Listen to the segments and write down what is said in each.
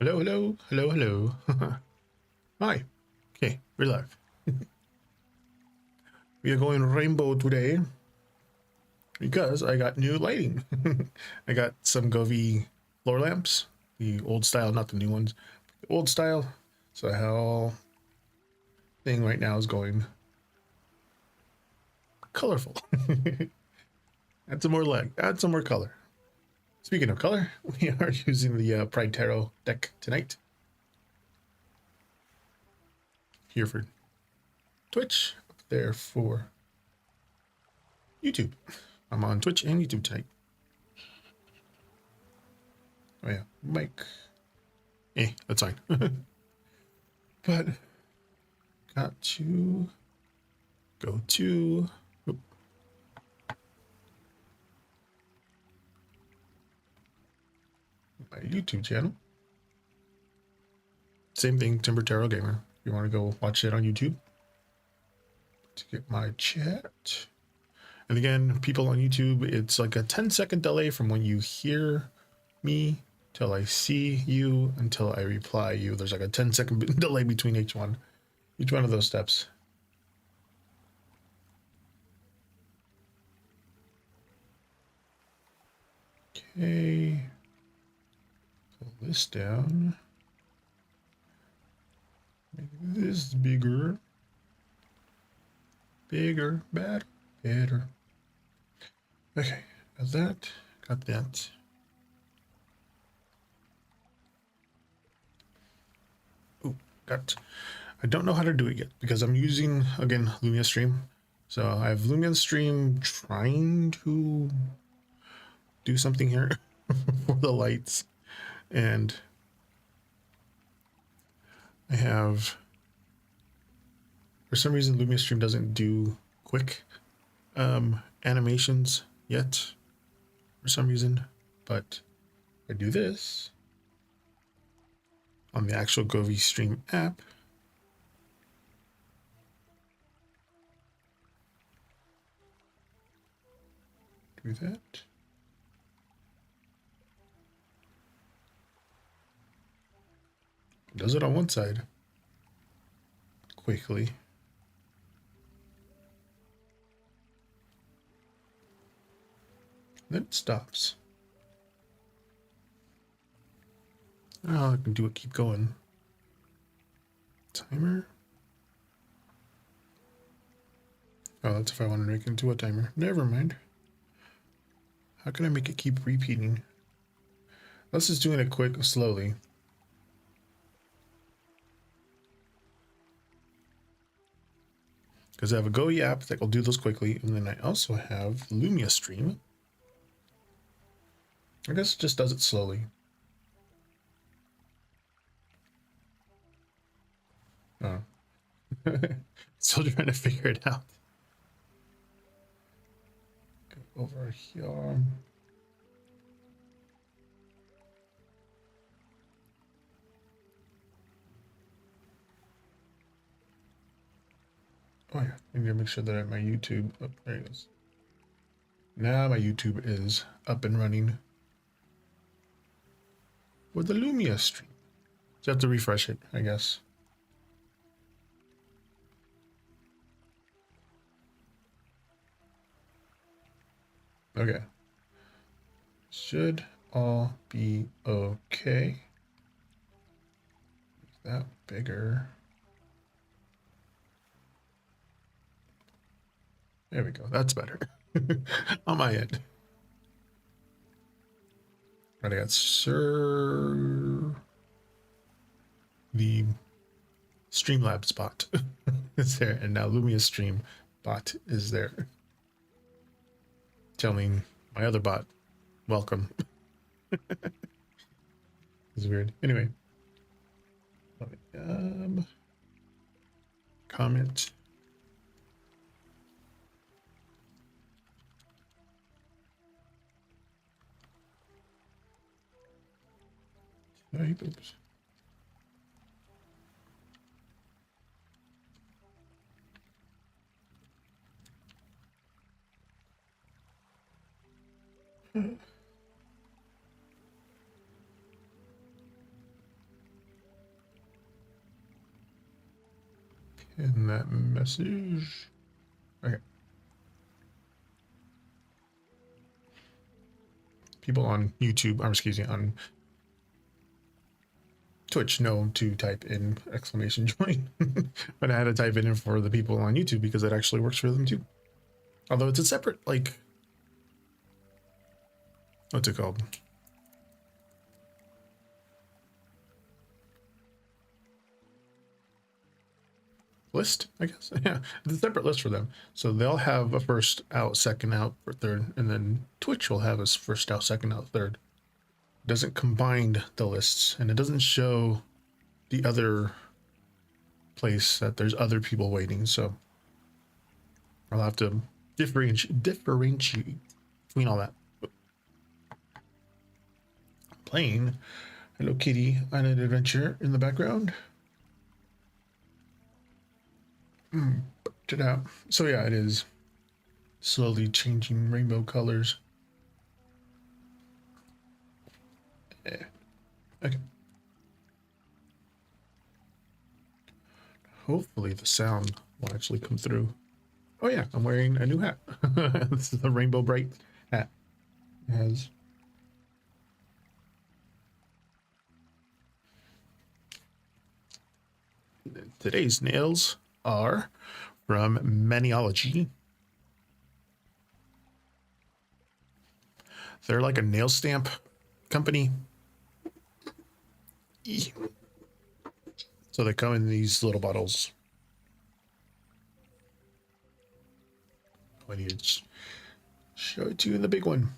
Hello, hello, hello, hello. Hi. Okay, we're live. We are going rainbow today because I got new lighting. I got some Govee floor lamps, the old style, not the new ones, the old style. So the whole thing right now is going colorful. Add some more light, add some more color. Speaking of color, we are using the Pride Tarot deck tonight. Here for Twitch, up there for YouTube. I'm on Twitch and YouTube tonight. Oh yeah, Mike. That's fine. But got to go to my YouTube channel. Same thing, Timber Tarot Gamer. If you want to go watch it on YouTube. To get my chat. And again, people on YouTube, it's like a 10-second delay from when you hear me till I see you until I reply you. There's like a 10-second delay between each one of those steps. Okay. Pull this down. Make this bigger. Bigger, better, better. Okay, got that, got that. Oh, got. I don't know how to do it yet because I'm using, again, Lumia Stream. So I have Lumia Stream trying to do something here for the lights. And I have, for some reason, Lumia Stream doesn't do quick animations yet for some reason. But I do this on the actual Govee Stream app. Do that. Does it on one side quickly. Then it stops. Oh, I can do it, keep going. Timer. Oh, that's if I want to make it into a timer. Never mind. How can I make it keep repeating? Let's just doing it quick, slowly. Because I have a Govee app that will do those quickly, and then I also have Lumia Stream. I guess it just does it slowly. Oh. Still trying to figure it out. Go over here. Oh yeah, I need to make sure that I have my YouTube. Oh, there it is. Now my YouTube is up and running with the Lumia Stream. So I have to refresh it, I guess. Okay. Should all be okay. Make that bigger. There we go. That's better. On my end. Right, I got the Streamlabs bot is there, and now Lumia Stream bot is there. Telling my other bot, welcome. It's weird. Anyway. Comment. Oops. in that message. Okay. People on YouTube, or excuse me, on Twitch know to type in exclamation join, but I had to type it in for the people on YouTube because it actually works for them too. Although it's a separate, like, what's it called? List, I guess. Yeah, it's a separate list for them. So they'll have a first out, second out, or third, and then Twitch will have a first out, second out, third. It doesn't combine the lists, and it doesn't show the other place that there's other people waiting. So I'll have to differentiate between all that. Playing Hello Kitty on an adventure in the background. Check it out. So yeah, it is slowly changing rainbow colors. Yeah. Okay. Hopefully the sound will actually come through. Oh yeah, I'm wearing a new hat. This is the Rainbow Bright hat. It has today's nails are from Maniology. They're like a nail stamp company. So they come in these little bottles. I need to show it to you in the big one.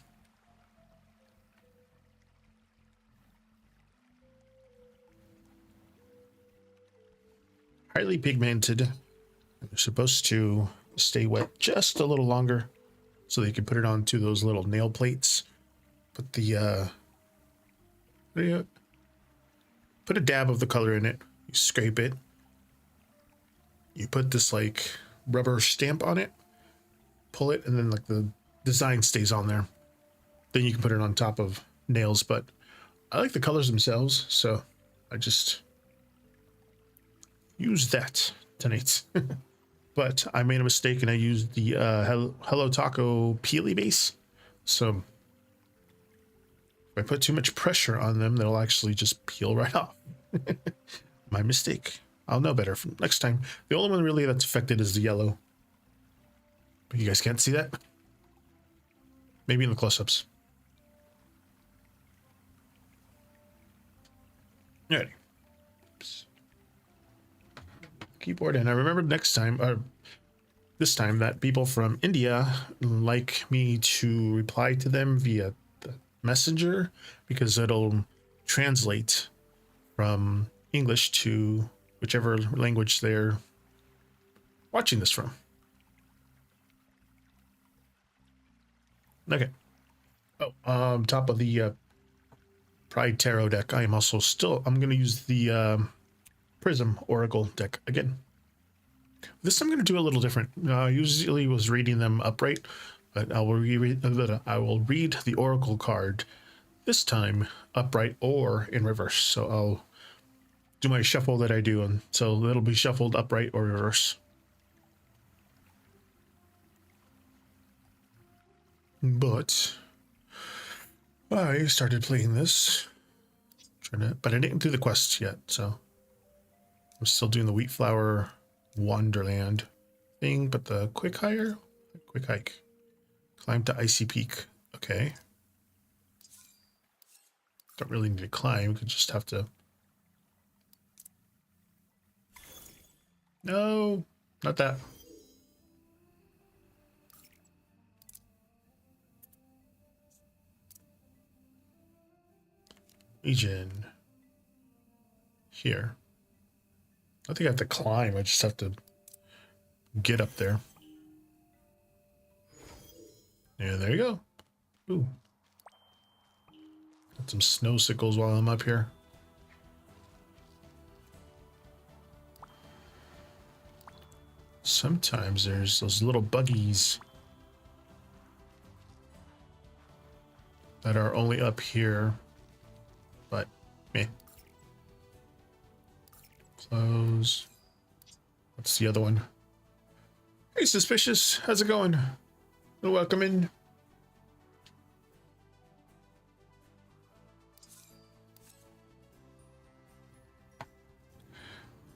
Highly pigmented. They're supposed to stay wet just a little longer so they can put it onto those little nail plates. Put the put a dab of the color in it. You scrape it. You put this like rubber stamp on it. Pull it, and then like the design stays on there. Then you can put it on top of nails, but I like the colors themselves, so I just use that tonight. But I made a mistake and I used the Hello Taco Peely base. So if I put too much pressure on them, they'll actually just peel right off. My mistake. I'll know better from next time. The only one really that's affected is the yellow. But you guys can't see that? Maybe in the close-ups. Alrighty. Oops. Keyboard, and I remember next time, or this time, that people from India like me to reply to them via the messenger because it'll translate from English to whichever language they're watching this from. Okay. Oh, top of the Pride Tarot deck, I am also I'm going to use the Prism Oracle deck again. This I'm going to do a little different. I usually was reading them upright, but I will read the Oracle card this time upright or in reverse. So I'll do my shuffle that I do, and so it'll be shuffled upright or reverse. But I started playing this, but I didn't do the quests yet, so I'm still doing the Wheat Flower Wonderland thing, but the quick hike, climb to Icy Peak. Okay. Don't really need to climb, could just have to. No, not that. Region. Here. I think I have to climb, I just have to get up there. Yeah, there you go. Ooh. Got some snow sickles while I'm up here. Sometimes there's those little buggies that are only up here, but meh. Close. What's the other one? Hey, Suspicious. How's it going? Welcome in.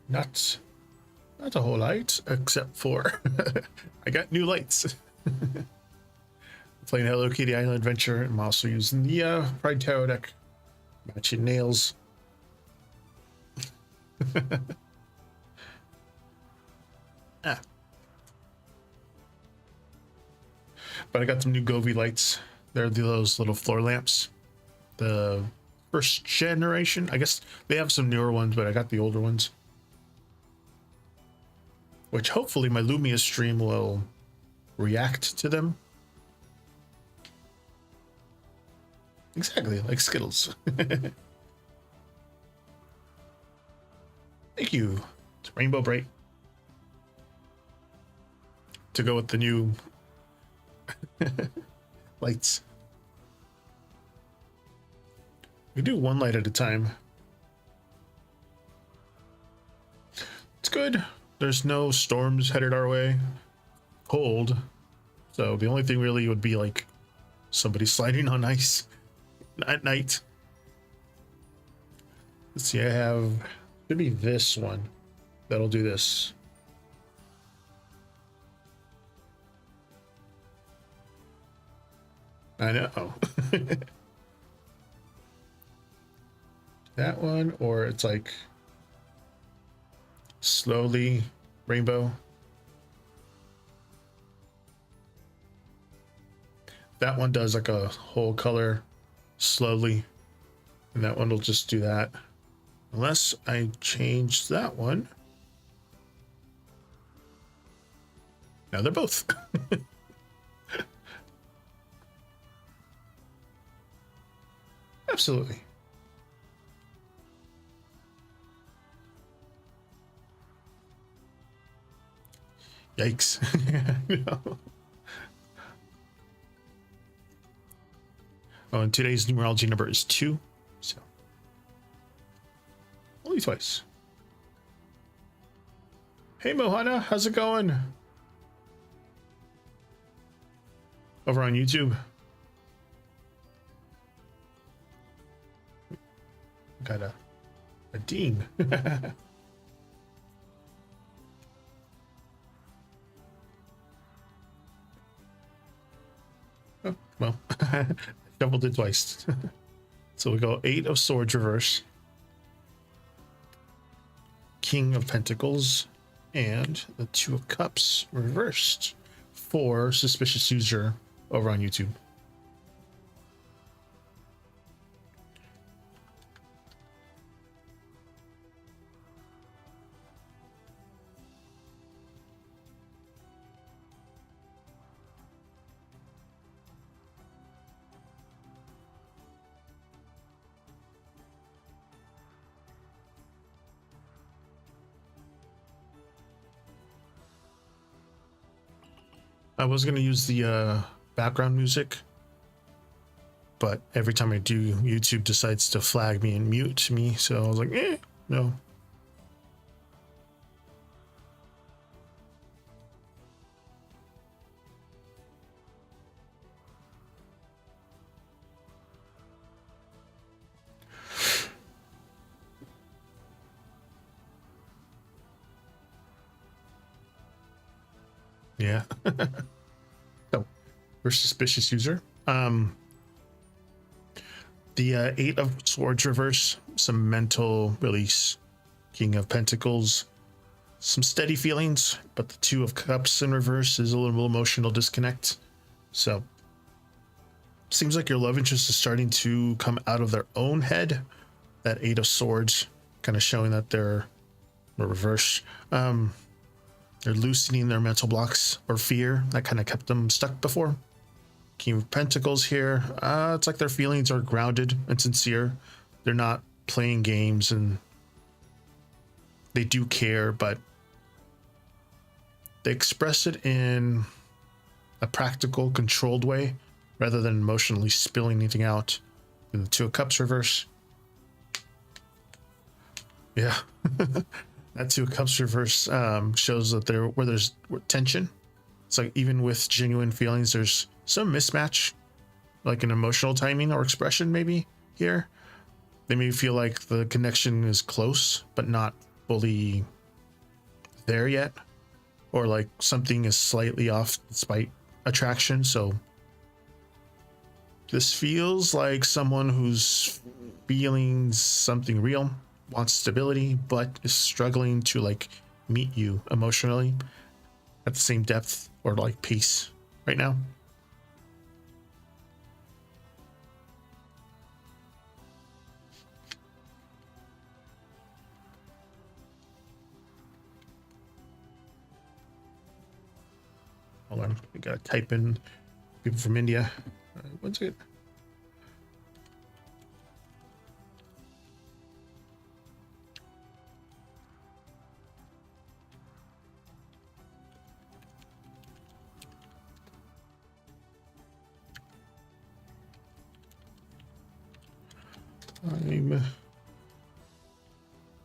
Not a whole lot, except for I got new lights. Playing Hello Kitty Island Adventure. I'm also using the Pride Tarot deck. Matching nails. Ah. But I got some new Govee lights. They're those little floor lamps. The first generation. I guess they have some newer ones, but I got the older ones. Which hopefully my Lumia stream will react to them. Exactly, like Skittles. Thank you. It's Rainbow Bright. To go with the new lights. We do one light at a time. It's good. There's no storms headed our way. Cold. So the only thing really would be like somebody sliding on ice at night. Let's see, I have, should be this one that'll do this. I know. That one, or it's like slowly rainbow. That one does like a whole color slowly, and that one will just do that. Unless I change that one. Now they're both. Absolutely. Yikes. No. Oh, and today's numerology number is 2. So only twice. Hey Mohana, how's it going? Over on YouTube. Got a ding. Oh, well, I doubled it twice. So we go 8 of Swords reverse, King of Pentacles, and the 2 of Cups reversed for Suspicious User over on YouTube. I was going to use the background music, but every time I do, YouTube decides to flag me and mute me. So I was like, no. Yeah. So, we're Suspicious User. The 8 of Swords reverse, some mental release, King of Pentacles, some steady feelings, but the 2 of Cups in reverse is a little emotional disconnect. So, seems like your love interest is starting to come out of their own head. That 8 of Swords kind of showing that they're reverse. They're loosening their mental blocks or fear that kind of kept them stuck before. King of Pentacles here. It's like their feelings are grounded and sincere. They're not playing games, and they do care, but they express it in a practical, controlled way rather than emotionally spilling anything out. And the 2 of Cups reverse. Yeah. That Two of Cups reverse shows that where there's tension. It's like even with genuine feelings, there's some mismatch, like an emotional timing or expression maybe here. They may feel like the connection is close, but not fully there yet. Or like something is slightly off despite attraction. So this feels like someone who's feeling something real, wants stability, but is struggling to like meet you emotionally at the same depth or like pace right now. Hold on, we gotta type in people from India. What's it? I'm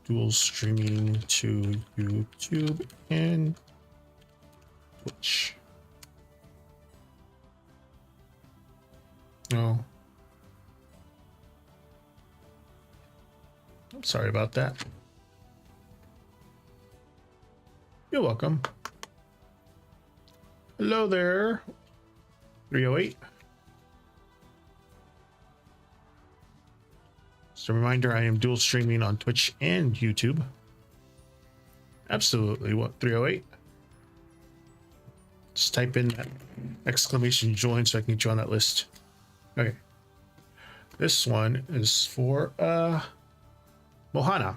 dual streaming to YouTube and Twitch. No. I'm sorry about that. You're welcome. Hello there. 308. Just a reminder, I am dual streaming on Twitch and YouTube. Absolutely. What, 308? Just type in that exclamation join so I can get you on that list. Okay. This one is for Mohana.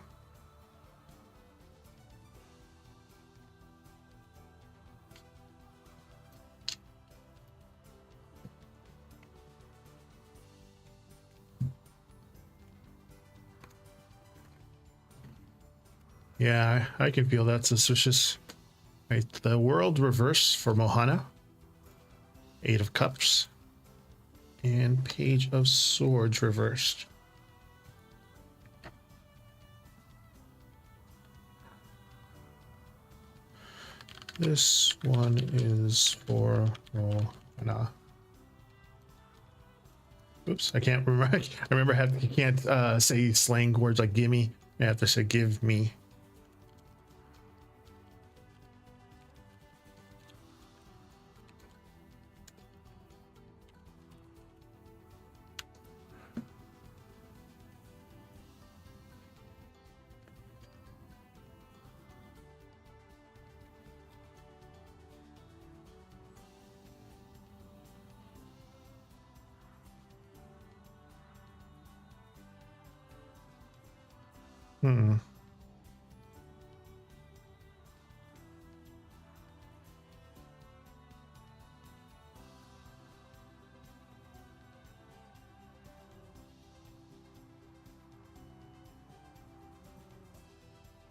Yeah, I can feel that suspicious. Right, the world reverse for Mohana. 8 of Cups. And Page of Swords reversed. This one is for Mohana. Oops, I can't remember. I remember you can't say slang words like gimme. You have to say give me. Hmm.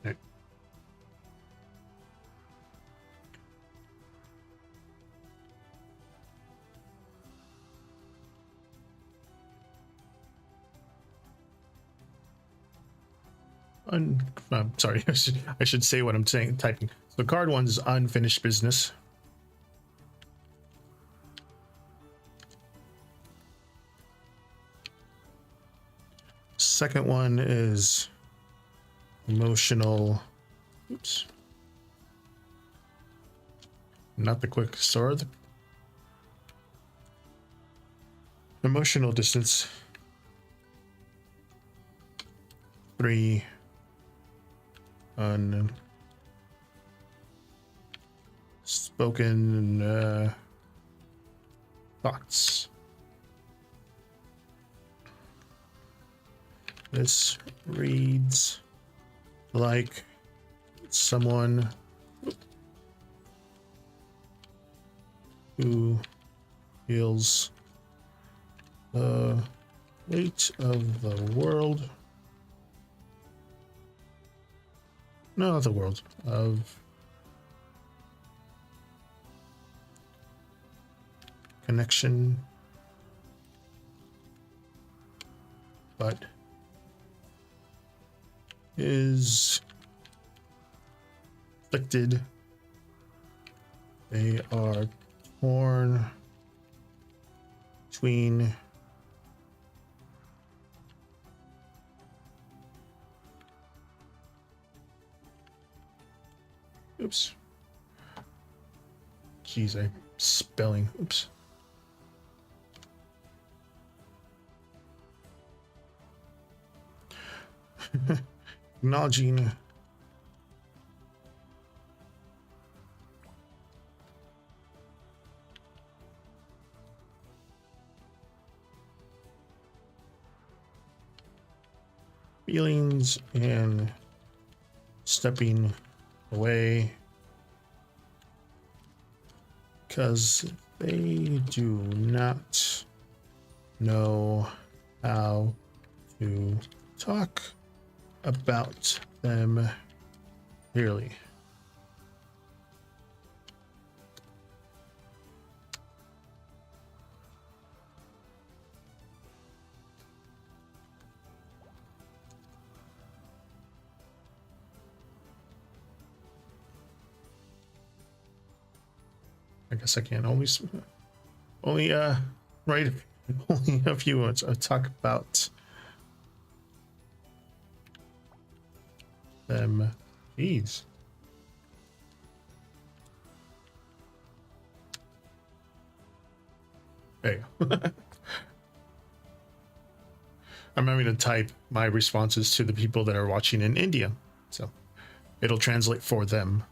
Okay. I'm sorry. I should say what I'm saying. Typing. So card one is unfinished business. Second one is emotional. Oops. Not the quick sword. Emotional distance. 3 unspoken thoughts. This reads like someone who feels the weight of the world. No, not the world. Of connection. But is conflicted. They are torn between oops. Jeez, I'm spelling. Oops. Acknowledging feelings and stepping away because they do not know how to talk about them clearly. I guess I can only write only a few words. I'll talk about them. Jeez. There you go. I'm having to type my responses to the people that are watching in India, so it'll translate for them.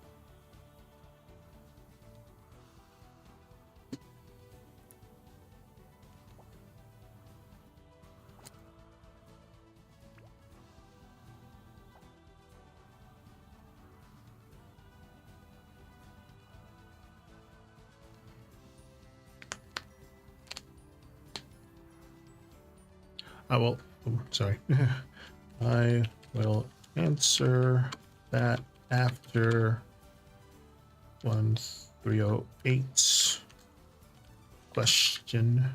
I will, sorry. I will answer that after 1308 question.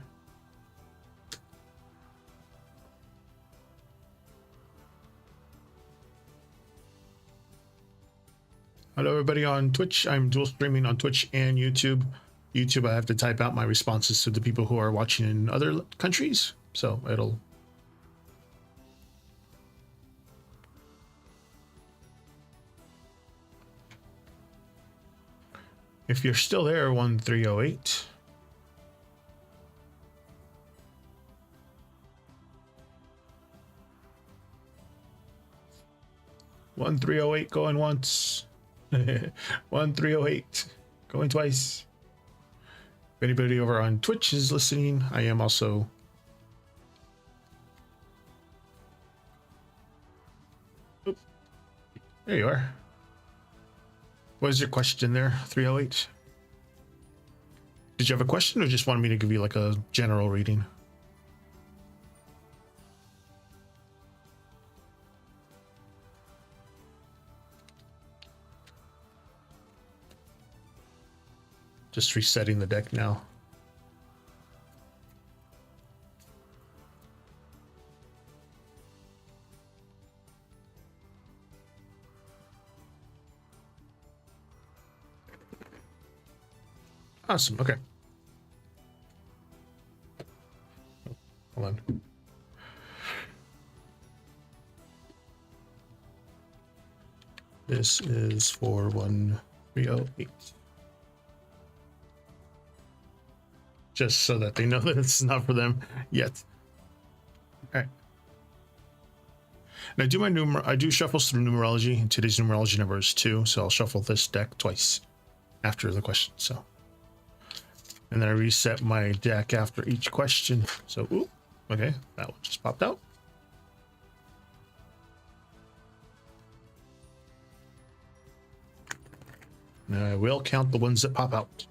Hello, everybody on Twitch. I'm dual streaming on Twitch and YouTube. YouTube, I have to type out my responses to the people who are watching in other countries, so it'll. If you're still there, 1308. One 308 going once. 1308 going twice. If anybody over on Twitch is listening, I am also. Oop. There you are. What is your question there, 308? Did you have a question or just wanted me to give you like a general reading? Just resetting the deck now. Awesome. Okay. Hold on. This is for 1308. Just so that they know that it's not for them yet. All right. And I do shuffles through numerology, and today's numerology number is 2, so I'll shuffle this deck twice after the question. So, and then I reset my deck after each question. So, ooh, okay, that one just popped out. And I will count the ones that pop out.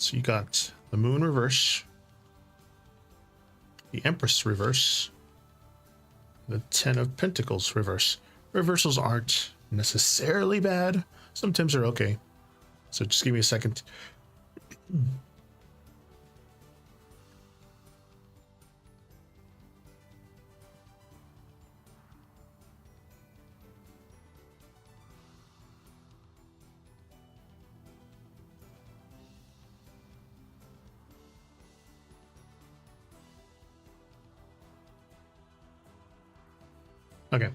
So you got the Moon reverse, the Empress reverse, the 10 of Pentacles reverse. Reversals aren't necessarily bad. Sometimes they're okay. So just give me a second. Okay,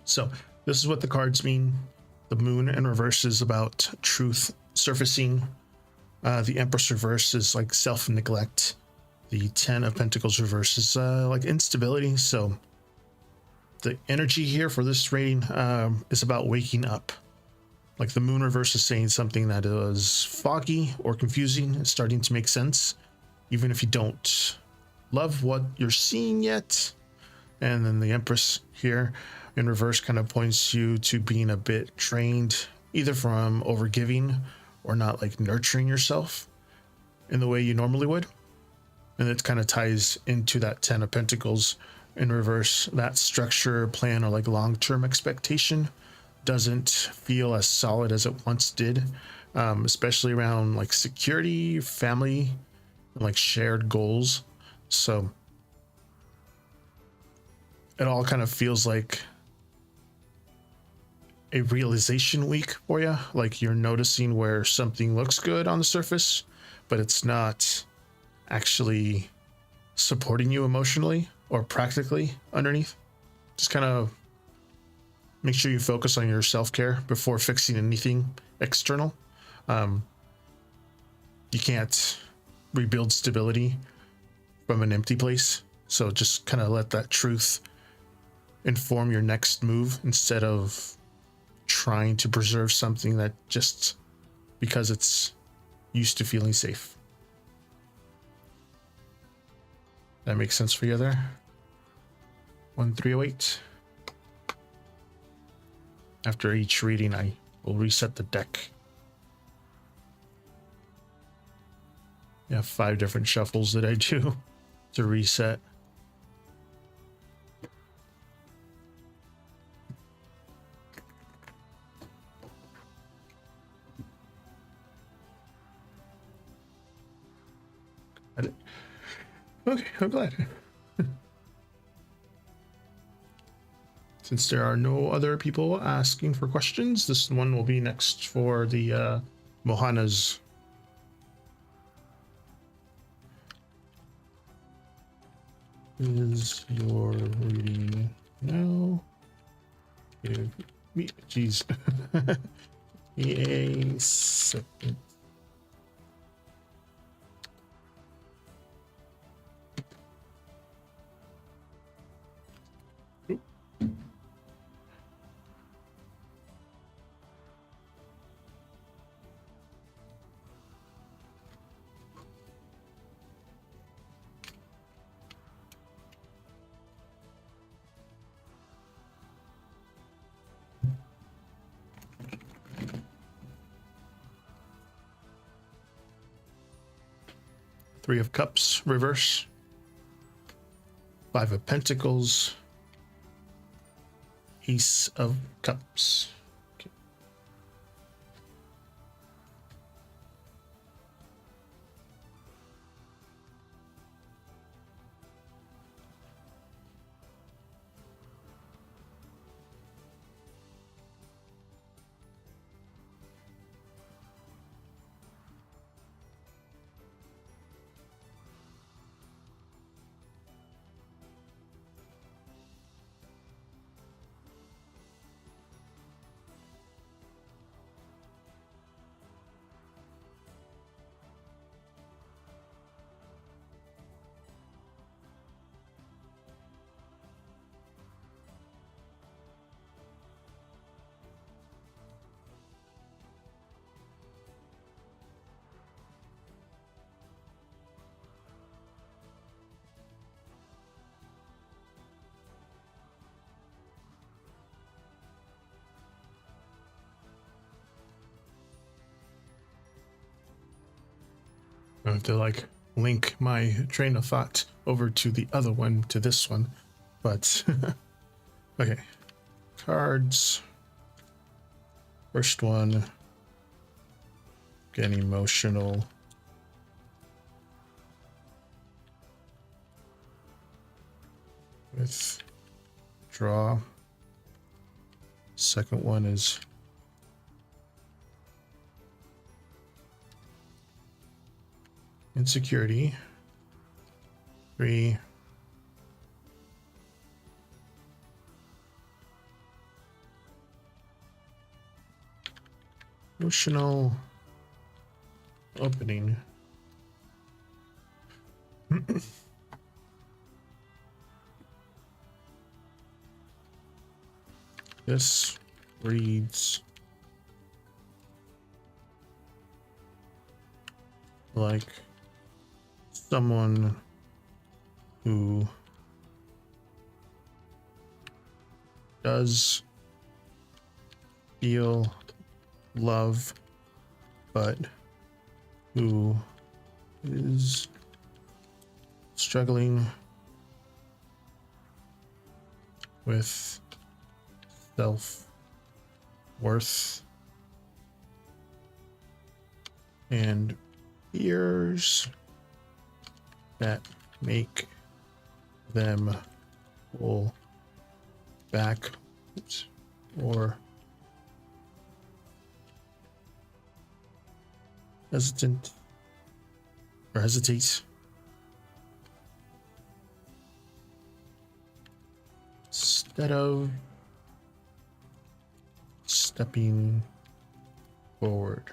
so this is what the cards mean. The moon in reverse is about truth surfacing. The Empress reverse is like self-neglect. The 10 of Pentacles reverse is like instability. So the energy here for this reading is about waking up. Like the moon reverse is saying something that is foggy or confusing is starting to make sense, even if you don't love what you're seeing yet. And then the Empress here in reverse kind of points you to being a bit drained, either from overgiving or not like nurturing yourself in the way you normally would. And it kind of ties into that 10 of Pentacles in reverse. That structure, plan, or like long-term expectation doesn't feel as solid as it once did, especially around like security, family, and like shared goals. So it all kind of feels like a realization week for you. Like you're noticing where something looks good on the surface, but it's not actually supporting you emotionally or practically underneath. Just kind of make sure you focus on your self-care before fixing anything external. You can't rebuild stability from an empty place. So just kind of let that truth inform your next move instead of trying to preserve something that just because it's used to feeling safe. That makes sense for you there? 1308. After each reading, I will reset the deck. You have 5 different shuffles that I do to reset. Okay, I'm glad. Since there are no other people asking for questions, this one will be next for the Mohanas. Is your reading now? Give me, jeez. A second. Three of Cups, reverse. 5 of Pentacles. Ace of Cups. Okay. I have to like link my train of thought over to the other one to this one, but okay. Cards. First one. Getting emotional. With draw. Second one is insecurity. 3. Emotional opening. This reads like someone who does feel love, but who is struggling with self-worth and fears that make them pull back or hesitant or hesitate instead of stepping forward.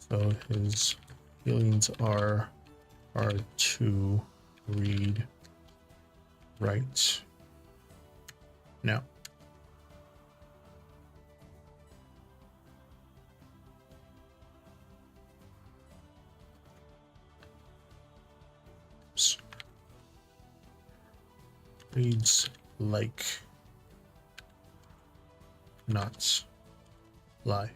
So his feelings are to read right now. Reads like not lie.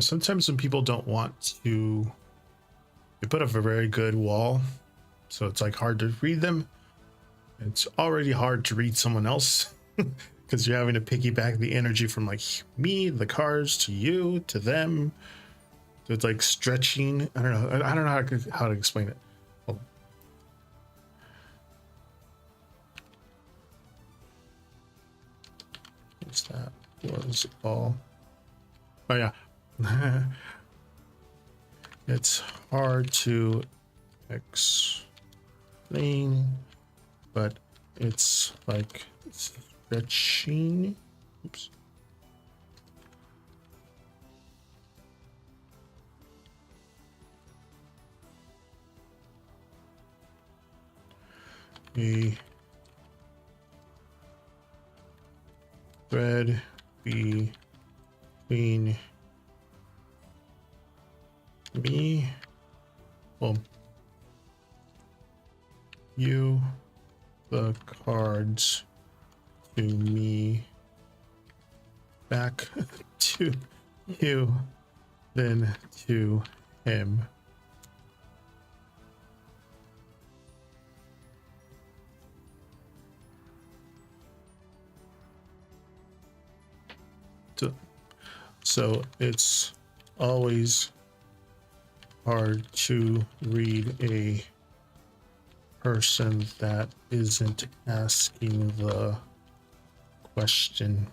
Sometimes when people don't want to, they put up a very good wall, so it's like hard to read them. It's already hard to read someone else because you're having to piggyback the energy from like me, the cards, to you, to them. So it's like stretching. I don't know how to explain it. Oh. What's that? Was all. Oh yeah. It's hard to explain, but it's like stretching. Oops. A thread between me, well, you, the cards, to me, back to you, then to him. So it's always hard to read a person that isn't asking the question.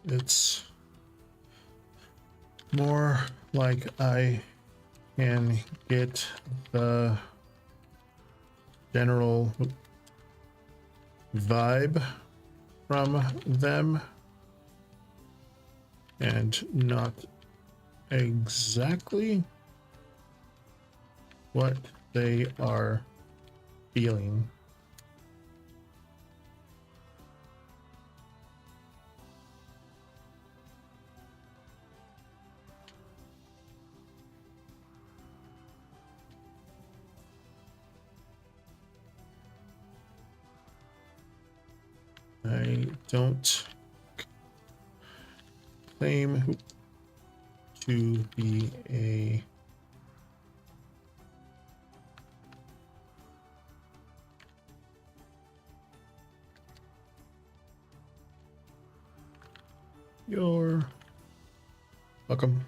It's more like I can get the general vibe from them and not exactly what they are feeling. I don't claim to be a You're welcome.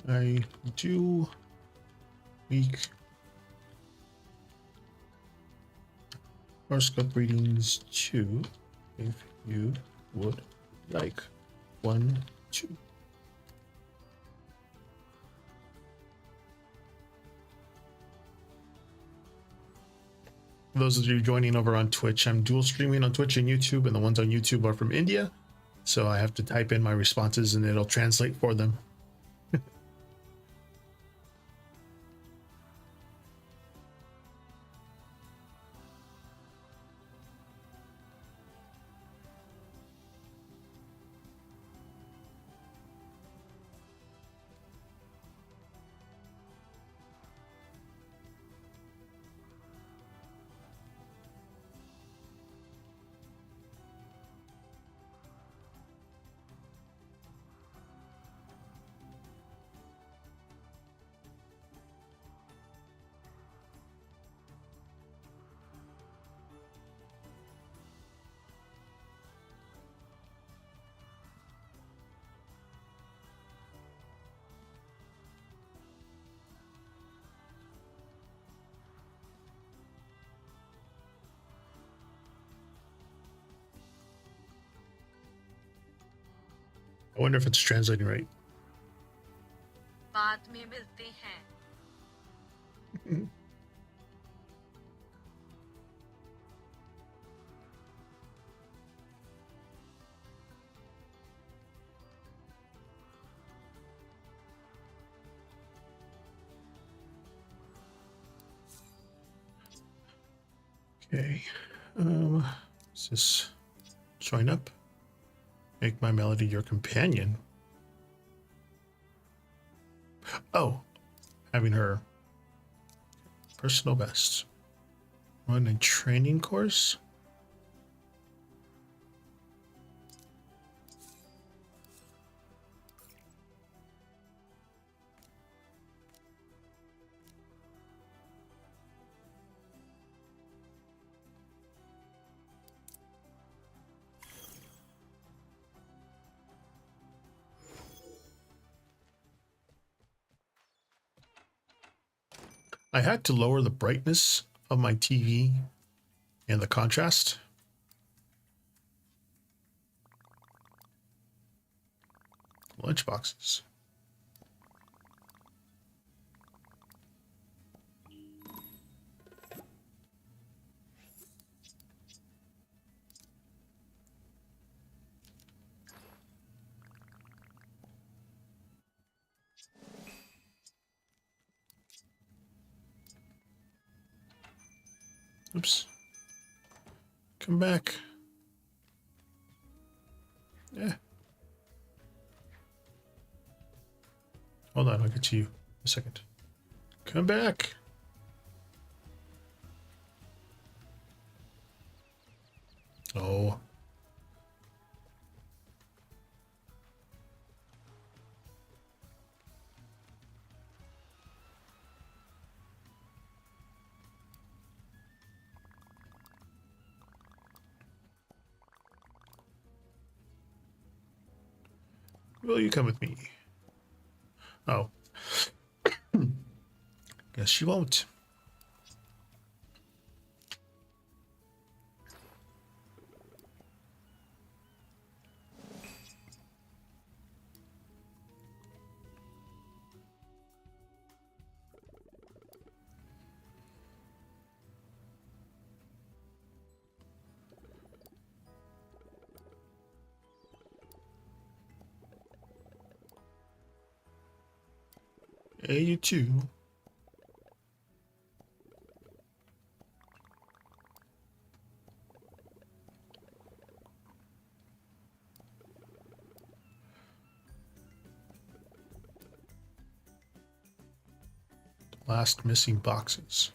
I do week horoscope readings too, if you would like one too. For those of you joining over on Twitch, I'm dual streaming on Twitch and YouTube, and the ones on YouTube are from India, so I have to type in my responses and it'll translate for them. I wonder if it's translating right. बाद में मिलते हैं. Okay, let's just join up. Make my melody your companion. Oh, having her personal best. Run a training course. I had to lower the brightness of my TV and the contrast. Lunchboxes. Oops. Come back. Yeah. Hold on, I'll get to you in a second. Come back. Oh. Will you come with me? Oh. Guess she won't. Hey, you too. Last missing boxes.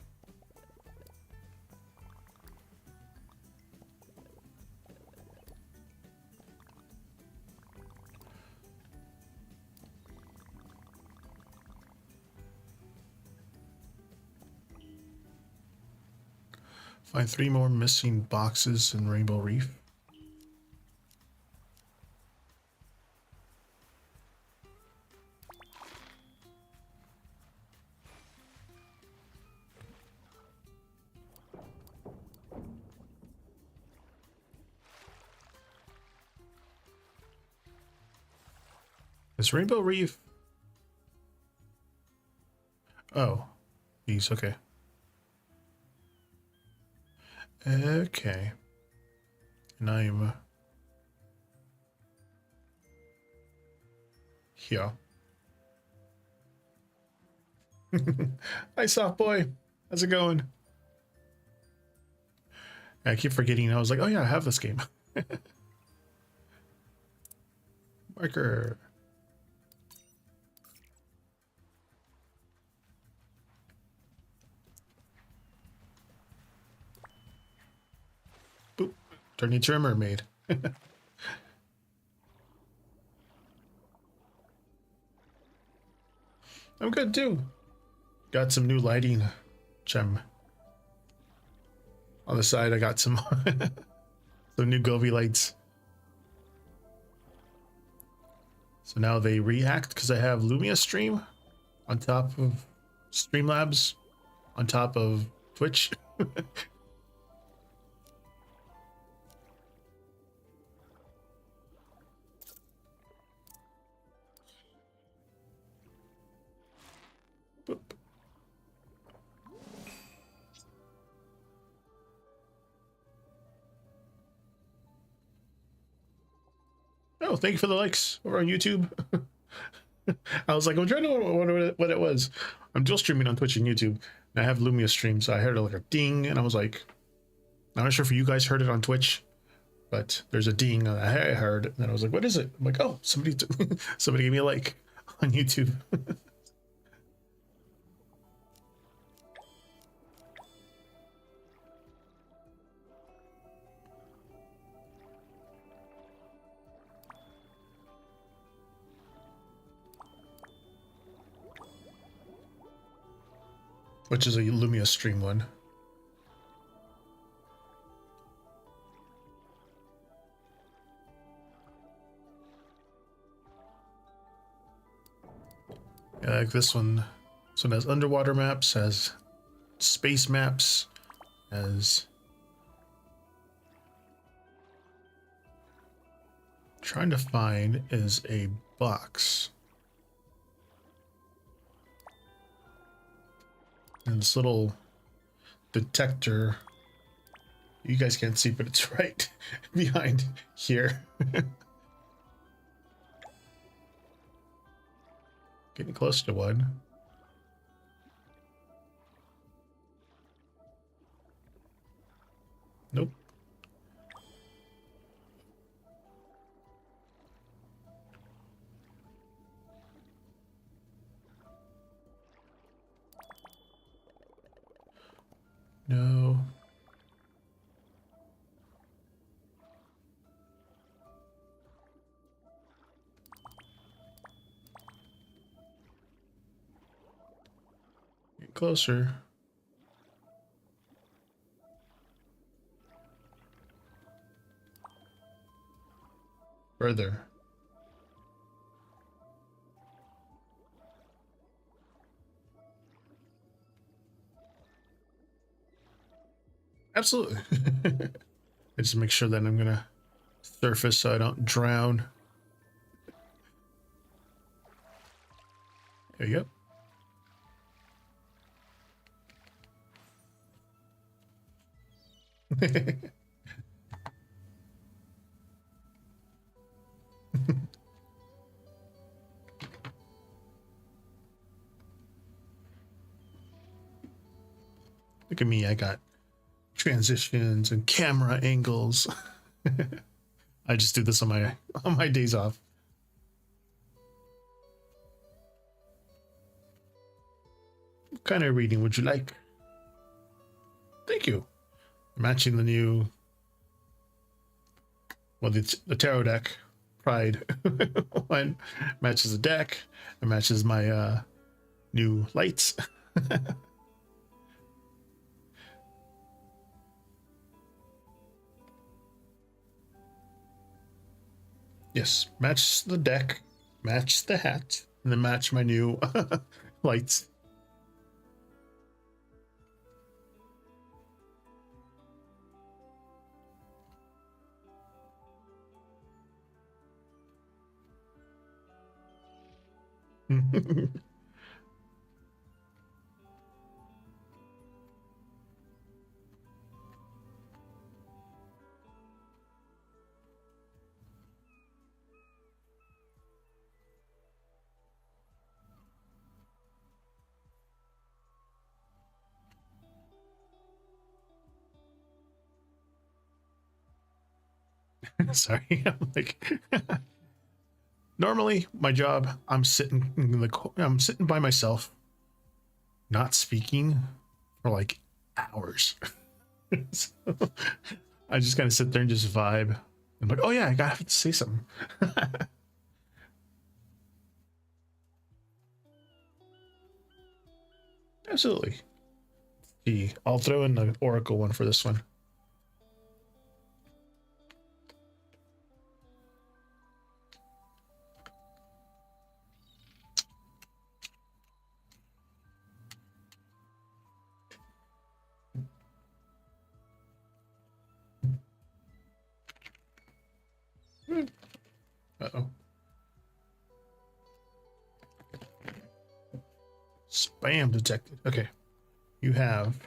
Find 3 more missing boxes in Rainbow Reef. Is Rainbow Reef? Oh, these, okay. Okay. And I'm here. Hi, soft boy. How's it going? I keep forgetting. I was like, oh yeah, I have this game. Marker. Boop. Turn into a mermaid. I'm good too. Got some new lighting gem. On the side, I got some some new Govi lights. So now they react because I have Lumia Stream on top of Streamlabs on top of Twitch. Boop. Oh, thank you for the likes over on YouTube. I was like, I'm trying to know what it was. I'm dual streaming on Twitch and YouTube, and I have Lumia Stream, so I heard like a ding, and I was like, I'm not sure if you guys heard it on Twitch, but there's a ding that I heard, and then I was like, what is it? I'm like, oh, somebody somebody gave me a like on YouTube. Which is a Lumia Stream one. Yeah, like this one. This one has underwater maps, has space maps, has trying to find is a box. And this little detector, you guys can't see, but it's right behind here. Getting close to one. Nope. No. Get closer. Further. Absolutely. I just make sure that I'm gonna surface so I don't drown. There you go. Look at me, I got transitions and camera angles. I just do this on my days off. What kind of reading would you like? Thank you. Matching the new, well, the tarot deck, Pride. One matches the deck. It matches my new lights. Yes, match the deck, match the hat, and then match my new lights. Sorry, I'm like, normally my job, I'm sitting by myself, not speaking for like hours. So I just kind of sit there and just vibe. I'm like, oh yeah, I gotta have to say something. Absolutely. I'll throw in the Oracle one for this one. Uh-oh. Spam detected. Okay. You have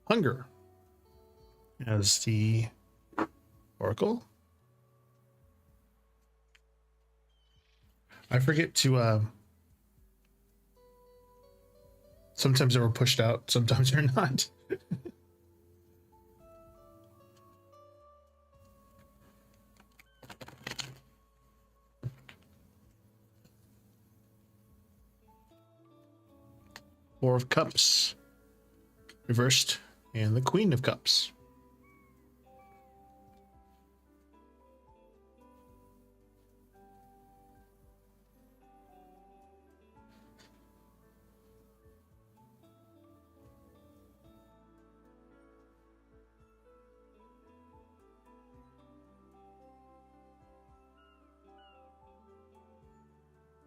hunger as the Oracle. I forget to sometimes they were pushed out, sometimes they're not. 4 of Cups reversed, and the Queen of Cups.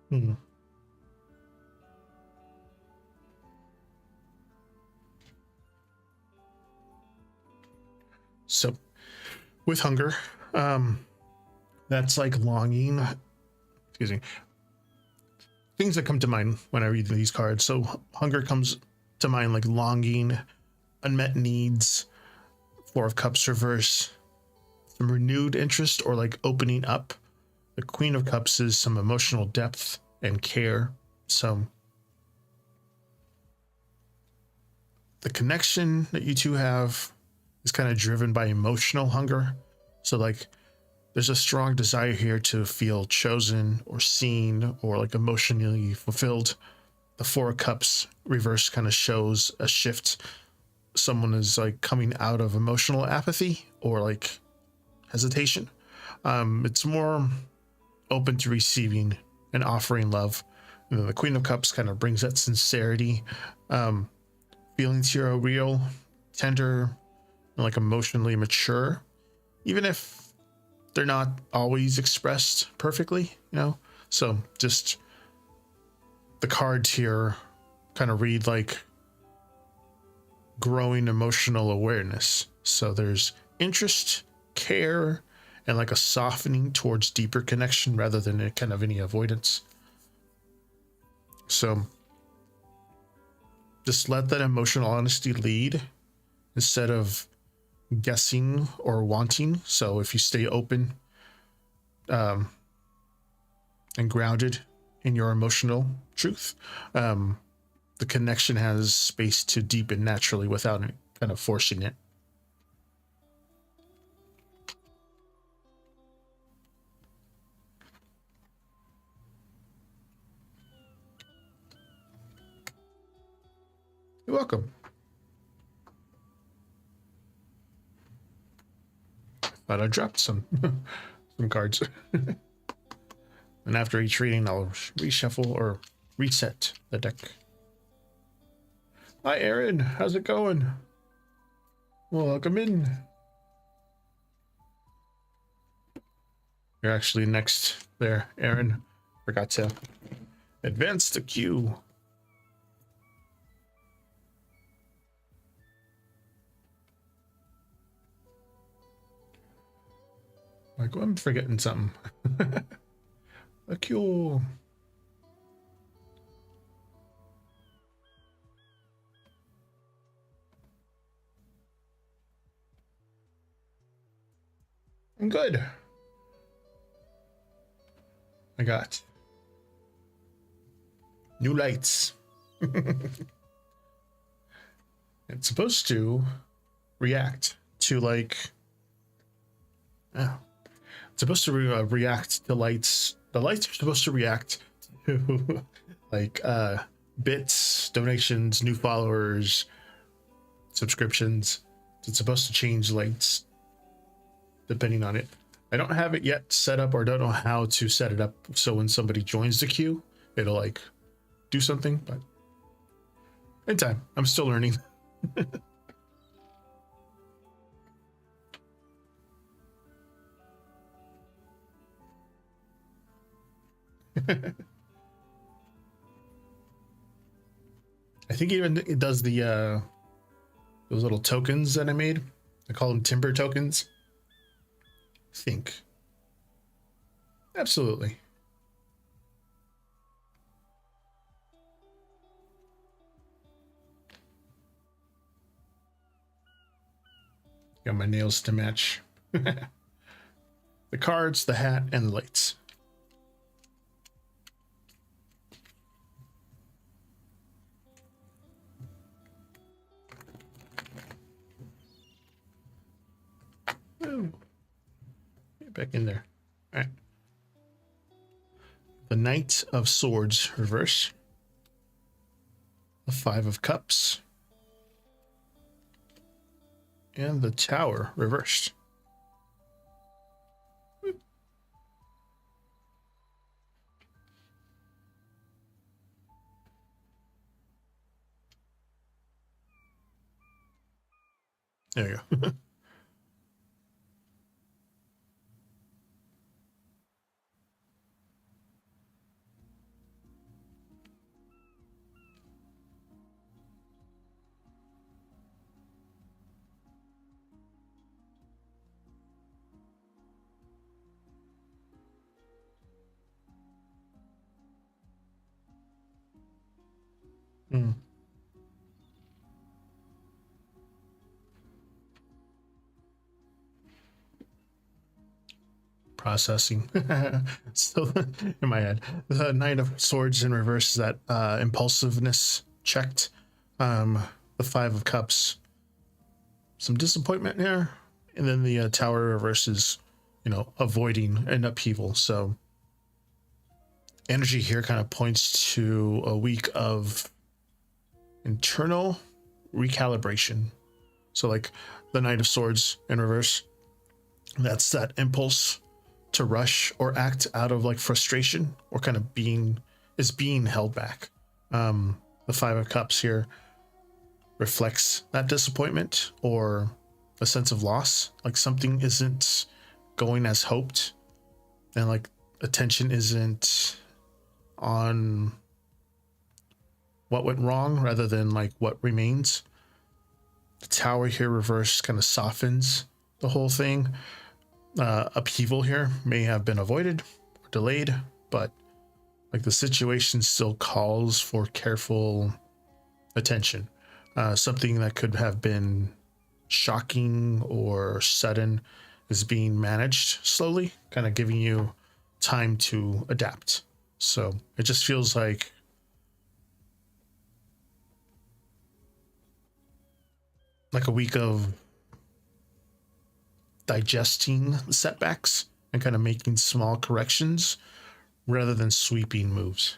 Hmm. So with hunger, that's like longing. Excuse me. Things that come to mind when I read these cards. So hunger comes to mind like longing, unmet needs, 4 of Cups reverse, some renewed interest or like opening up. The Queen of Cups is some emotional depth and care. So the connection that you two have is kind of driven by emotional hunger. So like there's a strong desire here to feel chosen or seen or like emotionally fulfilled. The 4 of Cups reverse kind of shows a shift. Someone is like coming out of emotional apathy or like hesitation. It's more open to receiving and offering love. And then the Queen of Cups kind of brings that sincerity. Feelings here are real, tender, and like emotionally mature, even if they're not always expressed perfectly, you know? So just the cards here kind of read like growing emotional awareness. So there's interest, care, and like a softening towards deeper connection rather than a kind of any avoidance. So just let that emotional honesty lead instead of guessing or wanting. So if you stay open and grounded in your emotional truth, the connection has space to deepen naturally without kind of forcing it. You're welcome. Thought I dropped some cards. And after each reading, I'll reshuffle or reset the deck. Hi, Aaron. How's it going? Welcome in. You're actually next there, Aaron. Forgot to advance the queue. Like, I'm forgetting something. The queue. I'm good. I got new lights. It's supposed to react to like, oh, it's supposed to react to lights. The lights are supposed to react to like bits, donations, new followers, subscriptions. It's supposed to change lights depending on it. I don't have it yet set up, or don't know how to set it up so when somebody joins the queue, it'll like do something, but in time. I'm still learning. I think even it does the those little tokens that I made. I call them timber tokens. I think. Absolutely. Got my nails to match. The cards, the hat, and the lights. Ooh. Get back in there. All right. The Knight of Swords reverse. The Five of Cups. And the Tower reversed. There you go. Hmm. Processing. Still in my head. The Knight of Swords in reverse is that impulsiveness checked. The Five of Cups, some disappointment here, and then the Tower reverse is, you know, avoiding an upheaval. So energy here kind of points to a week of internal recalibration. So like the Knight of Swords in reverse, that's that impulse to rush or act out of like frustration or kind of being held back. The Five of Cups here reflects that disappointment or a sense of loss, like something isn't going as hoped, and like attention isn't on what went wrong rather than like what remains. The tower here reversed kind of softens the whole thing. Upheaval here may have been avoided or delayed, but like the situation still calls for careful attention. Something that could have been shocking or sudden is being managed slowly, kind of giving you time to adapt. So it just feels like a week of digesting the setbacks and kind of making small corrections rather than sweeping moves.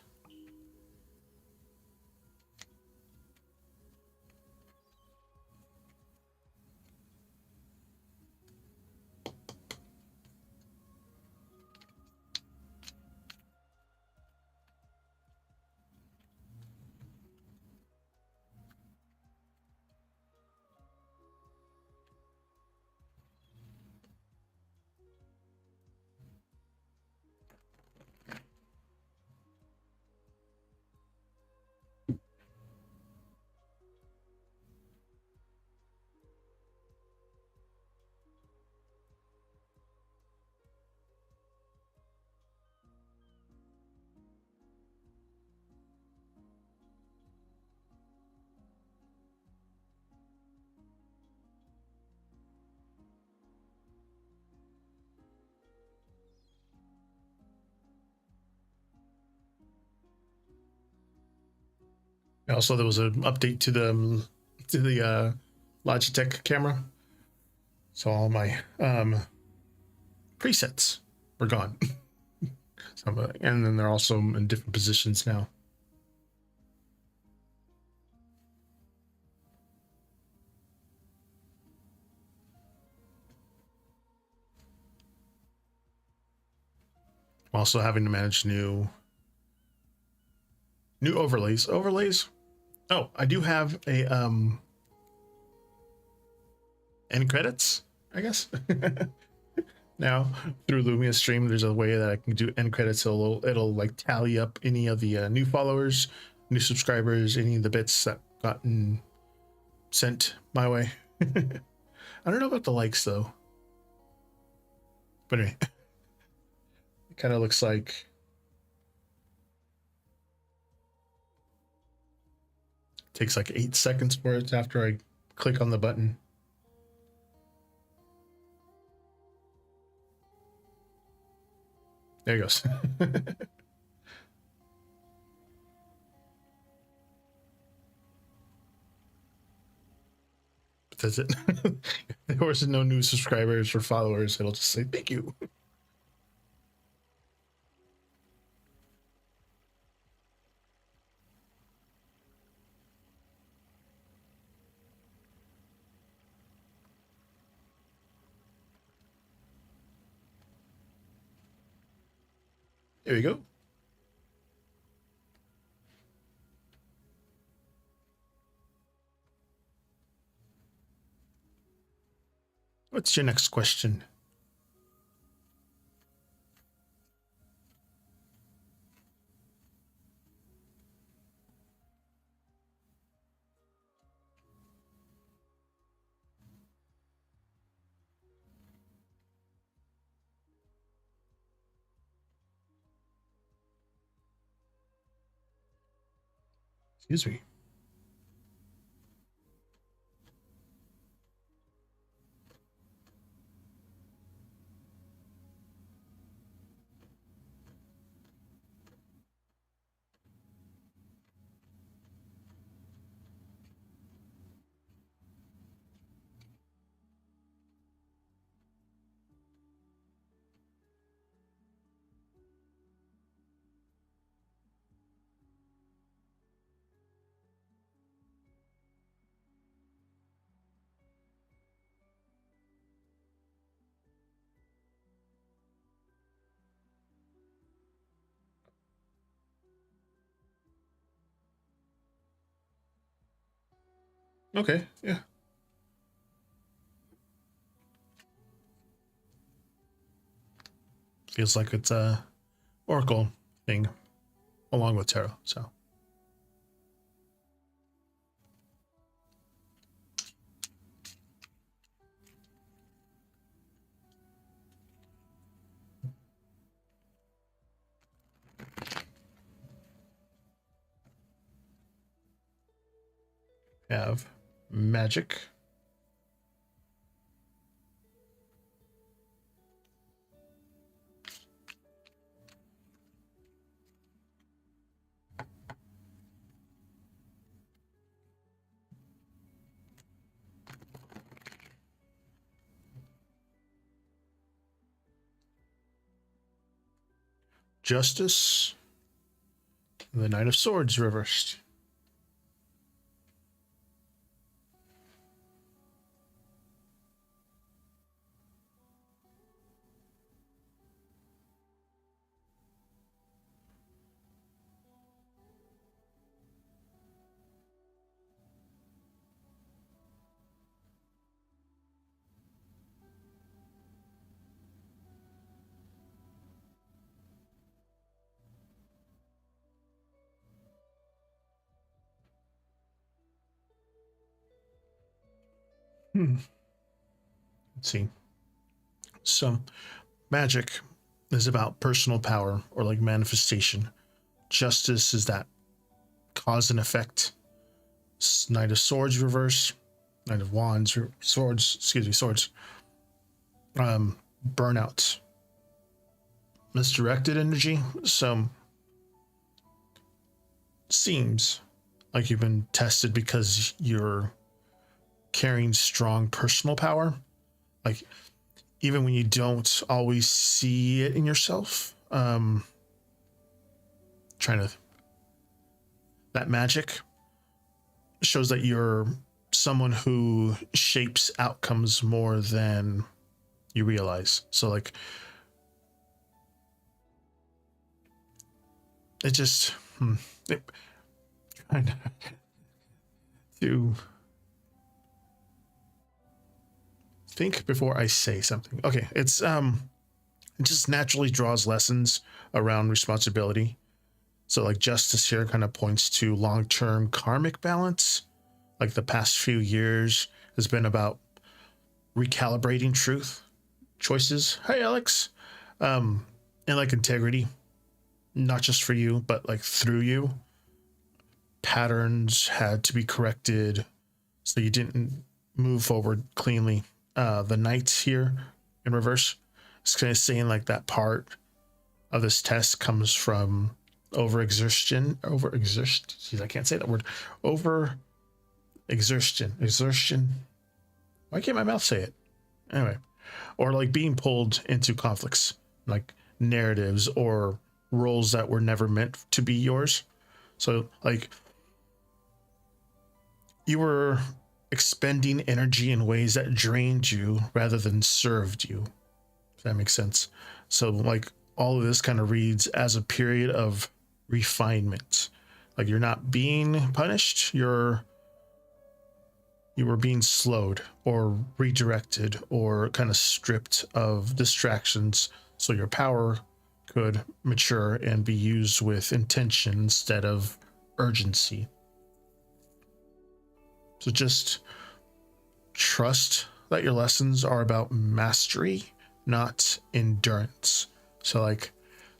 Also, there was an update to the Logitech camera, so all my presets were gone. So, and then they're also in different positions now. I'm also having to manage new overlays. Oh, I do have a end credits, I guess. Now through Lumia Stream, there's a way that I can do end credits. It'll like tally up any of the new followers, new subscribers, any of the bits that gotten sent my way. I don't know about the likes though, but anyway, it kind of looks like it takes like 8 seconds for it after I click on the button. There it goes. That's it. If there was no new subscribers or followers, it'll just say thank you. There we go. What's your next question? Excuse me. Okay, yeah. Feels like it's a Oracle thing along with tarot, so. Have magic. Justice. And the Knight of Swords reversed. Let's see. So, magic is about personal power or like manifestation. Justice is that cause and effect. Knight of Swords reverse. Knight of Wands, swords, excuse me, swords. Burnout. Misdirected energy. So, seems like you've been tested because you're carrying strong personal power. Like, even when you don't always see it in yourself. That magic shows that you're someone who shapes outcomes more than you realize. So like it just trying to think before I say something. Okay, it just naturally draws lessons around responsibility. So like justice here kind of points to long-term karmic balance. Like the past few years has been about recalibrating truth, choices. Hey, Alex. And like integrity, not just for you, but like through you. Patterns had to be corrected so you didn't move forward cleanly. The knight here in reverse is kind of saying like that part of this test comes from exertion. Jeez, I can't say that word. Exertion. Why can't my mouth say it? Anyway, or like being pulled into conflicts, like narratives or roles that were never meant to be yours. So like you were expending energy in ways that drained you rather than served you, if that makes sense. So like all of this kind of reads as a period of refinement. Like you're not being punished, you were being slowed or redirected or kind of stripped of distractions so your power could mature and be used with intention instead of urgency. So just trust that your lessons are about mastery, not endurance. So like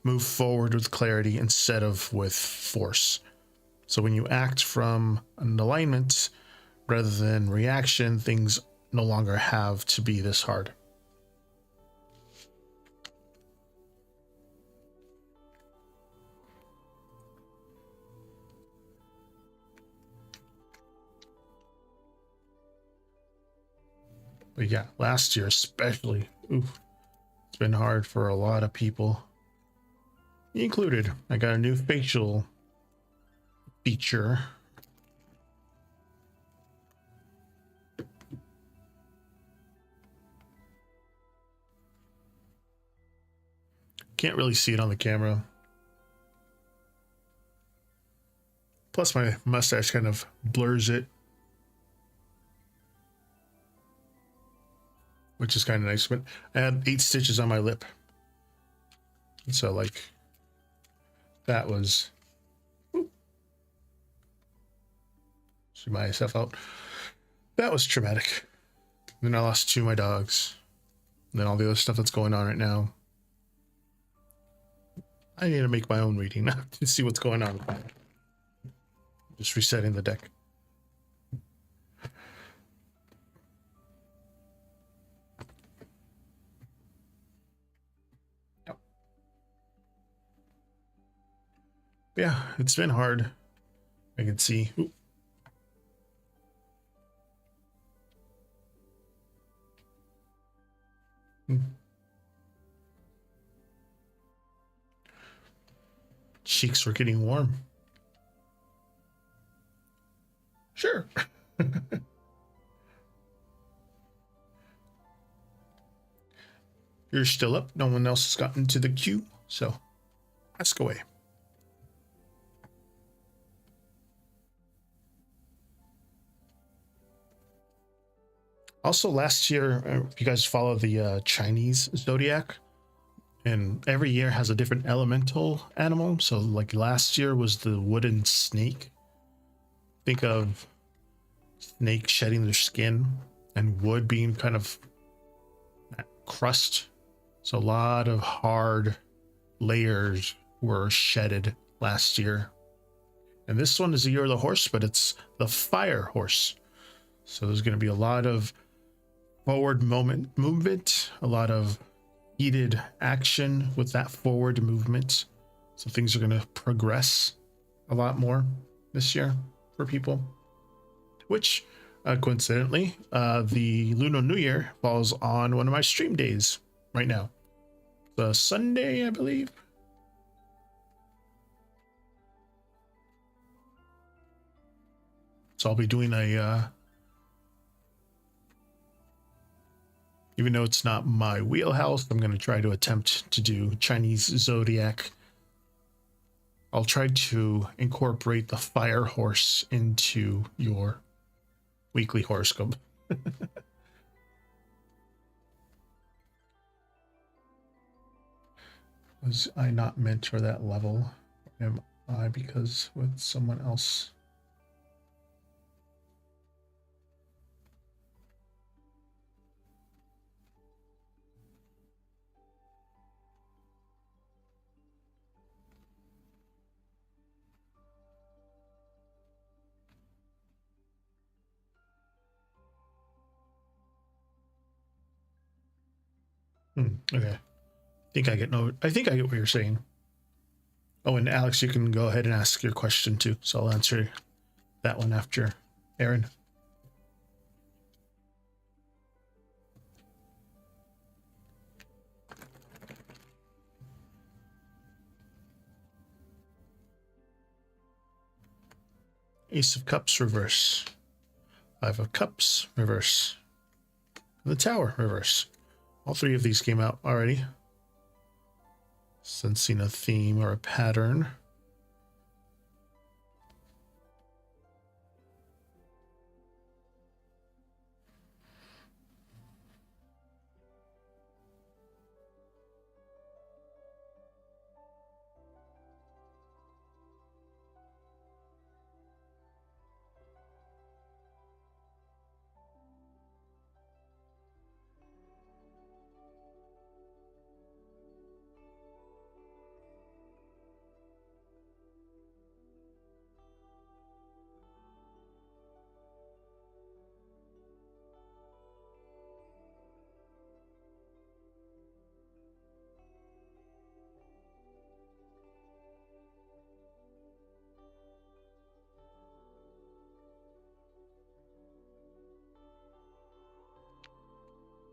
move forward with clarity instead of with force. So when you act from an alignment rather than reaction, things no longer have to be this hard. But yeah, last year especially, it's been hard for a lot of people, me included. I got a new facial feature. Can't really see it on the camera. Plus my mustache kind of blurs it, which is kind of nice. But I had 8 stitches on my lip. So like that was, see myself out. That was traumatic. Then I lost 2 of my dogs. And then all the other stuff that's going on right now. I need to make my own reading to see what's going on. Just resetting the deck. But yeah, it's been hard. I can see. Ooh. Cheeks were getting warm. Sure. You're still up. No one else has gotten to the queue, so ask away. Also, last year, you guys follow the Chinese zodiac, and every year has a different elemental animal. So, like last year was the wooden snake. Think of snake shedding their skin and wood being kind of that crust. So a lot of hard layers were shedded last year. And this one is the year of the horse, but it's the fire horse. So there's going to be a lot of forward movement, a lot of heated action with that forward movement. So things are going to progress a lot more this year for people, which coincidentally, the Lunar New Year falls on one of my stream days right now. The Sunday, I believe. So I'll be doing a, even though it's not my wheelhouse, I'm going to try to attempt to do Chinese zodiac. I'll try to incorporate the fire horse into your weekly horoscope. Was I not meant for that level? Am I because with someone else? Okay. I think I get what you're saying. Oh, and Alex, you can go ahead and ask your question too. So I'll answer that one after Aaron. Ace of Cups reverse. Five of Cups reverse. And the Tower reverse. All three of these came out already. Sensing a theme or a pattern.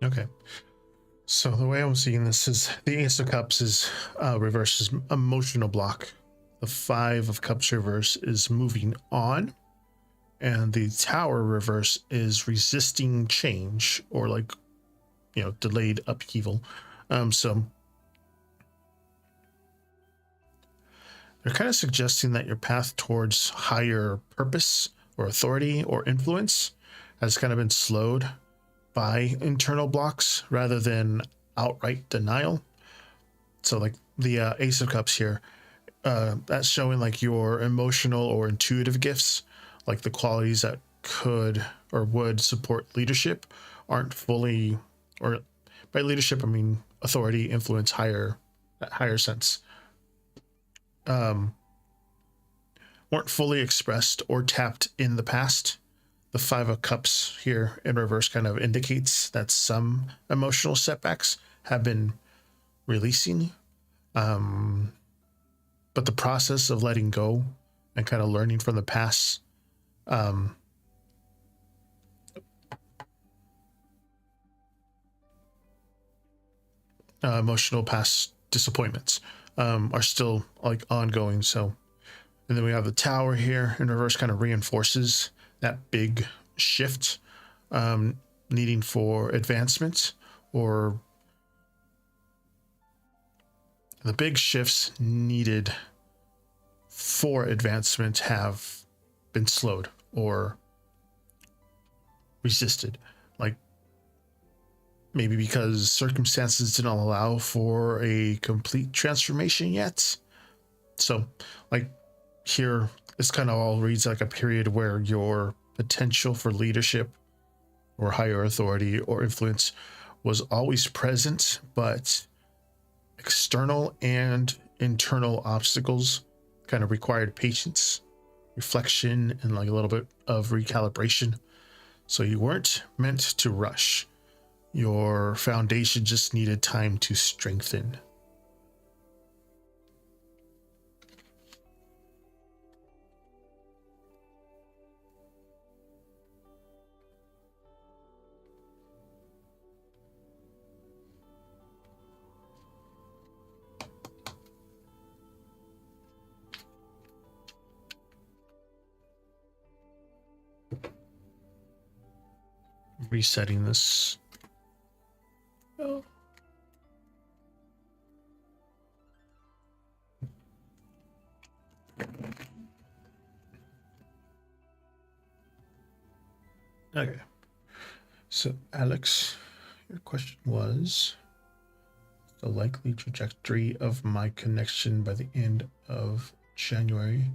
Okay. So the way I'm seeing this is the Ace of Cups is reverses emotional block. The Five of Cups reverse is moving on. And the Tower reverse is resisting change or like, delayed upheaval. So they're kind of suggesting that your path towards higher purpose or authority or influence has kind of been slowed by internal blocks rather than outright denial. So like the Ace of Cups here, that's showing like your emotional or intuitive gifts, like the qualities that could or would support leadership aren't fully, or by leadership I mean authority, influence, higher sense, weren't fully expressed or tapped in the past. The Five of Cups here in reverse kind of indicates that some emotional setbacks have been releasing. but the process of letting go and kind of learning from the past, emotional past disappointments, are still like ongoing. So, and then we have the tower here in reverse, kind of reinforces that big shift, needing for advancement, or the big shifts needed for advancement have been slowed or resisted. Like maybe because circumstances didn't allow for a complete transformation yet. So like here, this kind of all reads like a period where your potential for leadership or higher authority or influence was always present, but external and internal obstacles kind of required patience, reflection, and like a little bit of recalibration. So you weren't meant to rush. Your foundation just needed time to strengthen. Resetting this. Oh. Okay. So, Alex, your question was the likely trajectory of my connection by the end of January.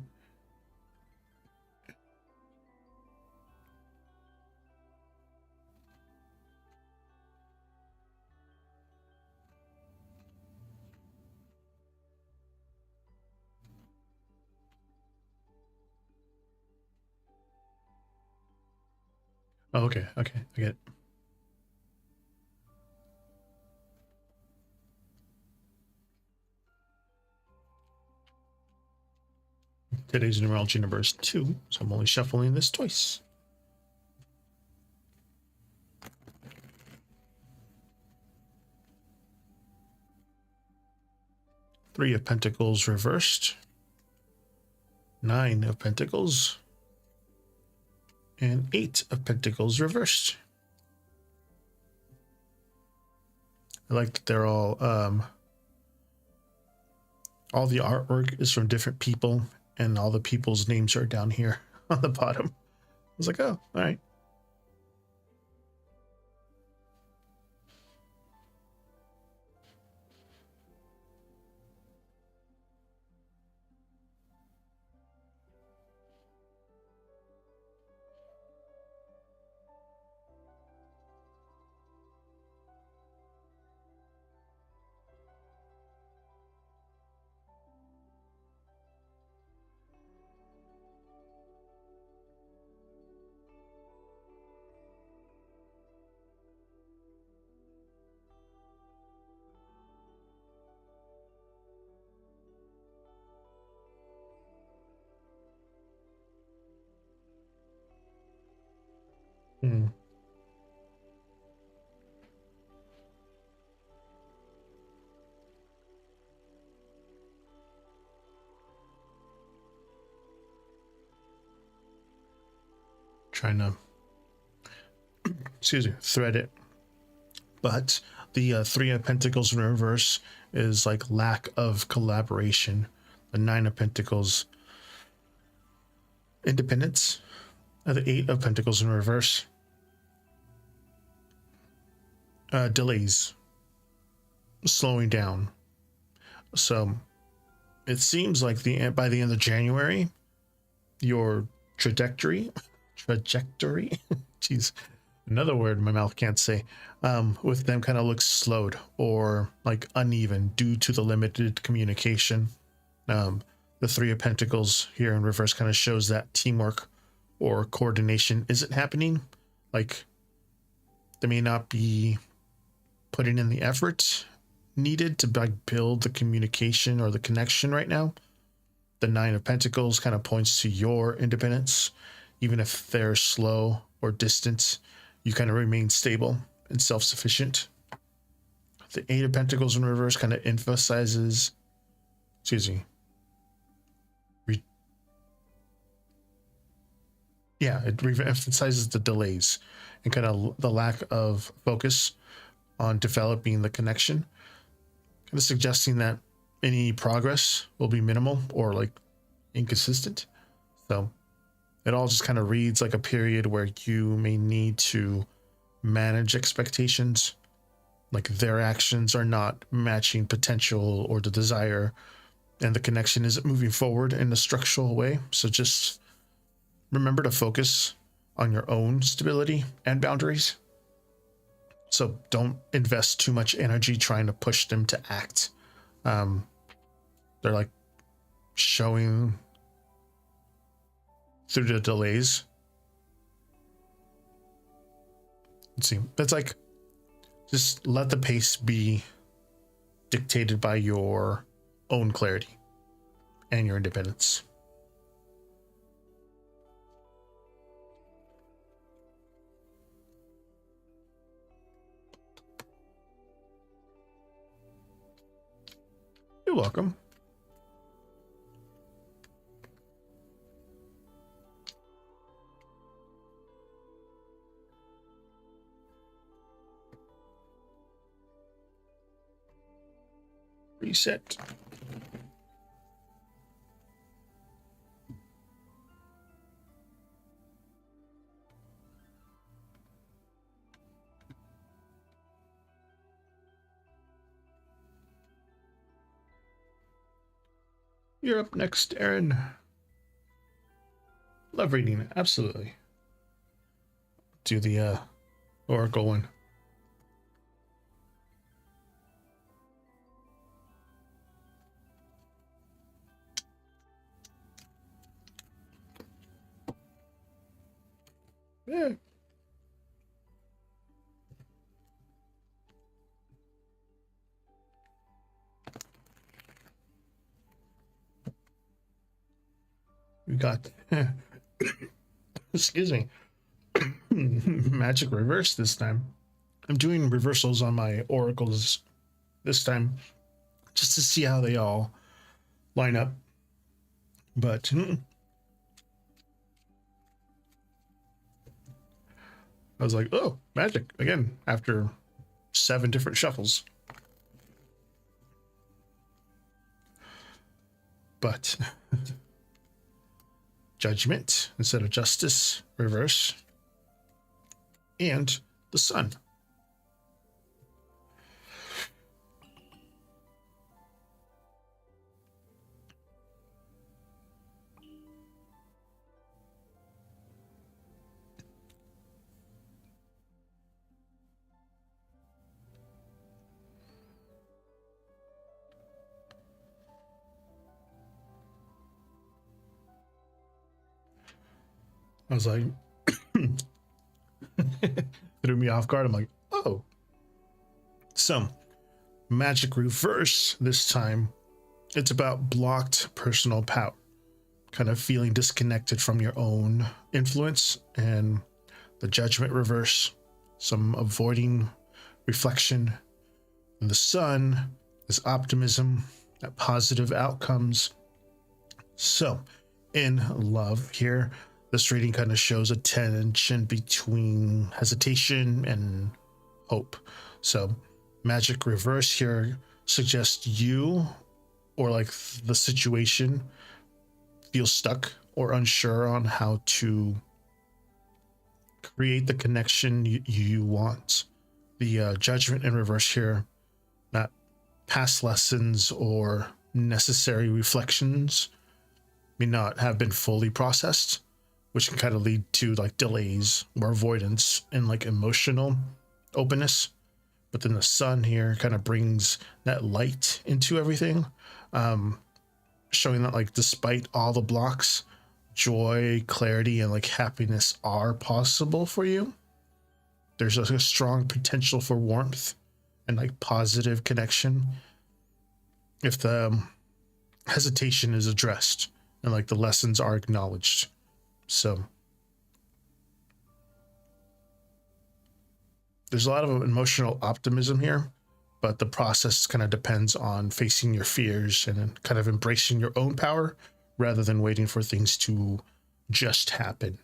Oh, okay, I get it. Today's numerology number is 2, so I'm only shuffling this twice. Three of Pentacles reversed, 9 of Pentacles, and 8 of Pentacles reversed. I like that they're all the artwork is from different people, and all the people's names are down here on the bottom. I was like, oh, all right. Hmm. Trying to, excuse me, thread it. But the 3 of Pentacles in reverse is like lack of collaboration. The 9 of Pentacles, independence. The 8 of Pentacles in reverse, delays, slowing down. So it seems like by the end of January, your trajectory, jeez, another word my mouth can't say, with them kind of looks slowed or like uneven due to the limited communication. The 3 of Pentacles here in reverse kind of shows that teamwork or coordination isn't happening. Like they may not be putting in the effort needed to like build the communication or the connection right now. The Nine of Pentacles kind of points to your independence. Even if they're slow or distant, you kind of remain stable and self-sufficient. The Eight of Pentacles in reverse kind of emphasizes, it emphasizes the delays and kind of the lack of focus on developing the connection, kind of suggesting that any progress will be minimal or like inconsistent. So it all just kind of reads like a period where you may need to manage expectations, like their actions are not matching potential or the desire, and the connection isn't moving forward in a structural way. So just remember to focus on your own stability and boundaries. So don't invest too much energy trying to push them to act. They're like showing through the delays. Let's see. It's like just let the pace be dictated by your own clarity and your independence. You're welcome. Reset. You're up next, Aaron. Love reading it, absolutely. Do the Oracle one. Yeah. We got excuse me. Magic reverse this time. I'm doing reversals on my oracles this time just to see how they all line up. But I was like, oh, magic again after 7 different shuffles. But Judgment instead of Justice, reverse, and the Sun. I was like, threw me off guard. I'm like, oh. So, Magic Reverse this time, it's about blocked personal power, kind of feeling disconnected from your own influence, and the Judgment Reverse, some avoiding reflection. And the Sun is optimism, that positive outcomes. So, in love here, this reading kind of shows a tension between hesitation and hope. So Magic Reverse here suggests you or like the situation feel stuck or unsure on how to create the connection you want. The Judgment in reverse here, that past lessons or necessary reflections may not have been fully processed, which can kind of lead to like delays or avoidance and like emotional openness. But then the Sun here kind of brings that light into everything, showing that like despite all the blocks, joy, clarity, and like happiness are possible for you. There's a strong potential for warmth and like positive connection. If the hesitation is addressed and like the lessons are acknowledged. So there's a lot of emotional optimism here, but the process kind of depends on facing your fears and kind of embracing your own power rather than waiting for things to just happen.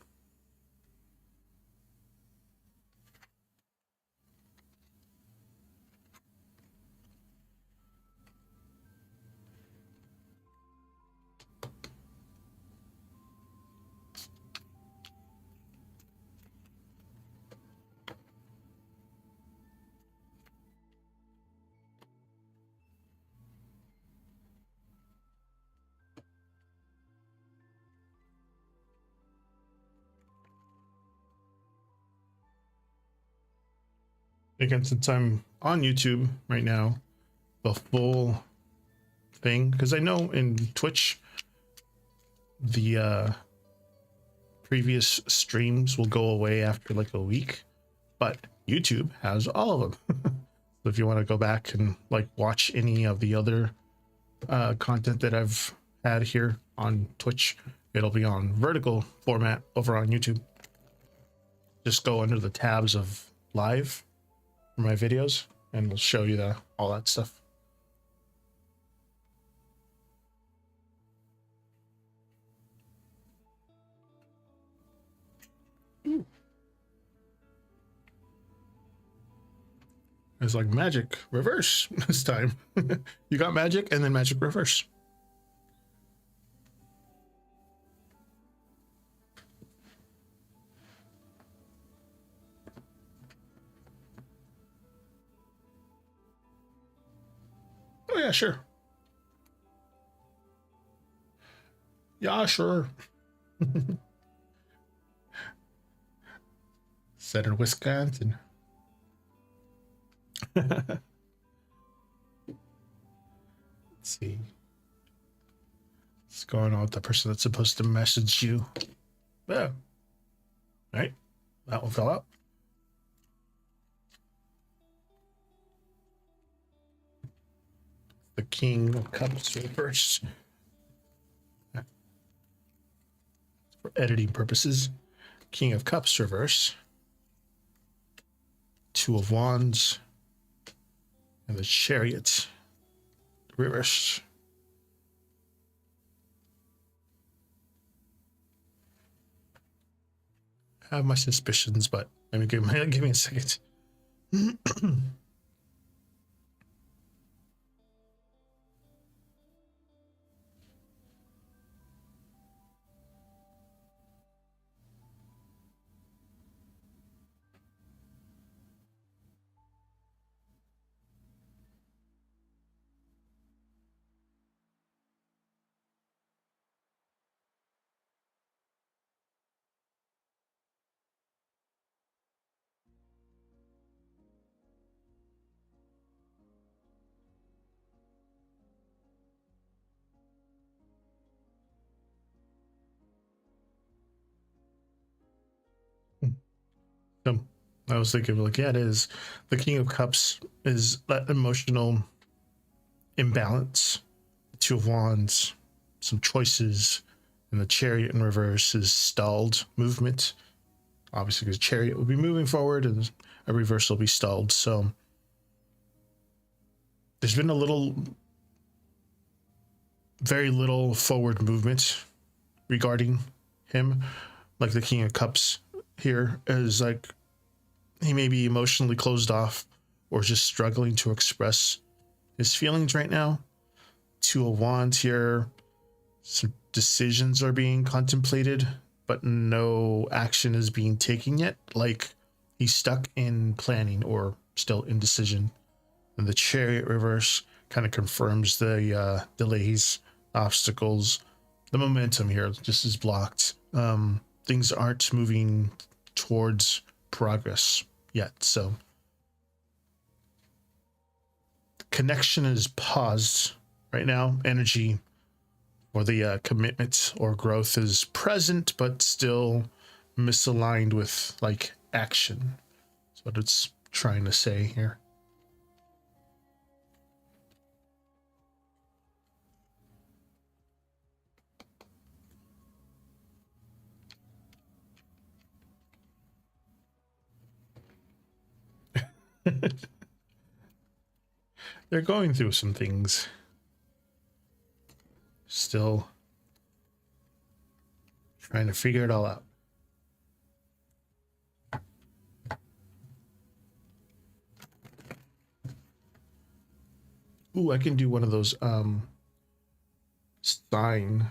Again, since I'm on YouTube right now, the full thing, because I know in Twitch, the previous streams will go away after like a week, but YouTube has all of them. So if you want to go back and like watch any of the other content that I've had here on Twitch, it'll be on vertical format over on YouTube. Just go under the tabs of live for my videos and we'll show you all that stuff. Ooh. It's like magic reverse this time. You got magic and then magic reverse. Oh yeah, sure. Yeah, sure. Set in Wisconsin. Let's see. What's going on with the person that's supposed to message you? Yeah. All right. That one fell out. The King of Cups reverse. For editing purposes. King of Cups reverse. Two of Wands. And the Chariot reversed. I have my suspicions, but let me give me a second. I was thinking, like, yeah, it is. The King of Cups is that emotional imbalance. The Two of Wands, some choices, and the Chariot in reverse is stalled movement. Obviously, because Chariot will be moving forward and a reverse will be stalled. So there's been very little forward movement regarding him. Like the King of Cups here is like, he may be emotionally closed off or just struggling to express his feelings right now. Two of Wands here. Some decisions are being contemplated, but no action is being taken yet. Like he's stuck in planning or still indecision. And the Chariot reverse kind of confirms the delays, obstacles. The momentum here just is blocked. Things aren't moving towards progress yet, so connection is paused right now. Energy or the commitment or growth is present but still misaligned with like action. That's what it's trying to say here. They're going through some things. Still trying to figure it all out. Ooh, I can do one of those sign.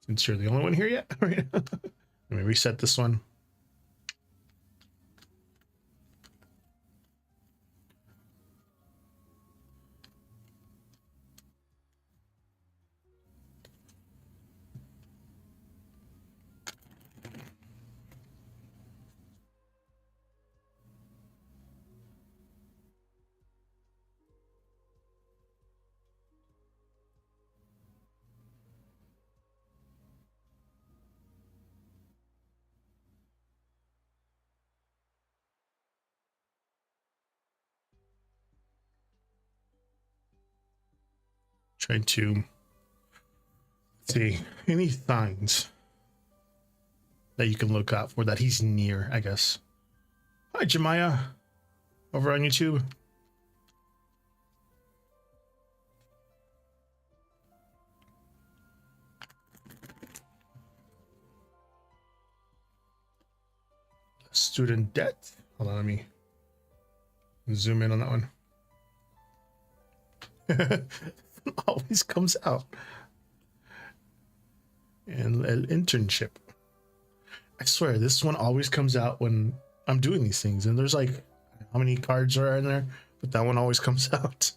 Since you're the only one here yet. Let me reset this one. Trying to see any signs that you can look out for that he's near, I guess. Hi, Jemiah, over on YouTube. Student debt. Hold on, let me zoom in on that one. Always comes out. And an internship. I swear, this one always comes out when I'm doing these things. And there's like, how many cards are in there? But that one always comes out.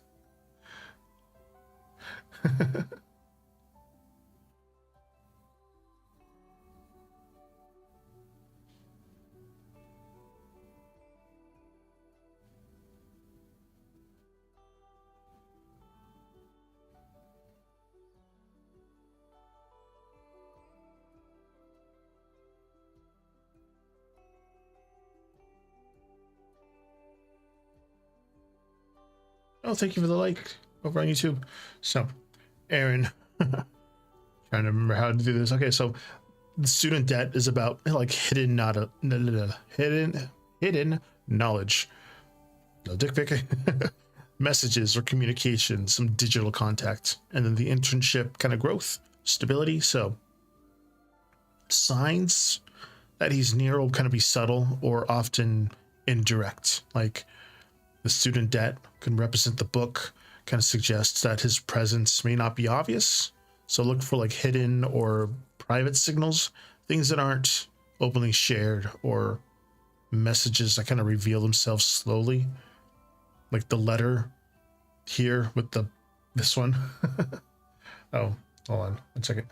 Oh, thank you for the like over on YouTube. So, Aaron, trying to remember how to do this. Okay, so the student debt is about like hidden, hidden knowledge. No dick pic. Messages or communication, some digital contact, and then the internship kind of growth, stability. So signs that he's near will kind of be subtle or often indirect. Like the student debt can represent the book, kind of suggests that his presence may not be obvious. So look for like hidden or private signals, things that aren't openly shared, or messages that kind of reveal themselves slowly. Like the letter here with this one. Oh, hold on 1 second.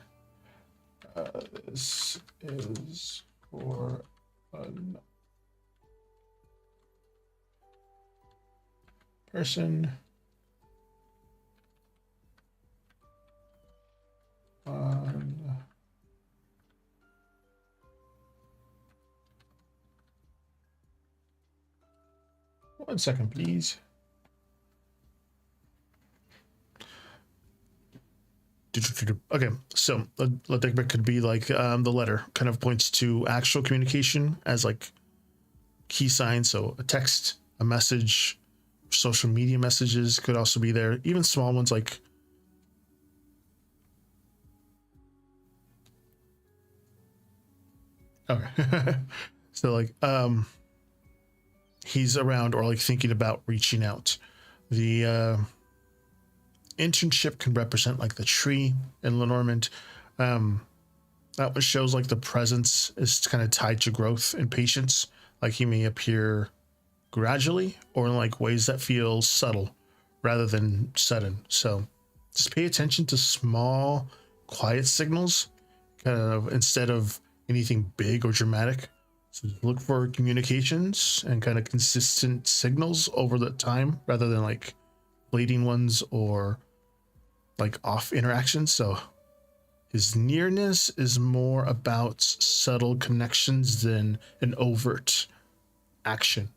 This is for a person. 1 second, please. Okay, so the dick pic could be like the letter kind of points to actual communication as like key signs. So a text, a message, social media messages could also be there. Even small ones like okay. So like he's around or like thinking about reaching out. The internship can represent like the tree in Lenormand. That one shows like the presence is kind of tied to growth and patience. Like he may appear gradually or in like ways that feel subtle rather than sudden. So just pay attention to small, quiet signals, kind of instead of anything big or dramatic. So look for communications and kind of consistent signals over the time rather than like fleeting ones or like off interactions. So his nearness is more about subtle connections than an overt action.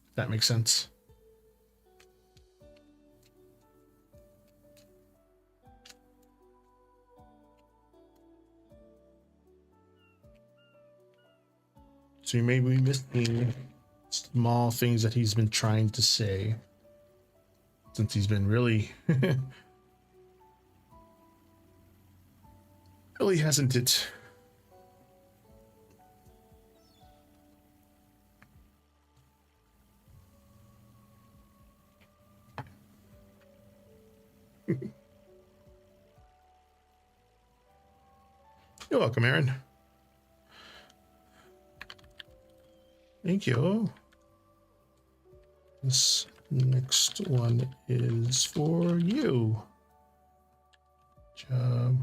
If that makes sense. So you may be missing small things that he's been trying to say, since he's been really, really hasn't it? You're welcome, Aaron. Thank you. This next one is for you. Job.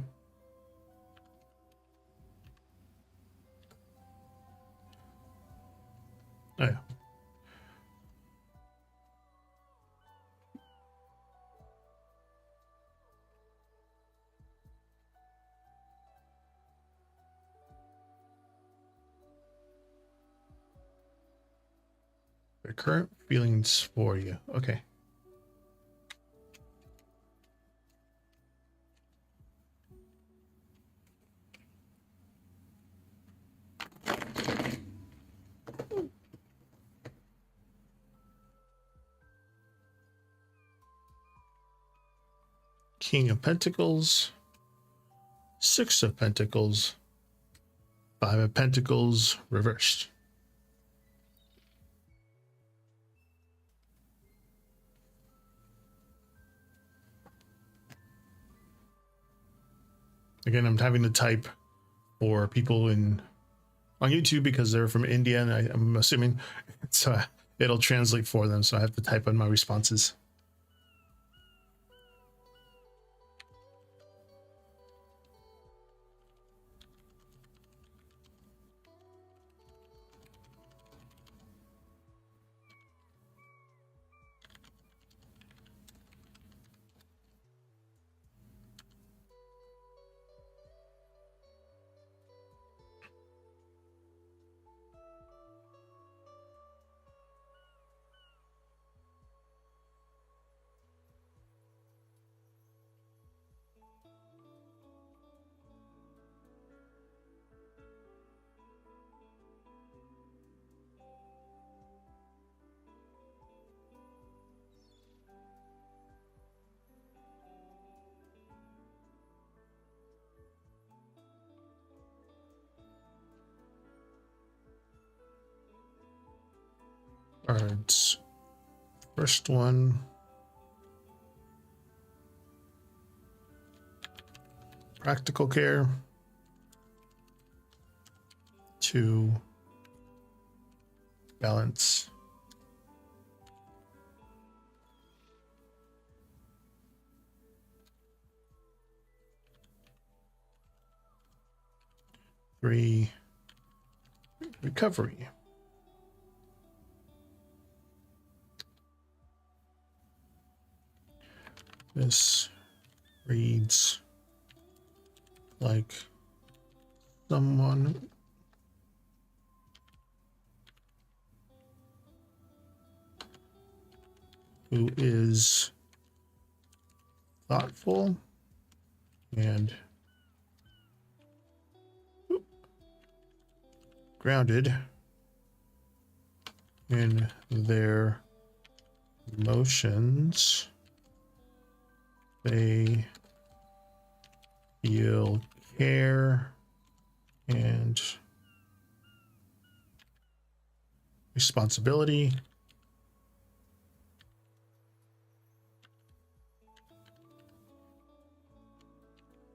Oh, yeah. The current feelings for you. Okay. King of Pentacles, Six of Pentacles, Five of Pentacles reversed. Again, I'm having to type for people on YouTube because they're from India, and I'm assuming so it'll translate for them. So I have to type in my responses. All right, first one. Practical care. 2, balance. 3, recovery. This reads like someone who is thoughtful and grounded in their emotions. They feel care and responsibility.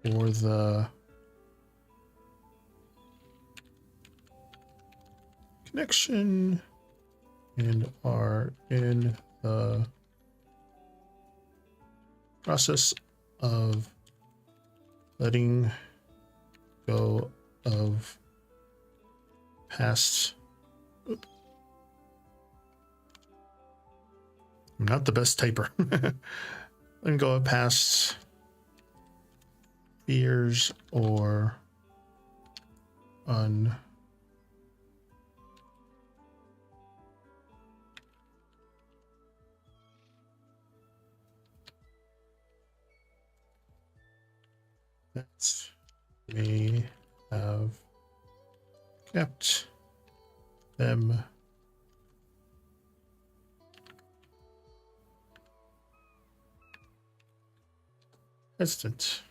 For the connection and are in the process of letting go of past. I'm not the best typer. Letting go of past fears or that may have kept them hesitant.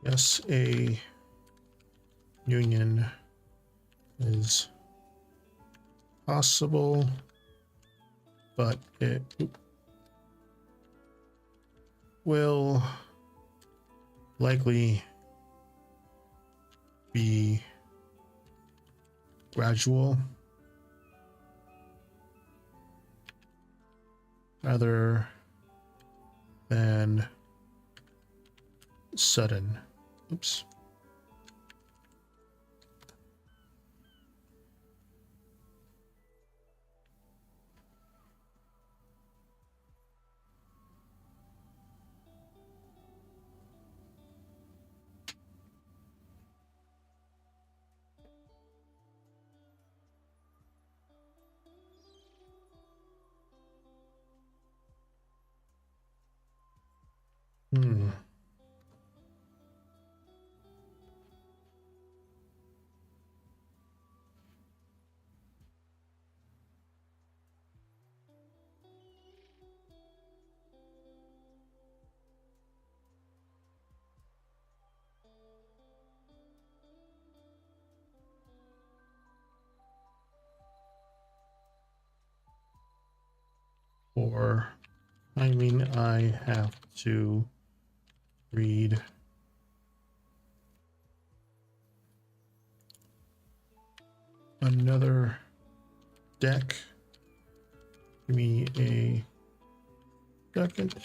Yes, a union is possible, but it will likely be gradual rather than sudden. Oops. Hmm. For timing, I have to read another deck. Give me a second.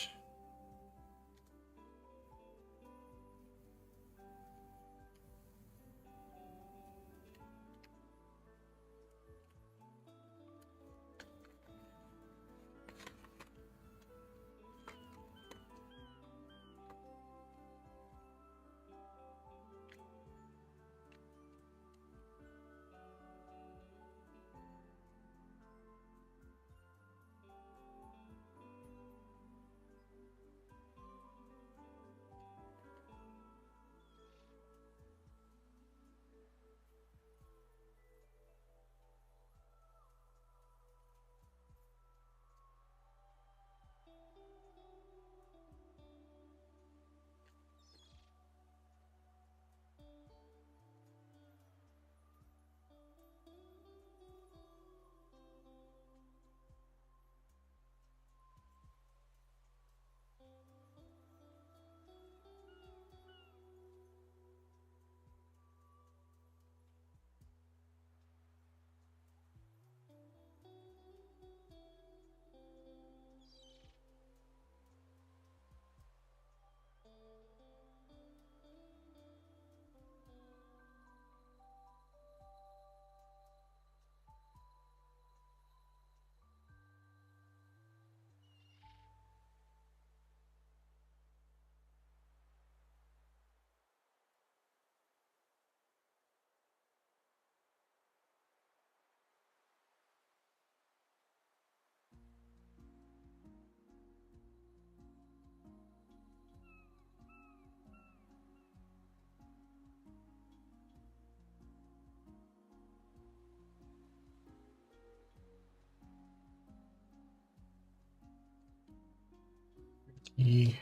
E.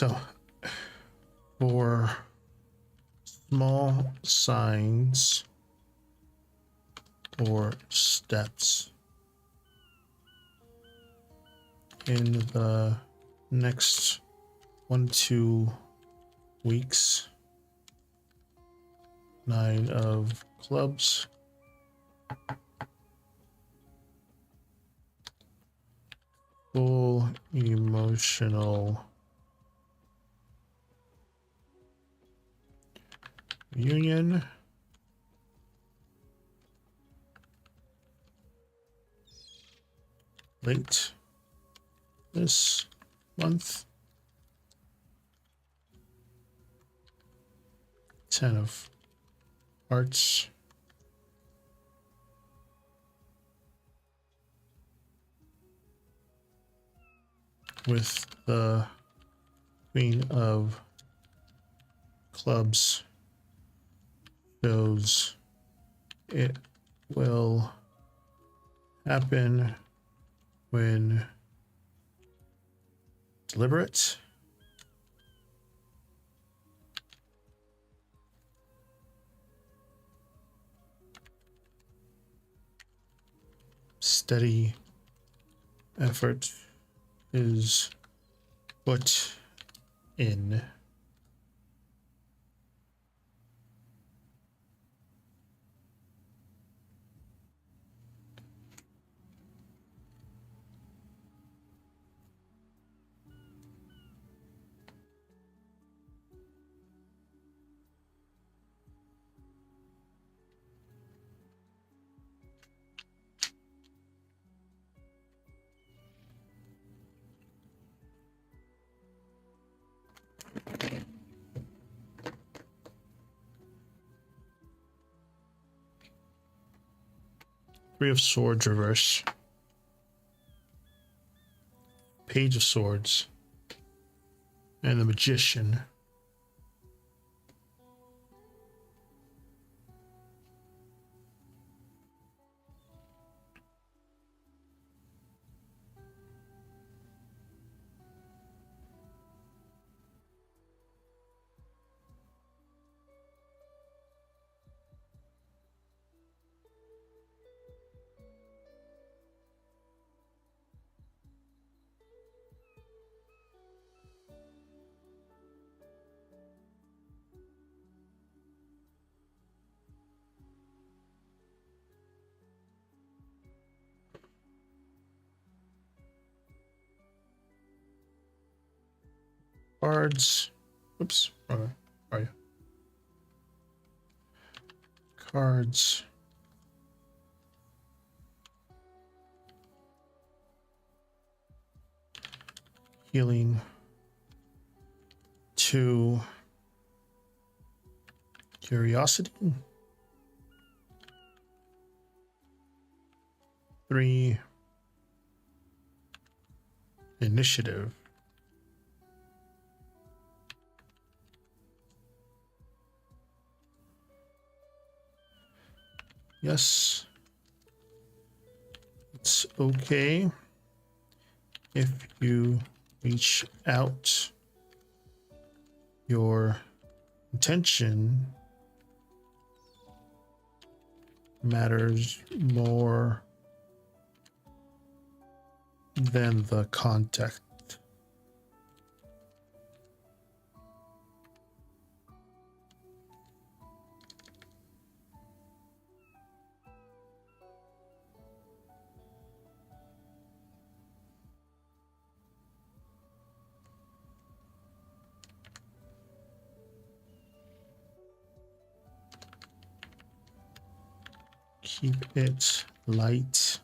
So for small signs or steps in the next 1-2 weeks, 9 of clubs, full emotional union, late this month, 10 of hearts, with the Queen of Clubs shows it will happen when deliberate, steady effort is put in. Three of Swords reverse, Page of Swords, and the Magician. Cards. Oops. Where are you? Cards. Healing. 2. Curiosity. 3. Initiative. Yes. It's okay if you reach out. Your intention matters more than the context. Keep it light.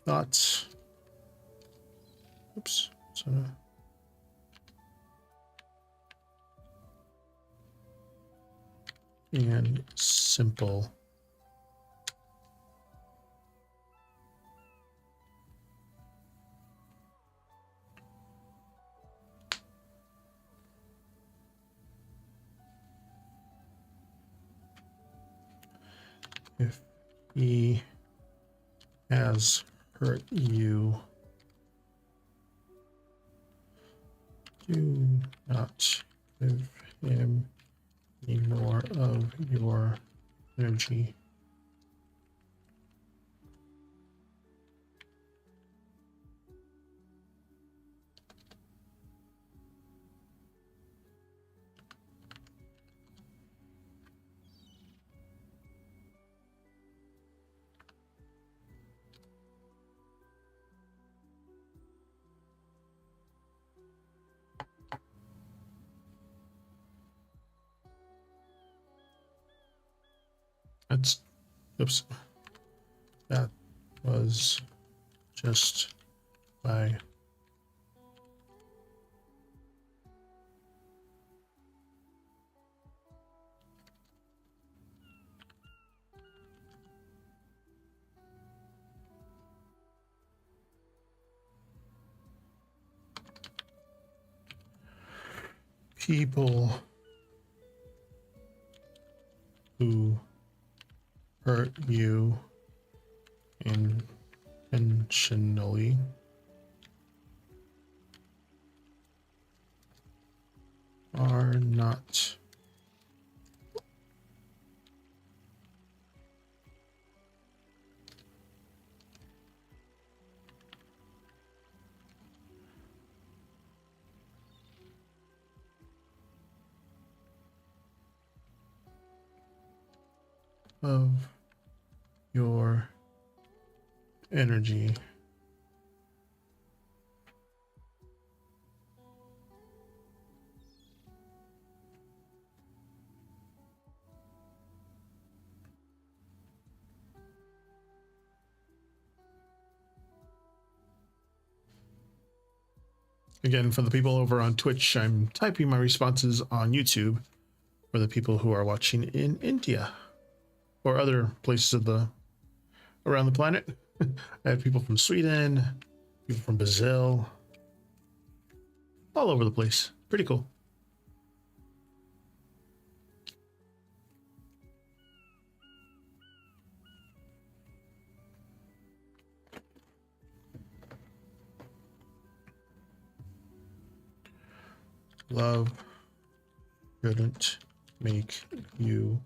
Thoughts. Oops. So, and simple. If he has hurt you, Do not give him any more of your energy. That's, oops, that was just by people who hurt you intentionally are not of your energy. Again, for the people over on Twitch, I'm typing my responses on YouTube for the people who are watching in India or other places of the around the planet. I have people from Sweden, people from Brazil, all over the place. Pretty cool. Love shouldn't make you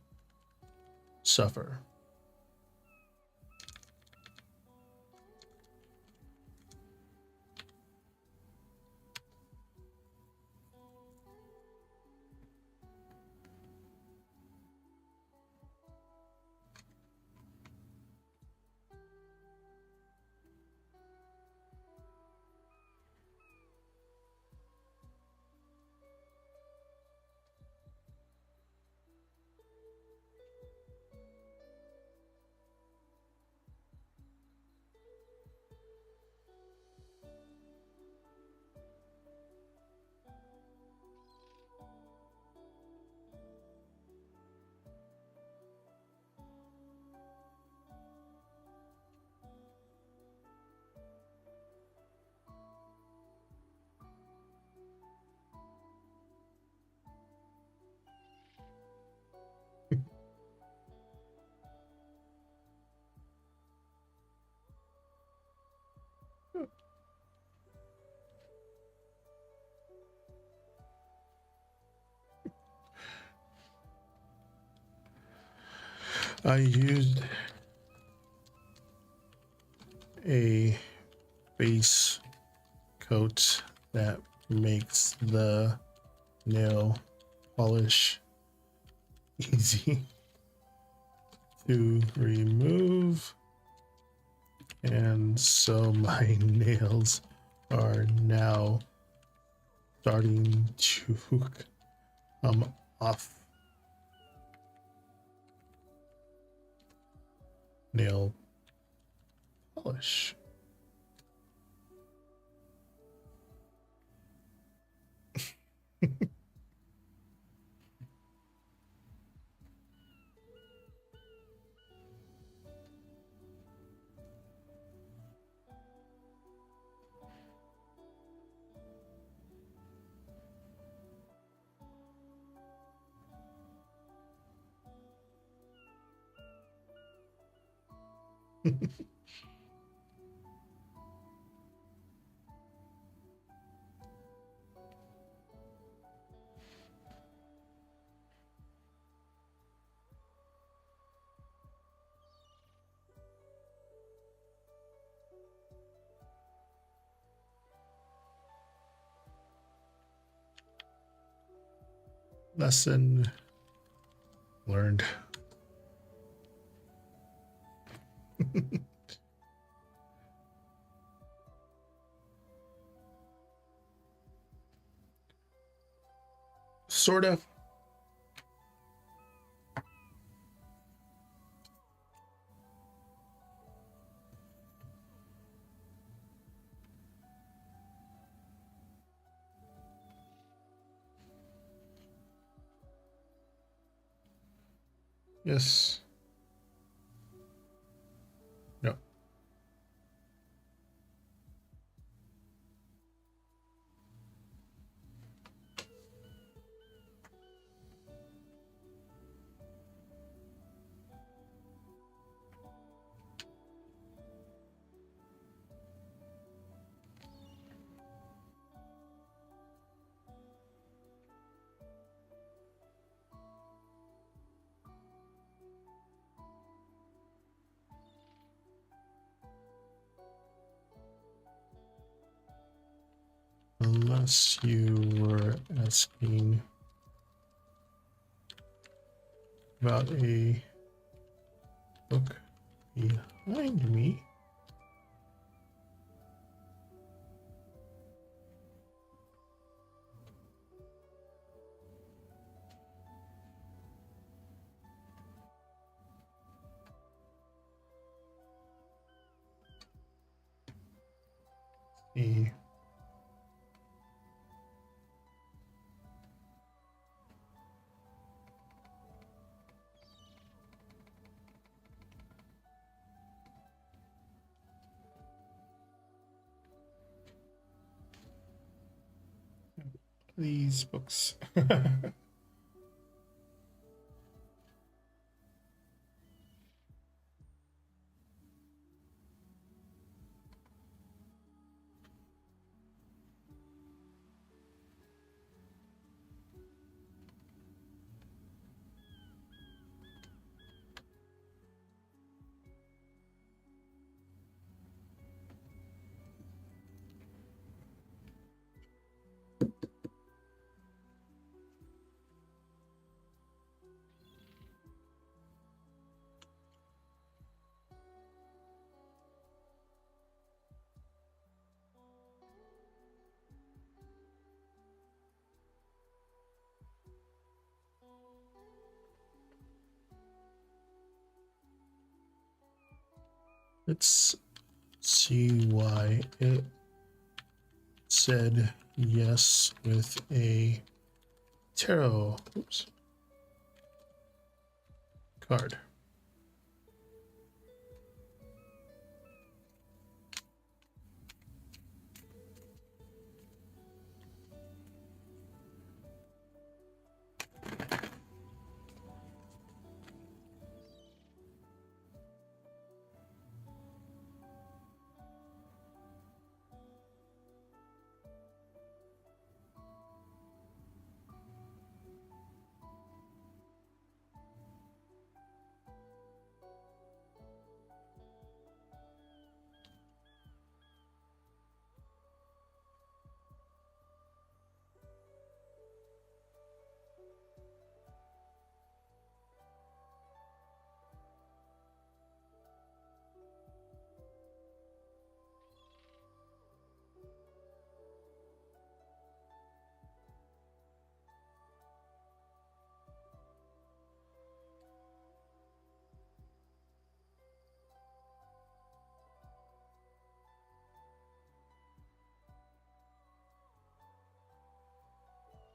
suffer. I used a base coat that makes the nail polish easy to remove, and so my nails are now starting to come off. Nail polish. Lesson learned. Sort of. Yes. No. Unless you were asking about a book behind me. See. These books. Let's see why it said yes with a tarot card.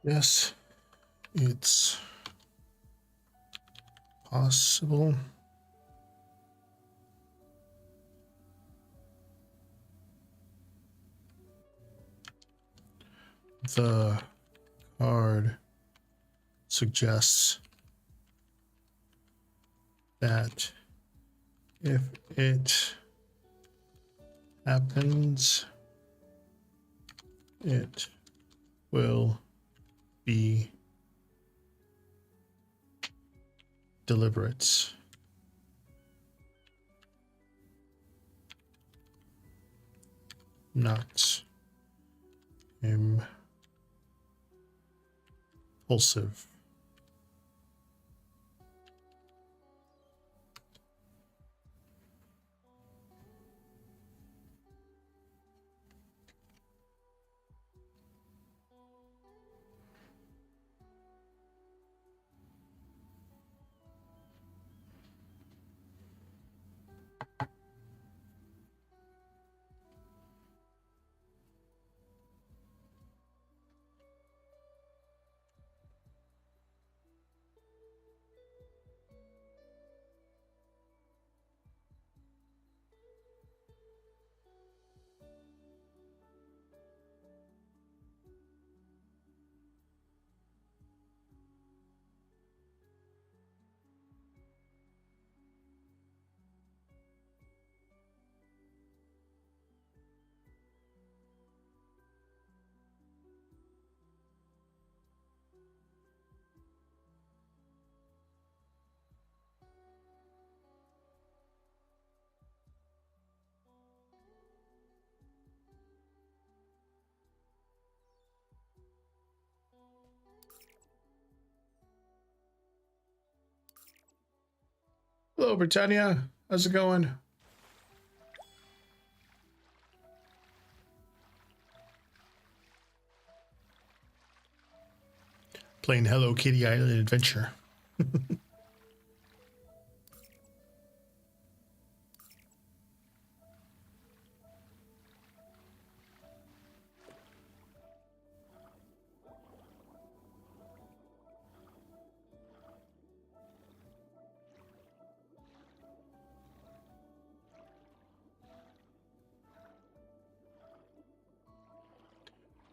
Yes, it's possible. The card suggests that if it happens, it will be deliberate. Not impulsive. Hello, Britannia. How's it going? Playing Hello Kitty Island Adventure.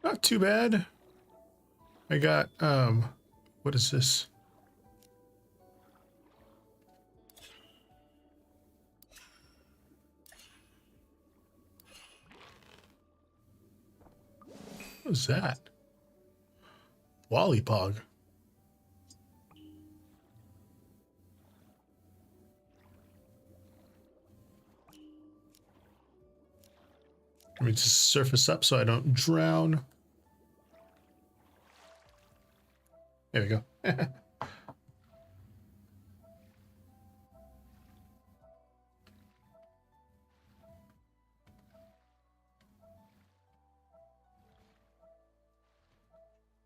Not too bad. I got, what is this? What is that? Lollipog. Let me just surface up so I don't drown. There we go.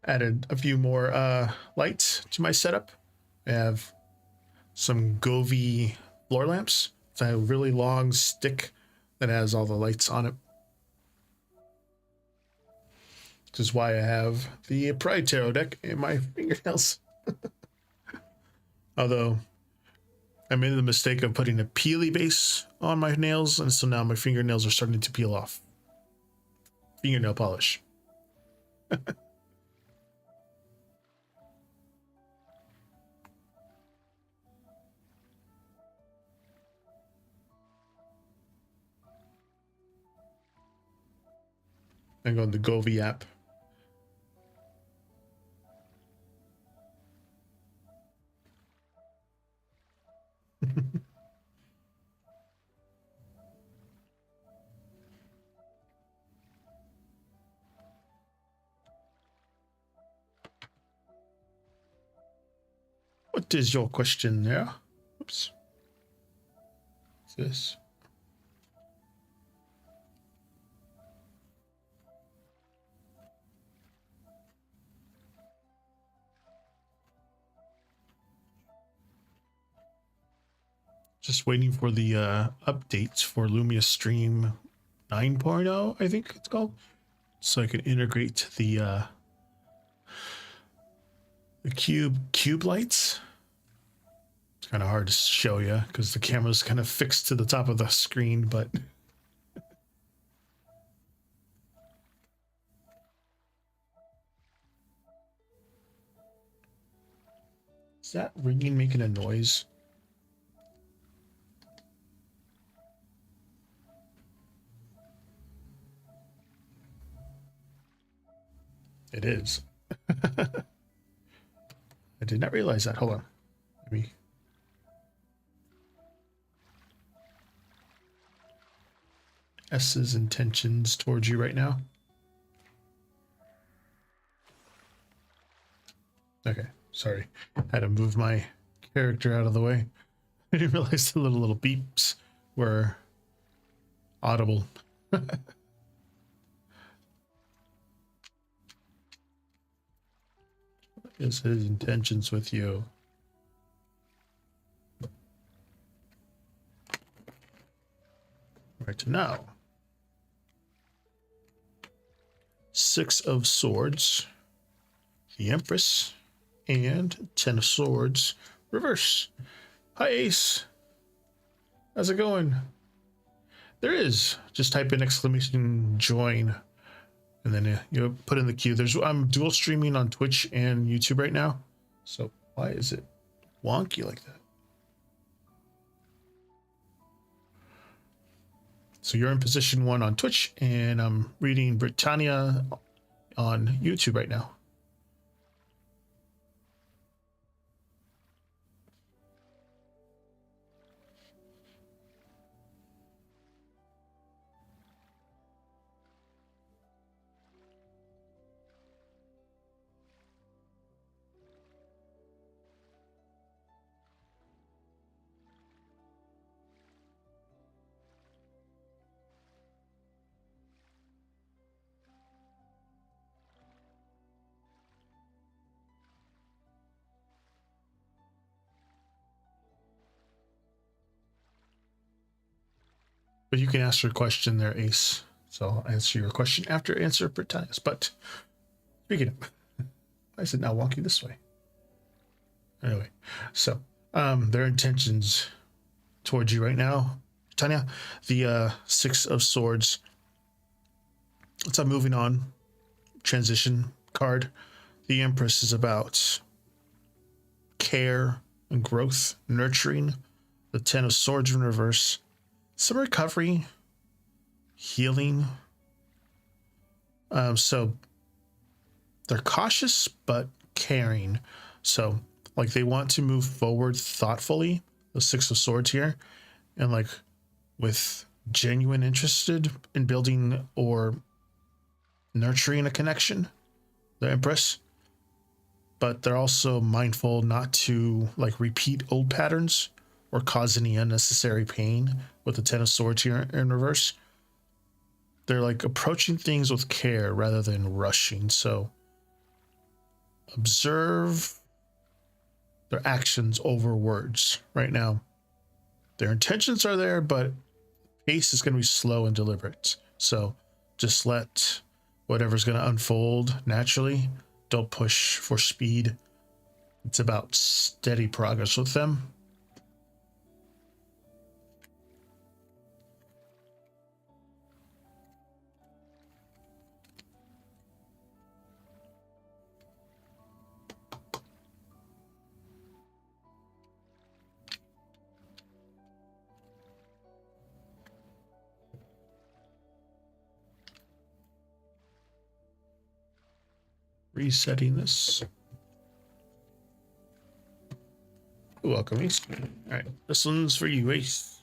Added a few more lights to my setup. I have some Govee floor lamps. It's a really long stick that has all the lights on it. Which is why I have the Pride Tarot deck in my fingernails. Although I made the mistake of putting a peely base on my nails, and so now my fingernails are starting to peel off. Fingernail polish. I'm going to the Govee app. What is your question there? Oops. What's this? Just waiting for the updates for Lumia Stream 9.0, I think it's called, so I can integrate the cube lights. It's kind of hard to show you because the camera's kind of fixed to the top of the screen, but is that ringing making a noise? It is. I did not realize that. Hold on. Let me. S's intentions towards you right now. Okay, sorry. I had to move my character out of the way. I didn't realize the little beeps were audible. What is his intentions with you? Right now. 6 of Swords, the Empress, and 10 of Swords reverse. Hi, Ace. How's it going? There is. Just type in exclamation join, and then you put in the queue. I'm dual streaming on Twitch and YouTube right now. So why is it wonky like that? So you're in position 1 on Twitch, and I'm reading Britannia on YouTube right now. But you can ask your question there, Ace. So I'll answer your question after answer Britannia's. But speaking of, I said now walking this way. Anyway, so their intentions towards you right now, Tanya, the Six of Swords. Let's moving on. Transition card. The Empress is about care and growth, nurturing. The Ten of Swords in reverse. Some recovery, healing. So they're cautious but caring. So like they want to move forward thoughtfully. The Six of Swords here, and like with genuine interested in building or nurturing a connection. The Empress. But they're also mindful not to like repeat old patterns or cause any unnecessary pain with the Ten of Swords here in reverse. They're like approaching things with care rather than rushing. So observe their actions over words right now. Their intentions are there, but pace is going to be slow and deliberate. So just let whatever's going to unfold naturally. Don't push for speed. It's about steady progress with them. Resetting this. Welcome, Ace. All right, this one's for you, Ace.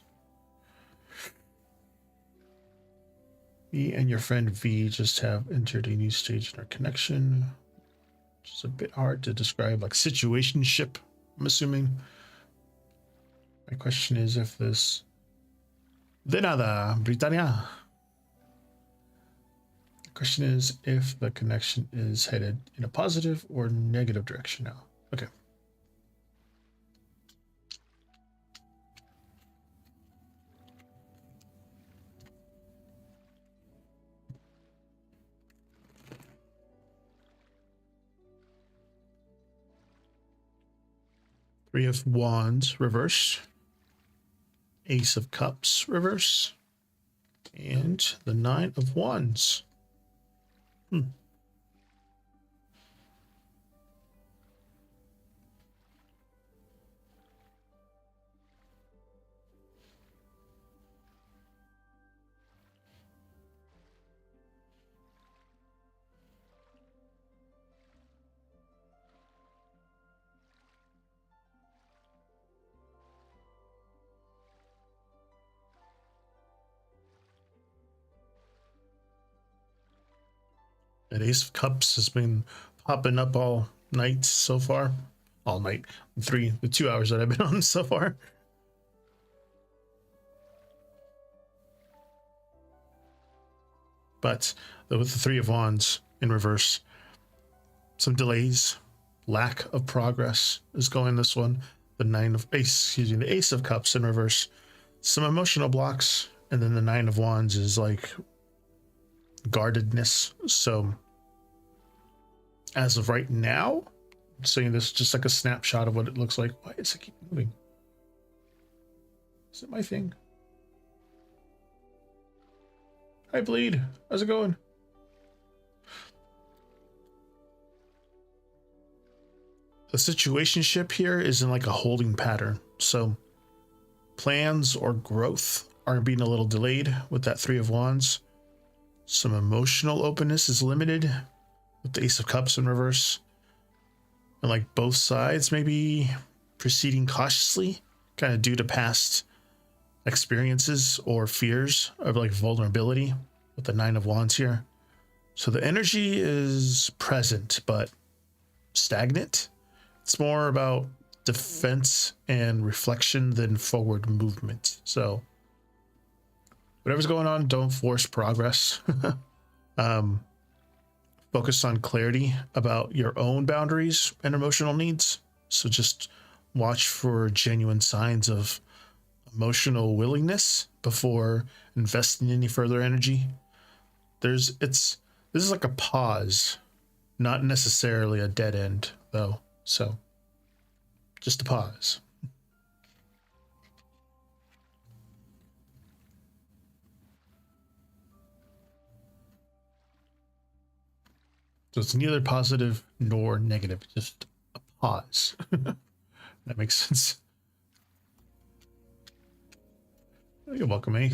Me and your friend V just have entered a new stage in our connection. It's a bit hard to describe, like situationship, I'm assuming. My question is if this... De nada, Britannia. Question is if the connection is headed in a positive or negative direction now. Okay. Three of Wands reverse. Ace of Cups reverse. And the Nine of Wands. That Ace of Cups has been popping up all night so far. All night. The 2 hours that I've been on so far. But with the Three of Wands in reverse, some delays, lack of progress is going this one. The Ace of Cups in reverse, some emotional blocks, and then the Nine of Wands is like guardedness. So as of right now, I'm saying this just like a snapshot of what it looks like. Why does it keep moving? Is it my thing? Hi Bleed, how's it going? The situationship here is in like a holding pattern. So plans or growth are being a little delayed with that Three of Wands. Some emotional openness is limited with the Ace of Cups in reverse. And like both sides maybe proceeding cautiously, kind of due to past experiences or fears of like vulnerability with the Nine of Wands here. So the energy is present, but stagnant. It's more about defense and reflection than forward movement. So whatever's going on, don't force progress. Focus on clarity about your own boundaries and emotional needs. So just watch for genuine signs of emotional willingness before investing any further energy. This is like a pause, not necessarily a dead end though. So just a pause. So it's neither positive nor negative, just a pause. That makes sense. You're welcome, eh?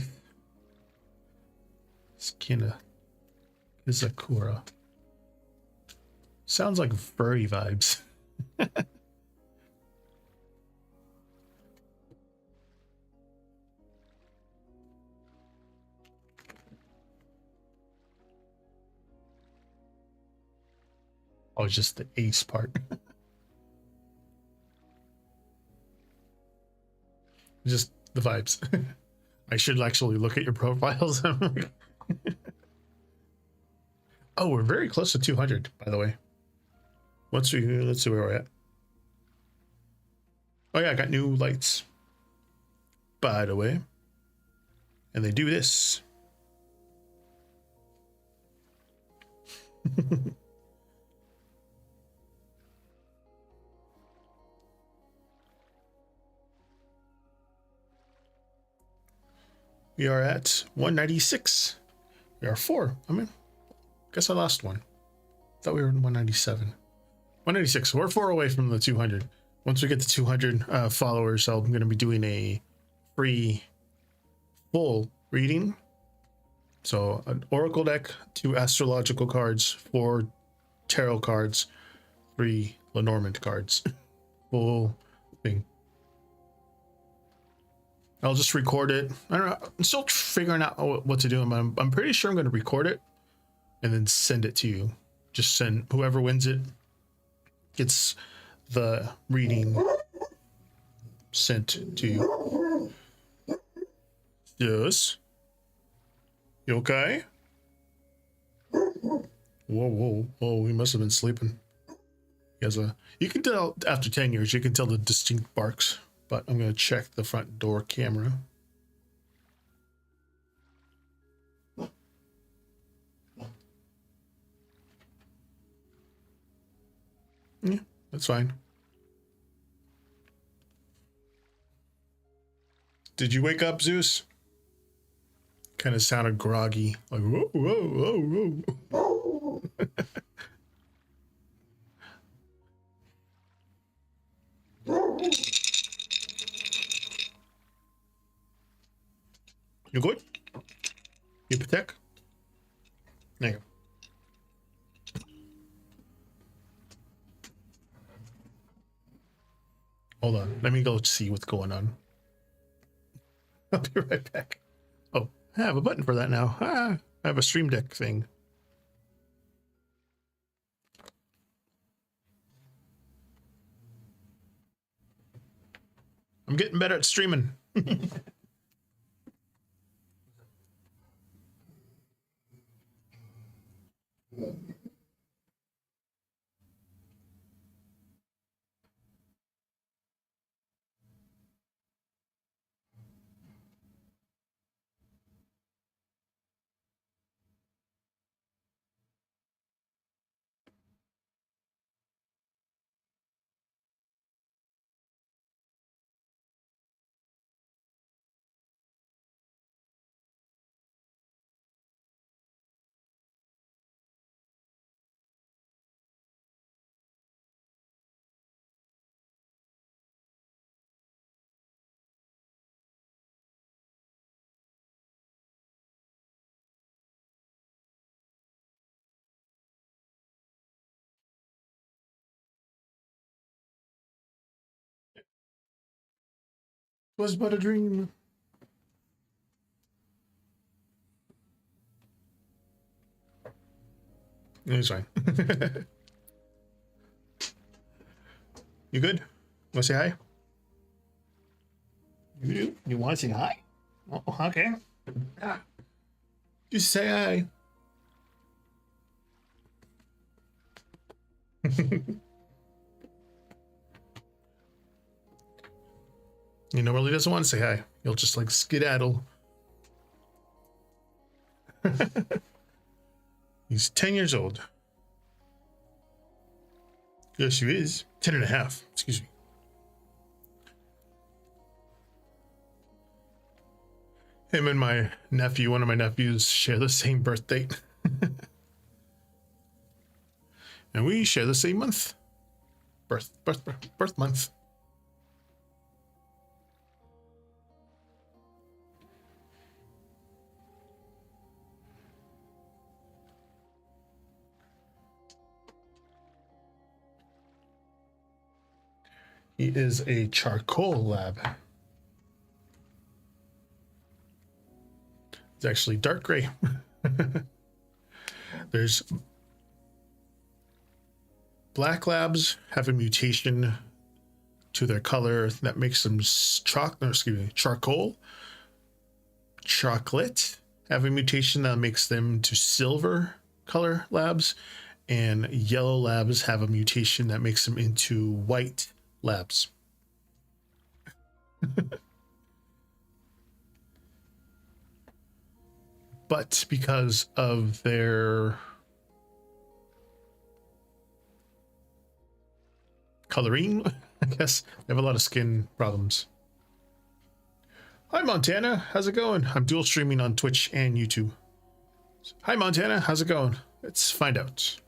Skina Izakura. Sounds like furry vibes. Oh, just the ace part. Just the vibes. I should actually look at your profiles. Oh, we're very close to 200, by the way. Let's see where we're at. Oh yeah, I got new lights, by the way. And they do this. We are at 196. We are 4. I mean, guess I lost one. Thought we were in 197. 196. We're 4 away from the 200. Once we get to 200 followers, I'm going to be doing a free full reading. So an oracle deck, 2 astrological cards, 4 tarot cards, 3 Lenormand cards. Full thing. I'll just record it. I don't know. I'm still figuring out what to do. I'm pretty sure I'm going to record it and then send it to you. Just send whoever wins it gets the reading sent to you. Yes. You okay? Whoa. He must have been sleeping. He has you can tell after 10 years, you can tell the distinct barks. But I'm going to check the front door camera. Yeah, that's fine. Did you wake up, Zeus? Kind of sounded groggy. Like, whoa. You good? You protect? There you go. Hold on. Let me go see what's going on. I'll be right back. Oh, I have a button for that now. I have a stream deck thing. I'm getting better at streaming. Was but a dream. It's fine. You good? Want to say hi? You do? You want to say hi? Oh, okay. Ah. Just say hi. He normally doesn't want to say hi. He'll just like skedaddle. He's 10 years old. Yes, he is. 10 and a half. Excuse me. Him and my nephew, one of my nephews, share the same birth date. And we share the same month. Birth month. He is a charcoal lab. It's actually dark gray. There's black labs have a mutation to their color that makes them charcoal. Chocolate have a mutation that makes them to silver color labs, and yellow labs have a mutation that makes them into white labs. But because of their coloring, I guess they have a lot of skin problems. Hi Montana, how's it going? I'm dual streaming on Twitch and YouTube. Hi Montana, how's it going? Let's find out.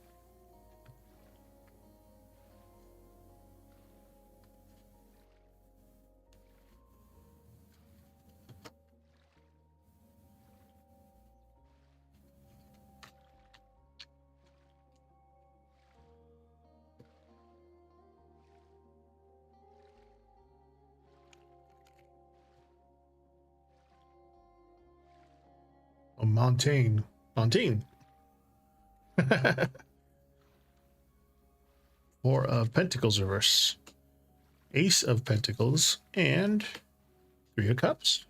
Oh, Montaigne. Four of Pentacles reverse. Ace of Pentacles and Three of Cups.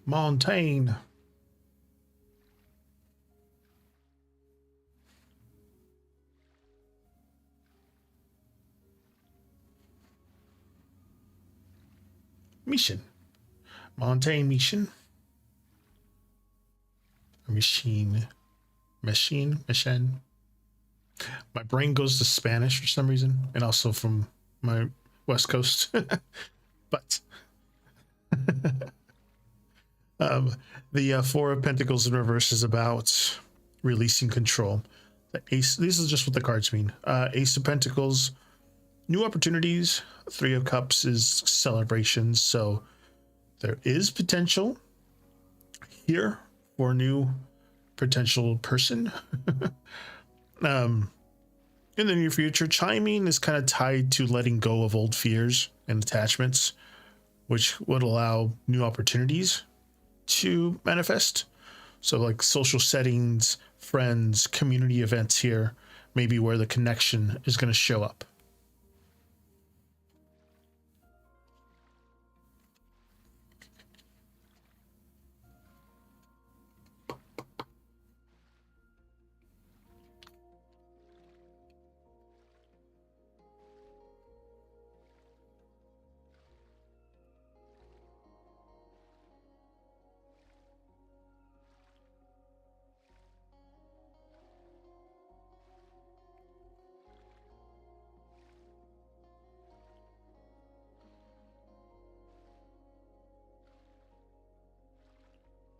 Montaigne. Mission. Montaigne mission. Machine. My brain goes to Spanish for some reason, and also from my West Coast. But the Four of Pentacles in reverse is about releasing control. The Ace, this is just what the cards mean. Ace of Pentacles, new opportunities. Three of Cups is celebrations. So there is potential here for a new potential person. In the near future, chiming is kind of tied to letting go of old fears and attachments, which would allow new opportunities to manifest. So like social settings, friends, community events here, maybe where the connection is going to show up.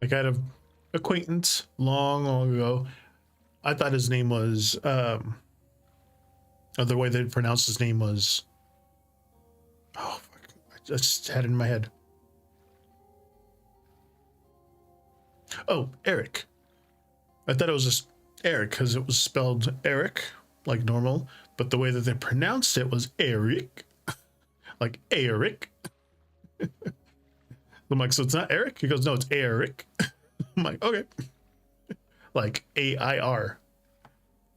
Like I had an acquaintance long ago. I thought his name was, the way they pronounced his name was, oh, fuck, I just had it in my head. Oh, Eric. I thought it was just Eric because it was spelled Eric, like normal, but the way that they pronounced it was Eric, like Eric. I'm like, so it's not Eric? He goes, no, it's Eric. I'm like, okay. like AIR.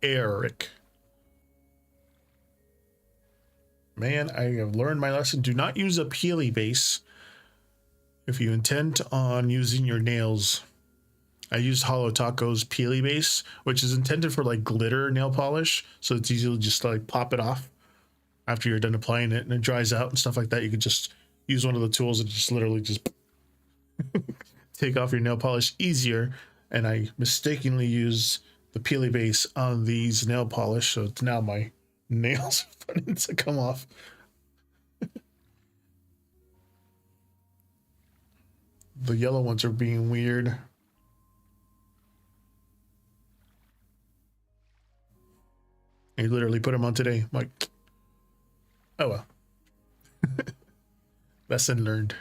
Eric. Man, I have learned my lesson. Do not use a peely base if you intend on using your nails. I used Hollow Taco's peely base, which is intended for like glitter nail polish, so it's easy to just like pop it off after you're done applying it and it dries out and stuff like that. You could just use one of the tools and just literally just take off your nail polish easier. And I mistakenly used the peely base on these nail polish, so it's now my nails starting to come off. The yellow ones are being weird. I literally put them on today. I'm like, oh well. Lesson learned.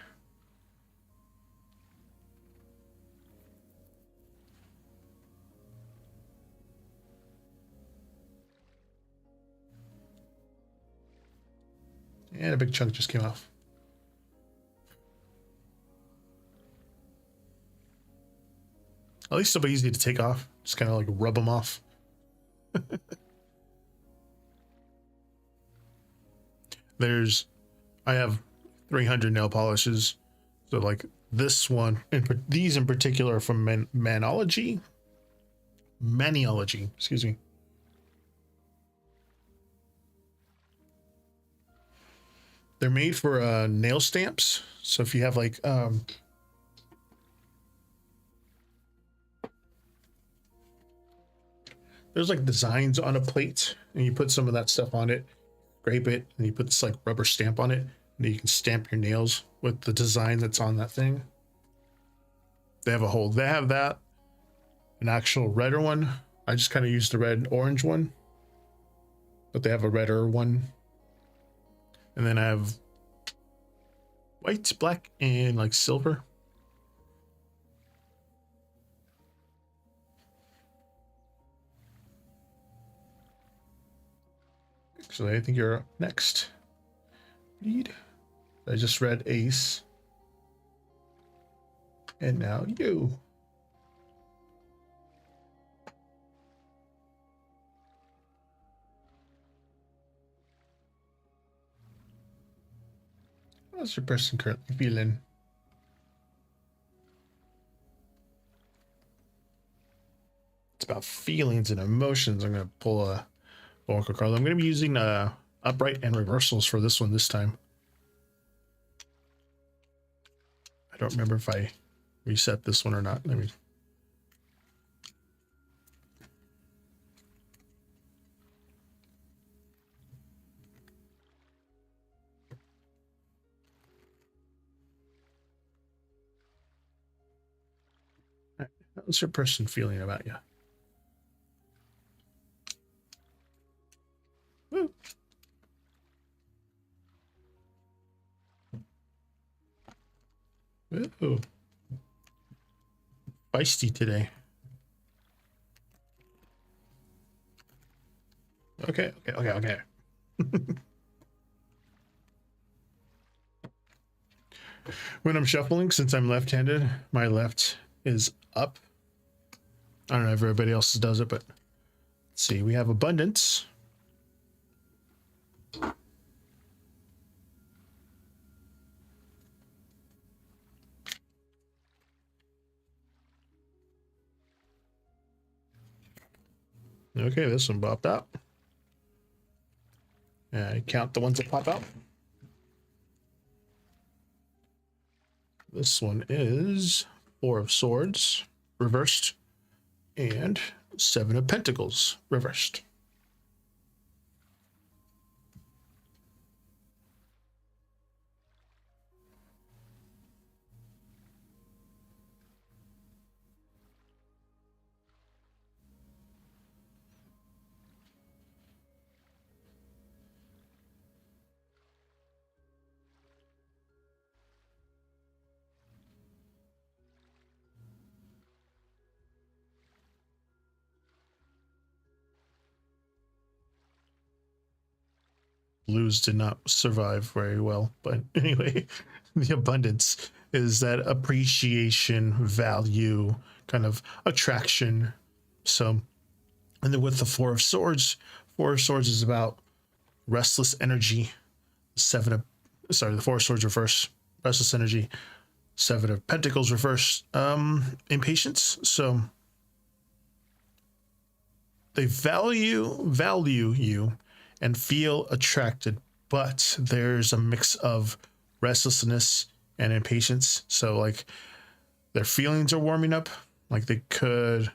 And a big chunk just came off. At least it'll be easy to take off. Just kind of like rub them off. I have 300 nail polishes. So like this one, these in particular are from Maniology, excuse me. They're made for nail stamps. So if you have like there's like designs on a plate and you put some of that stuff on it, scrape it, and you put this like rubber stamp on it, and then you can stamp your nails with the design that's on that thing. They have that, an actual redder one. I just kind of used the red orange one, but they have a redder one. And then I have white, black, and like silver. Actually, I think you're up next. Lead. I just read Ace. And now you. How's your person currently feeling? It's about feelings and emotions. I'm going to pull a Oracle card. I'm going to be using upright and reversals for this one this time. I don't remember if I reset this one or not. Let me. How's your person feeling about you? Woo. Ooh. Feisty today. Okay. When I'm shuffling, since I'm left-handed, my left is up. I don't know if everybody else does it, but let's see. We have abundance. Okay, this one popped out. I count the ones that pop out. This one is 4 of Swords reversed and 7 of Pentacles reversed. Blues did not survive very well, but anyway, the abundance is that appreciation, value, kind of attraction, So, and then with the Four of Swords is about restless energy. The Four of Swords reverse, restless energy. Seven of Pentacles reverse, impatience. So they value you and feel attracted, but there's a mix of restlessness and impatience. So like their feelings are warming up, like they could,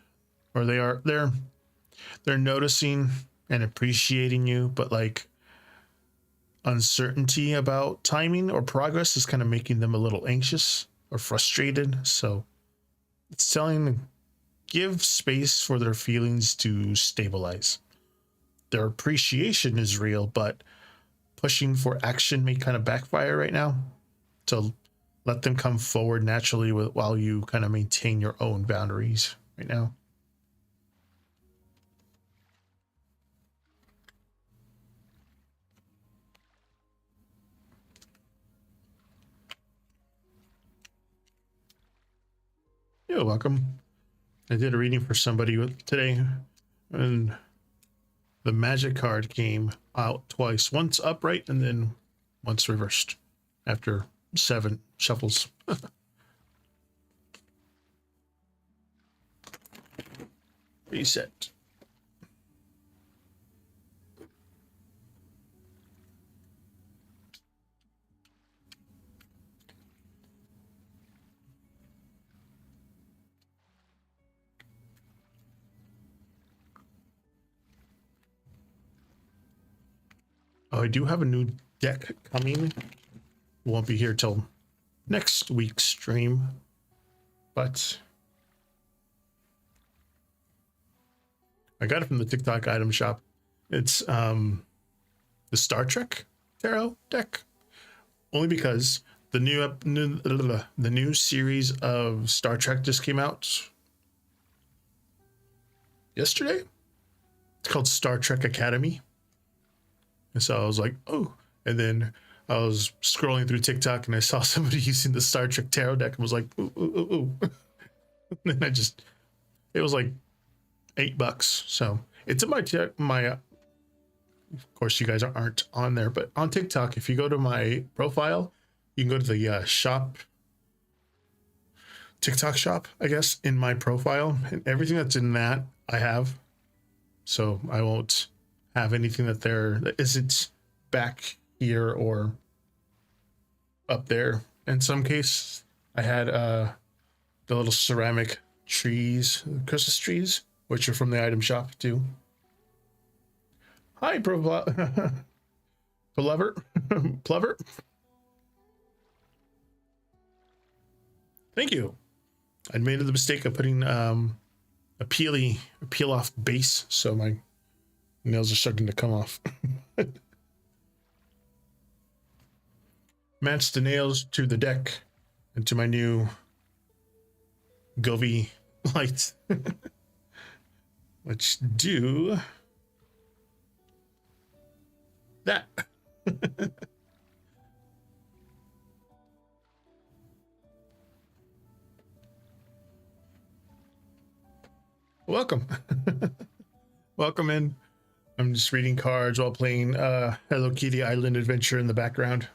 or they're noticing and appreciating you, but like uncertainty about timing or progress is kind of making them a little anxious or frustrated. So it's telling, give space for their feelings to stabilize. Their appreciation is real, but pushing for action may kind of backfire right now. So let them come forward naturally while you kind of maintain your own boundaries right now. You're welcome. I did a reading for somebody today, and the magic card came out twice, once upright and then once reversed after 7 shuffles. Reset. Oh, I do have a new deck coming. Won't be here till next week's stream, but I got it from the TikTok item shop. It's the Star Trek tarot deck, only because the new series of Star Trek just came out yesterday. It's called Star Trek Academy. And so I was like, oh. And then I was scrolling through TikTok and I saw somebody using the Star Trek tarot deck and was like, ooh, ooh, ooh, ooh. And then it was like $8. So it's in my of course you guys aren't on there, but on TikTok, if you go to my profile, you can go to the TikTok shop, I guess, in my profile, and everything that's in that I have. So I won't have anything that isn't back here or up there. In some case, I had the little ceramic trees, Christmas trees, which are from the item shop too. Hi, Plover. Plover. Thank you. I made the mistake of putting a peel off base, so my nails are starting to come off. Match the nails to the deck and to my new Govee lights, which do that. Welcome. Welcome in. I'm just reading cards while playing Hello Kitty Island Adventure in the background.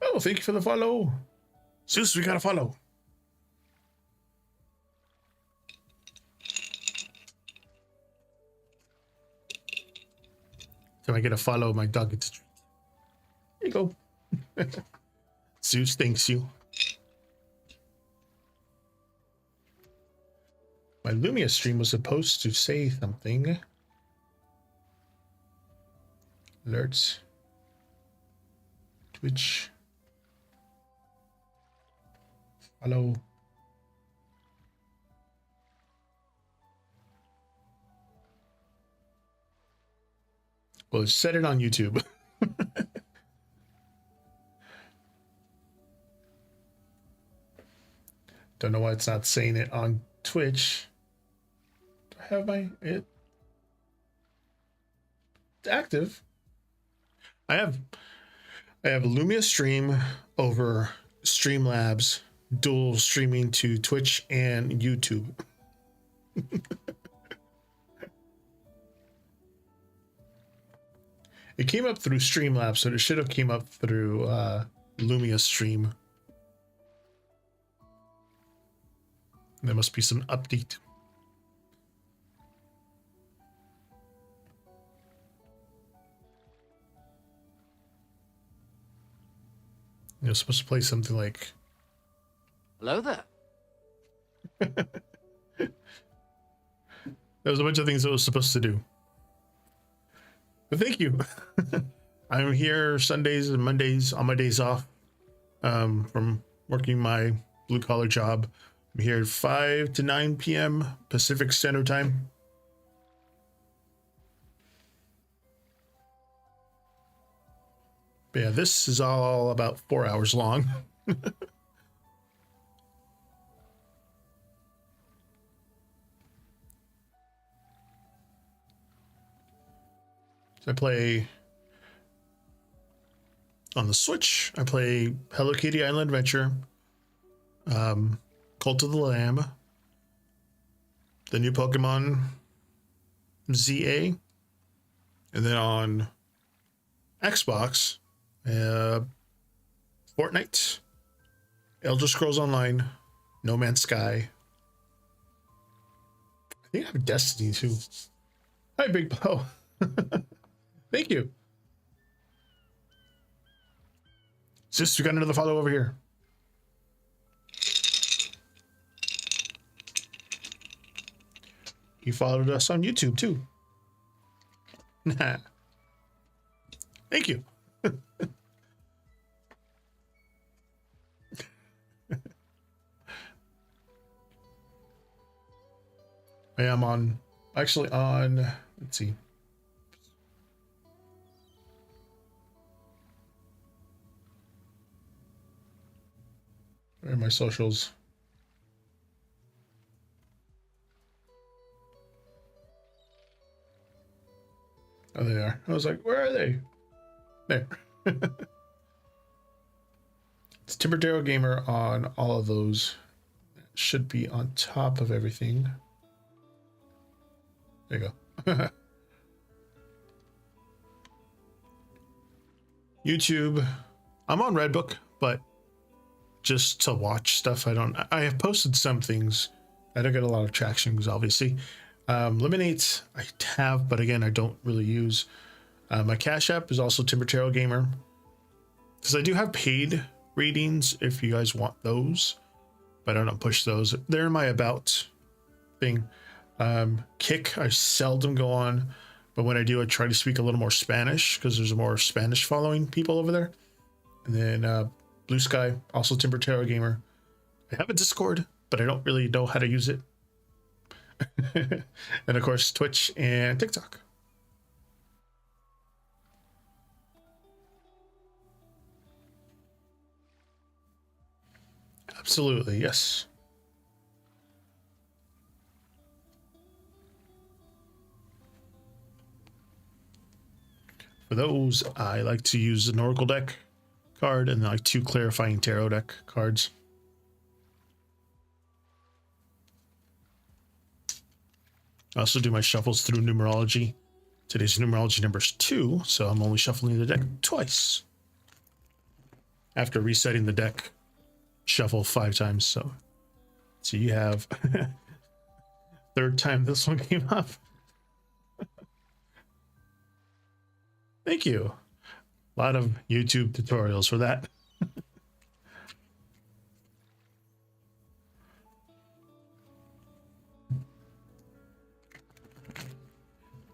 Oh, thank you for the follow. Zeus, we gotta follow. So I get a follow, my dog gets a treat. There you go. Zeus thanks you. My Lumia stream was supposed to say something. Alerts. Twitch. Hello. Well, set it on YouTube. Don't know why it's not saying it on Twitch. Do I have it's active. I have Lumia stream over Streamlabs dual streaming to Twitch and YouTube. It came up through Streamlabs, so it should have came up through Lumia Stream. There must be some update. You're supposed to play something like... Hello there. There was a bunch of things it was supposed to do. But thank you. I'm here Sundays and Mondays on my days off from working my blue collar job. I'm here 5 to 9 p.m. Pacific Standard Time. But yeah, this is all about 4 hours long. I play on the Switch. I play Hello Kitty Island Adventure, Cult of the Lamb, the new Pokemon ZA, and then on Xbox, Fortnite, Elder Scrolls Online, No Man's Sky. I think I have Destiny too. Hi, Big Bo. Thank you. Sis, we got another follow over here. He followed us on YouTube too. Thank you. I am actually on, let's see. Where are my socials? Oh, they are. I was like, where are they? There. It's Timberdale Gamer on all of those. Should be on top of everything. There you go. YouTube. I'm on Redbook, but just to watch stuff. I have posted some things. I don't get a lot of traction because obviously Lemonade I have, but again, I don't really use. My Cash App is also Timbertail Gamer, because I do have paid readings if you guys want those, but I don't push those. They're in my about thing. Kick, I seldom go on, but when I do, I try to speak a little more Spanish because there's more Spanish following people over there. And then Blue Sky, also Timbertail Gamer. I have a Discord, but I don't really know how to use it. And of course, Twitch and TikTok. Absolutely, yes. For those, I like to use an Oracle deck card and like 2 clarifying tarot deck cards. I also do my shuffles through numerology. Today's numerology number is 2, so I'm only shuffling the deck twice. After resetting the deck, shuffle 5 times. So you have third time this one came up. Thank you. A lot of YouTube tutorials for that.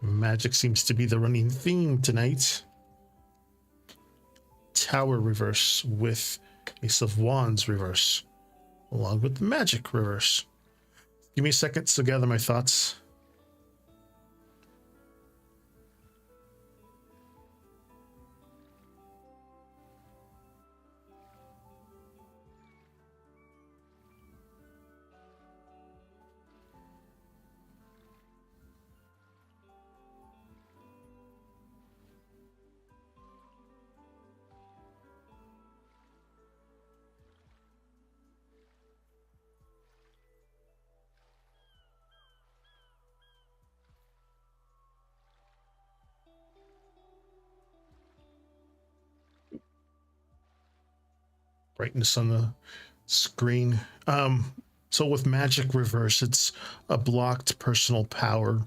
Magic seems to be the running theme tonight. Tower reverse with Ace of Wands reverse, along with the Magic reverse. Give me a second to gather my thoughts. brightness on the screen. So with magic reverse, it's a blocked personal power,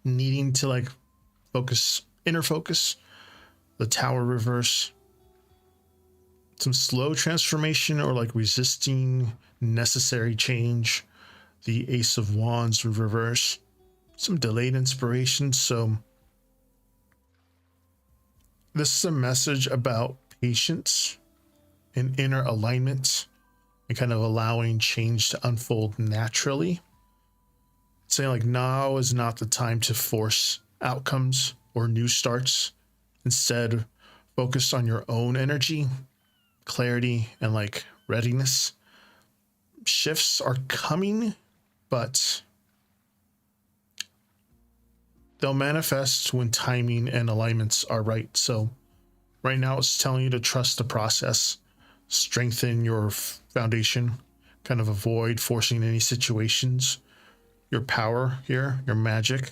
needing to like focus, inner focus. The tower reverse, some slow transformation or like resisting necessary change. The ace of wands reverse, some delayed inspiration. So this is a message about patience and inner alignment and kind of allowing change to unfold naturally. Saying like now is not the time to force outcomes or new starts. Instead, focus on your own energy, clarity, and like readiness. Shifts are coming, but they'll manifest when timing and alignments are right. So right now it's telling you to trust the process, strengthen your foundation, kind of avoid forcing any situations. Your power here, your magic,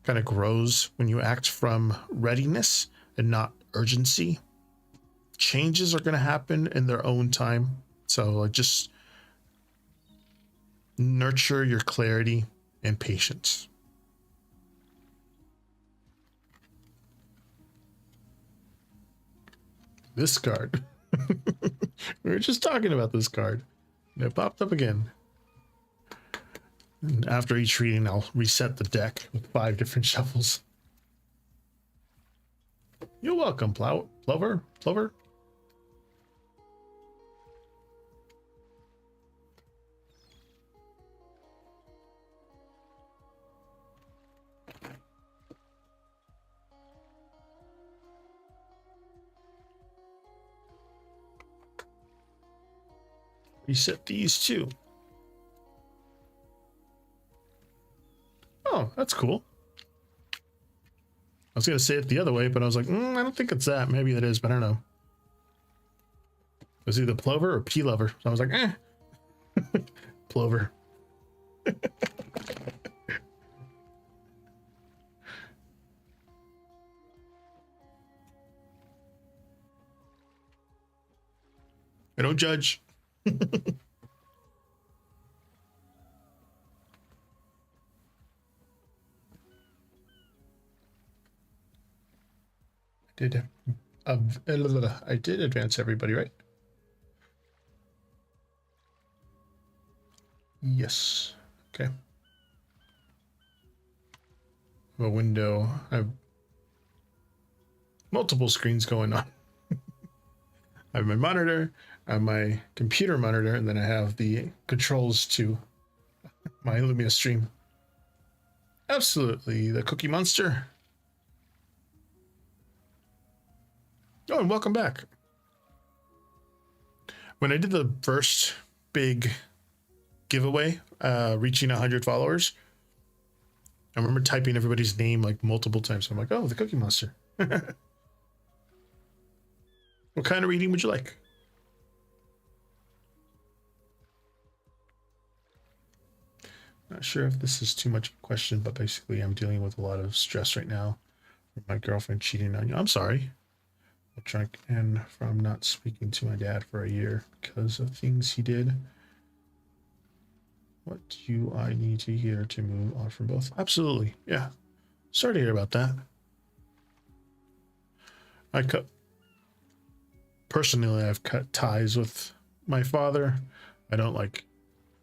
kind of grows when you act from readiness and not urgency. Changes are going to happen in their own time. So just nurture your clarity and patience. This card. We were just talking about this card. It popped up again. And after each reading, I'll reset the deck with 5 different shuffles. You're welcome, Plover. Reset these too. Oh, that's cool. I was going to say it the other way, but I was like, I don't think it's that. Maybe it is, but I don't know. It was either Plover or P-Lover. So I was like, Plover. I don't judge. I did advance everybody, right? Yes. Okay. A window. I have multiple screens going on. I have my monitor, I have my computer monitor, and then I have the controls to my Lumia stream. Absolutely, the Cookie Monster. Oh, and welcome back. When I did the first big giveaway, reaching 100 followers, I remember typing everybody's name like multiple times. I'm like, oh, the Cookie Monster. What kind of reading would you like? Not sure if this is too much of a question, but basically I'm dealing with a lot of stress right now from my girlfriend cheating on you. I'm sorry. And from not speaking to my dad for a year because of things he did. What do I need to hear to move on from both? Absolutely. Yeah. Sorry to hear about that. I've cut ties with my father. I don't like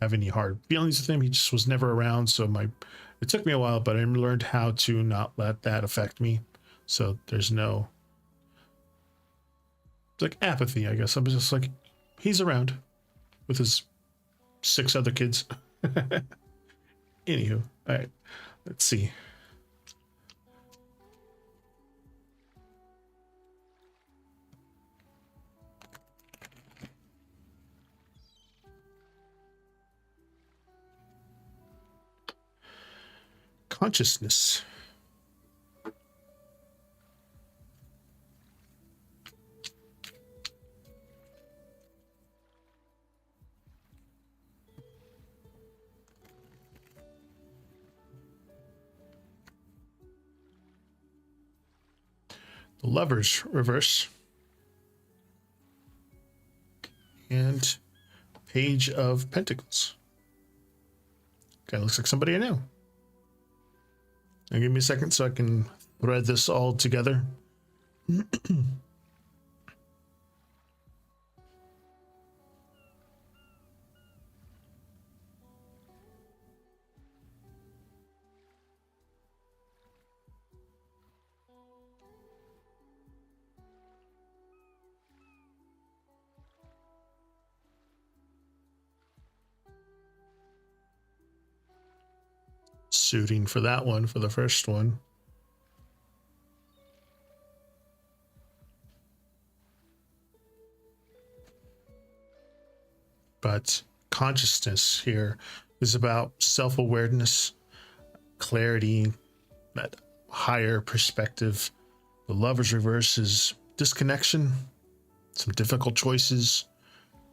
have any hard feelings with him. He just was never around. So it took me a while, but I learned how to not let that affect me. So there's no, it's like apathy, I guess. I'm just like, he's around with his 6 other kids. Anywho, all right, let's see. Consciousness. The Lovers reverse. and Page of Pentacles. Okay, looks like somebody I know. Now give me a second so I can thread this all together. Suiting for that one, for the first one. But consciousness here is about self-awareness, clarity, that higher perspective. The Lover's reverse is disconnection, some difficult choices.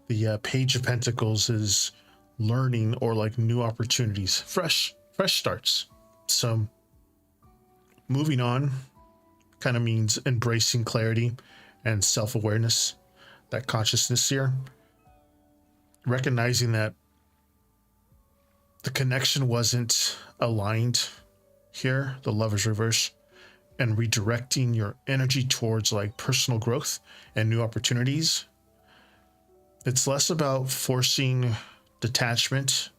The Page of Pentacles is learning or like new opportunities, fresh starts. So moving on kind of means embracing clarity and self-awareness, that consciousness here. Recognizing that the connection wasn't aligned here, the Lover's reverse, and redirecting your energy towards like personal growth and new opportunities. It's less about forcing detachment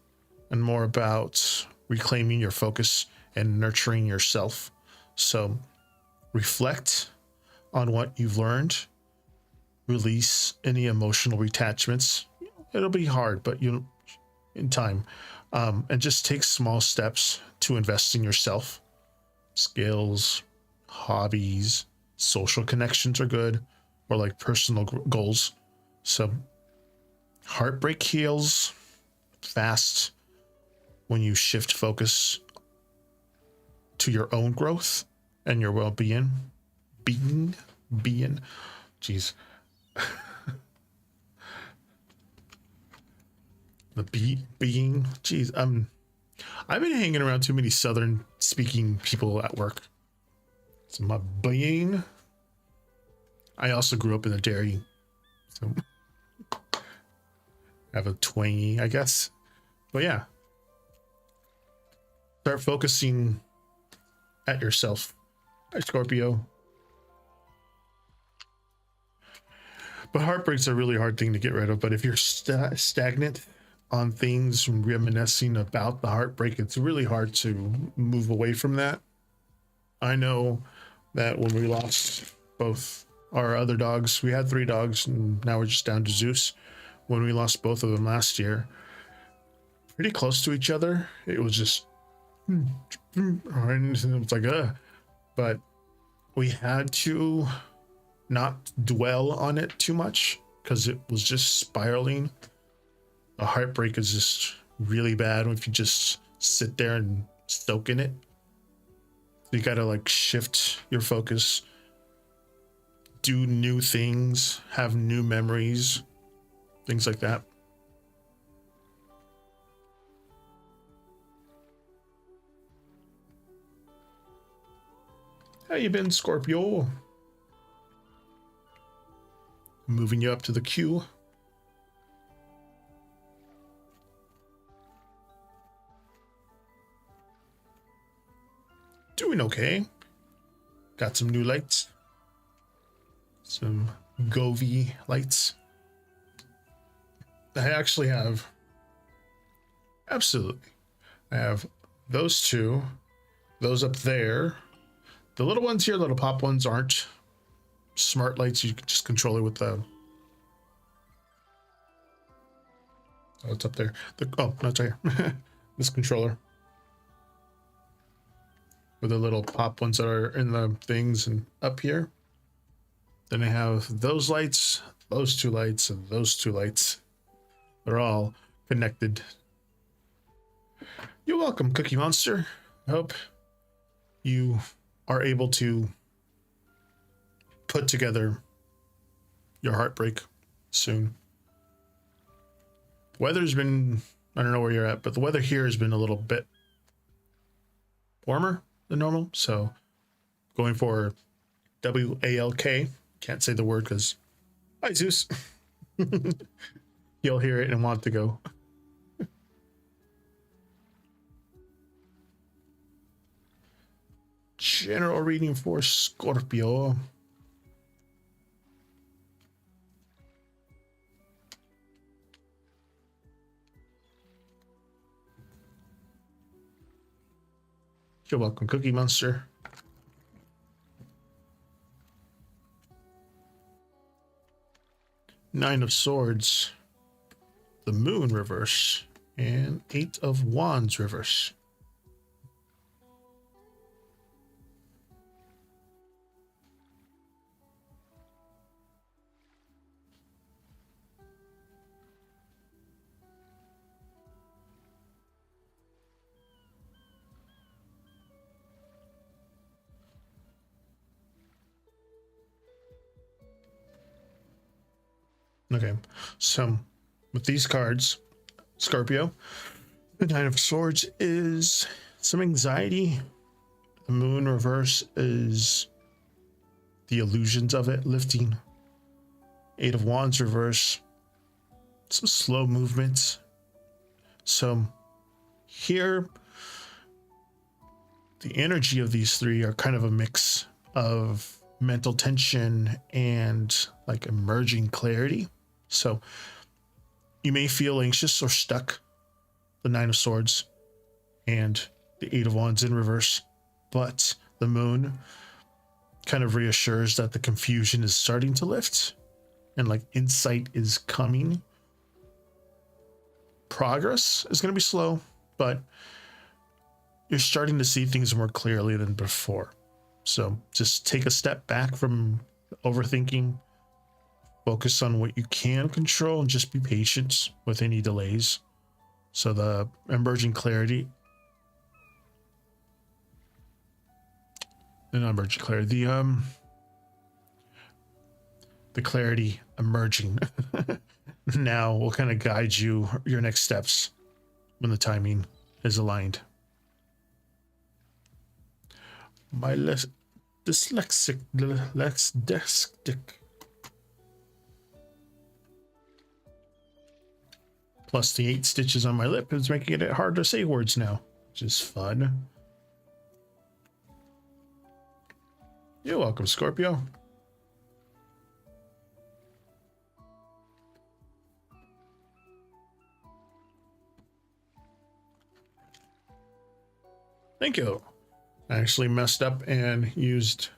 and more about reclaiming your focus and nurturing yourself. So reflect on what you've learned, release any emotional attachments. It'll be hard, but you in time, and just take small steps to invest in yourself. Skills, hobbies, social connections are good, or like personal goals. So heartbreak heals fast when you shift focus to your own growth and your well-being. Being. Jeez. Being. Jeez. I've been hanging around too many Southern speaking people at work. So my being. I also grew up in the dairy, so I have a twangy, I guess. But yeah, start focusing at yourself. Hi, Scorpio. But heartbreak's a really hard thing to get rid of. But if you're stagnant on things, reminiscing about the heartbreak, it's really hard to move away from that. I know that when we lost both our other dogs, we had 3 dogs, and now we're just down to Zeus. When we lost both of them last year, pretty close to each other, it was just, and it's like, but we had to not dwell on it too much because it was just spiraling. A heartbreak is just really bad if you just sit there and soak in it. You gotta like shift your focus, do new things, have new memories, things like that. How you been, Scorpio? Moving you up to the queue. Doing okay. Got some new lights. Some Govee lights. I actually have, absolutely, I have those two, those up there. The little ones here, little pop ones, aren't smart lights. You can just control it with the, oh, it's up there. Oh, no, it's right here. This controller. With the little pop ones that are in the things and up here. Then I have those lights, those 2 lights, and those 2 lights. They're all connected. You're welcome, Cookie Monster. I hope you are able to put together your heartbreak soon. Weather's been, I don't know where you're at, but the weather here has been a little bit warmer than normal. So going for WALK. Can't say the word because hi, Zeus. He'll hear it and want to go. General reading for Scorpio. You're welcome, Cookie Monster. Nine of Swords, the Moon reverse, and Eight of Wands reverse. Okay, so with these cards, Scorpio, the Nine of Swords is some anxiety. The Moon reverse is the illusions of it lifting. Eight of Wands reverse, some slow movements. So here, the energy of these three are kind of a mix of mental tension and like emerging clarity. So you may feel anxious or stuck, the Nine of Swords and the Eight of Wands in reverse, but the Moon kind of reassures that the confusion is starting to lift and like insight is coming. Progress is going to be slow, but you're starting to see things more clearly than before. So just take a step back from overthinking. Focus on what you can control and just be patient with any delays. So the emerging clarity, the clarity emerging now will kind of guide your next steps when the timing is aligned. My dyslexic plus the 8 stitches on my lip is making it hard to say words now, which is fun. You're welcome, Scorpio. Thank you. I actually messed up and used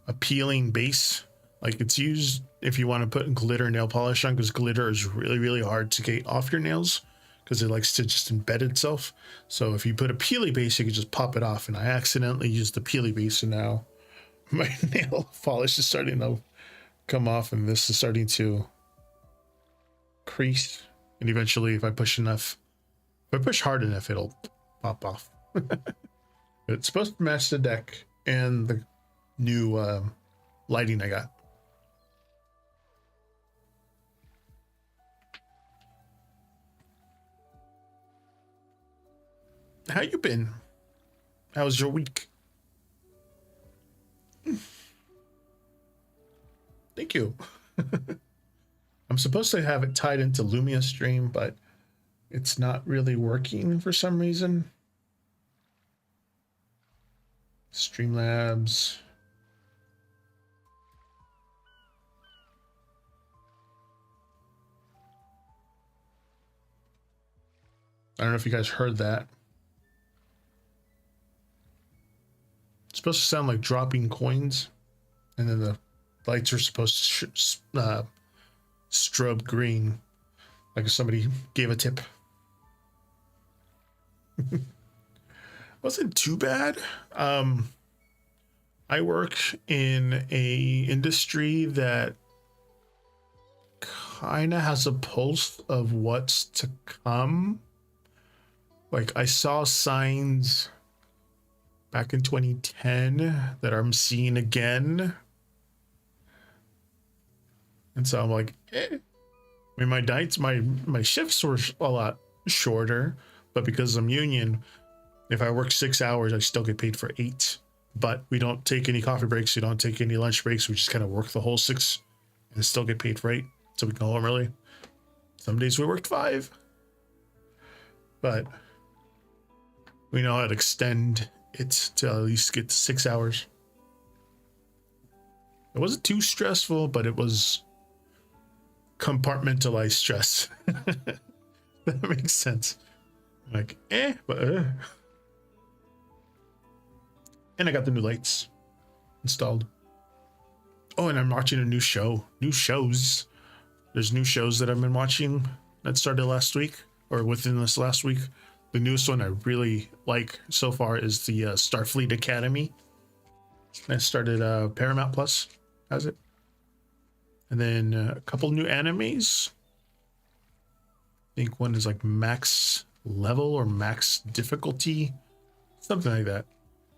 a peeling base. Like it's used if you want to put glitter nail polish on, because glitter is really, really hard to get off your nails because it likes to just embed itself. So if you put a peely base, you can just pop it off. And I accidentally used the peely base, and now my nail polish is starting to come off, and this is starting to crease. And eventually, if I push hard enough, it'll pop off. It's supposed to match the deck and the new lighting I got. How you been? How was your week? Thank you. I'm supposed to have it tied into Lumia Stream, but it's not really working for some reason. Streamlabs. I don't know if you guys heard that. It's supposed to sound like dropping coins, and then the lights are supposed to strobe green, like if somebody gave a tip. Wasn't too bad. I work in a industry that kind of has a pulse of what's to come. Like I saw signs back in 2010 that I'm seeing again. And so I'm like, I mean, my nights, my shifts were a lot shorter, but because I'm union, if I work 6 hours, I still get paid for 8. But we don't take any coffee breaks. We don't take any lunch breaks. We just kind of work the whole 6 and still get paid for 8, so we can go home early. Some days we worked 5, but we know how to extend it to at least get to 6 hours. It wasn't too stressful, but it was compartmentalized stress. That makes sense. Like, but and I got the new lights installed. Oh, and I'm watching a new show. New shows. There's new shows that I've been watching that started last week or within this last week. The newest one I really like so far is the Starfleet Academy. That started Paramount Plus, has it? And then a couple new animes. I think one is like max level or max difficulty, something like that.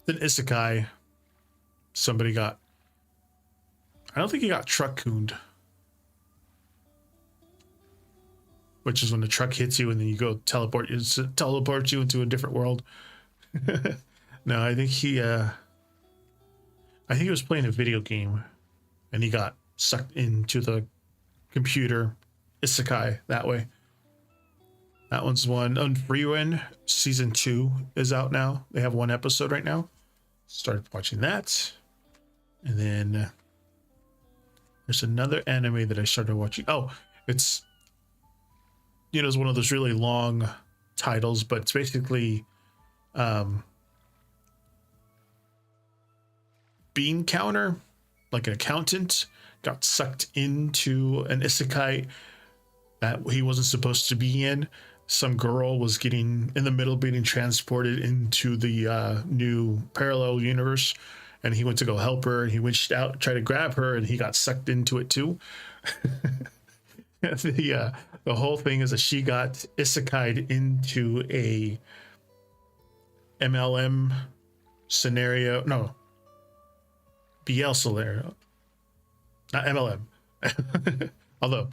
Then Isekai, somebody got, I don't think he got truck cooned, which is when the truck hits you and then you go teleport you into a different world. No, I think he was playing a video game and he got sucked into the computer. Isekai that way. That one's one. Unfreewind season 2 is out now. They have 1 episode right now. Started watching that. And then there's another anime that I started watching. Oh, it's, it's one of those really long titles, but it's basically bean counter, like an accountant, got sucked into an isekai that he wasn't supposed to be in. Some girl was getting in the middle, being transported into the new parallel universe, and he went to go help her, and he reached out, tried to grab her, and he got sucked into it too. The whole thing is that she got isekai'd into a MLM scenario. No, BL scenario, not MLM. Although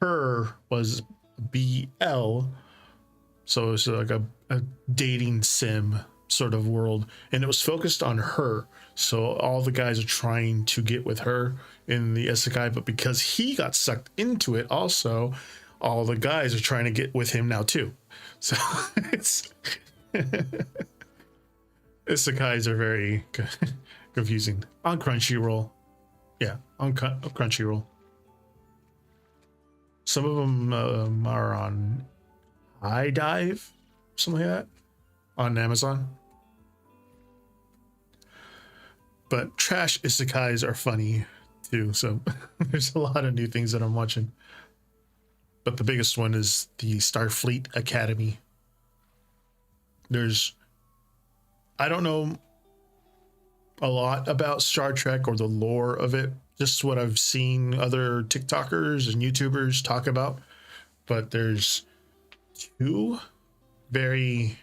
her was BL, so it's like a dating sim sort of world, and it was focused on her. So all the guys are trying to get with her in the isekai, but because he got sucked into it, also all the guys are trying to get with him now too. So it's isekais are very confusing on Crunchyroll. Yeah, on Crunchyroll. Some of them are on High Dive, something like that, on Amazon. But trash isekais are funny too, so there's a lot of new things that I'm watching. But the biggest one is the Starfleet Academy. I don't know a lot about Star Trek or the lore of it, just what I've seen other TikTokers and YouTubers talk about. But there's 2 very,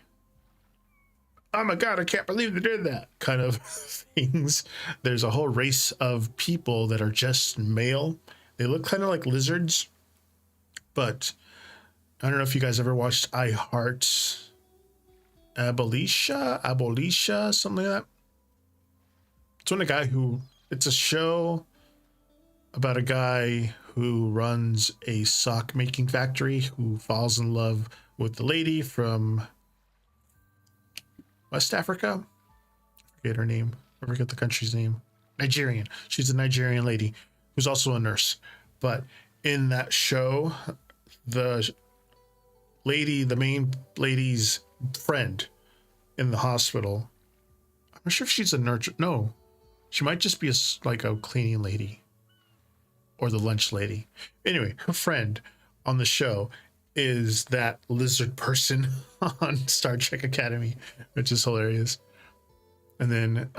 oh my God, I can't believe they did that kind of things. There's a whole race of people that are just male. They look kind of like lizards, but I don't know if you guys ever watched I Heart Abolitia, something like that. It's on a guy it's a show about a guy who runs a sock making factory who falls in love with the lady from West Africa. I forget her name. I forget the country's name. Nigerian. She's a Nigerian lady who's also a nurse. But in that show, the main lady's friend in the hospital, I'm not sure if she's a nurse. No, she might just be like a cleaning lady or the lunch lady. Anyway, her friend on the show is that lizard person on Star Trek Academy, which is hilarious. And then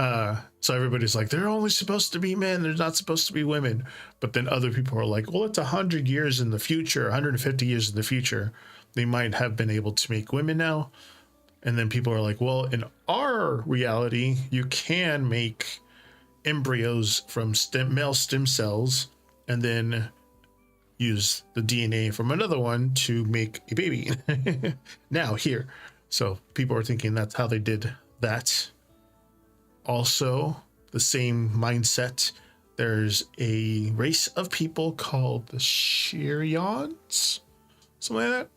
so everybody's like, they're only supposed to be men, they're not supposed to be women. But then other people are like, well, it's 100 years in the future, 150 years in the future, they might have been able to make women now. And then people are like, well, in our reality, you can make embryos from male stem cells and then use the DNA from another one to make a baby. Now here. So people are thinking that's how they did that. Also, the same mindset there's a race of people called the Shirions, something like that.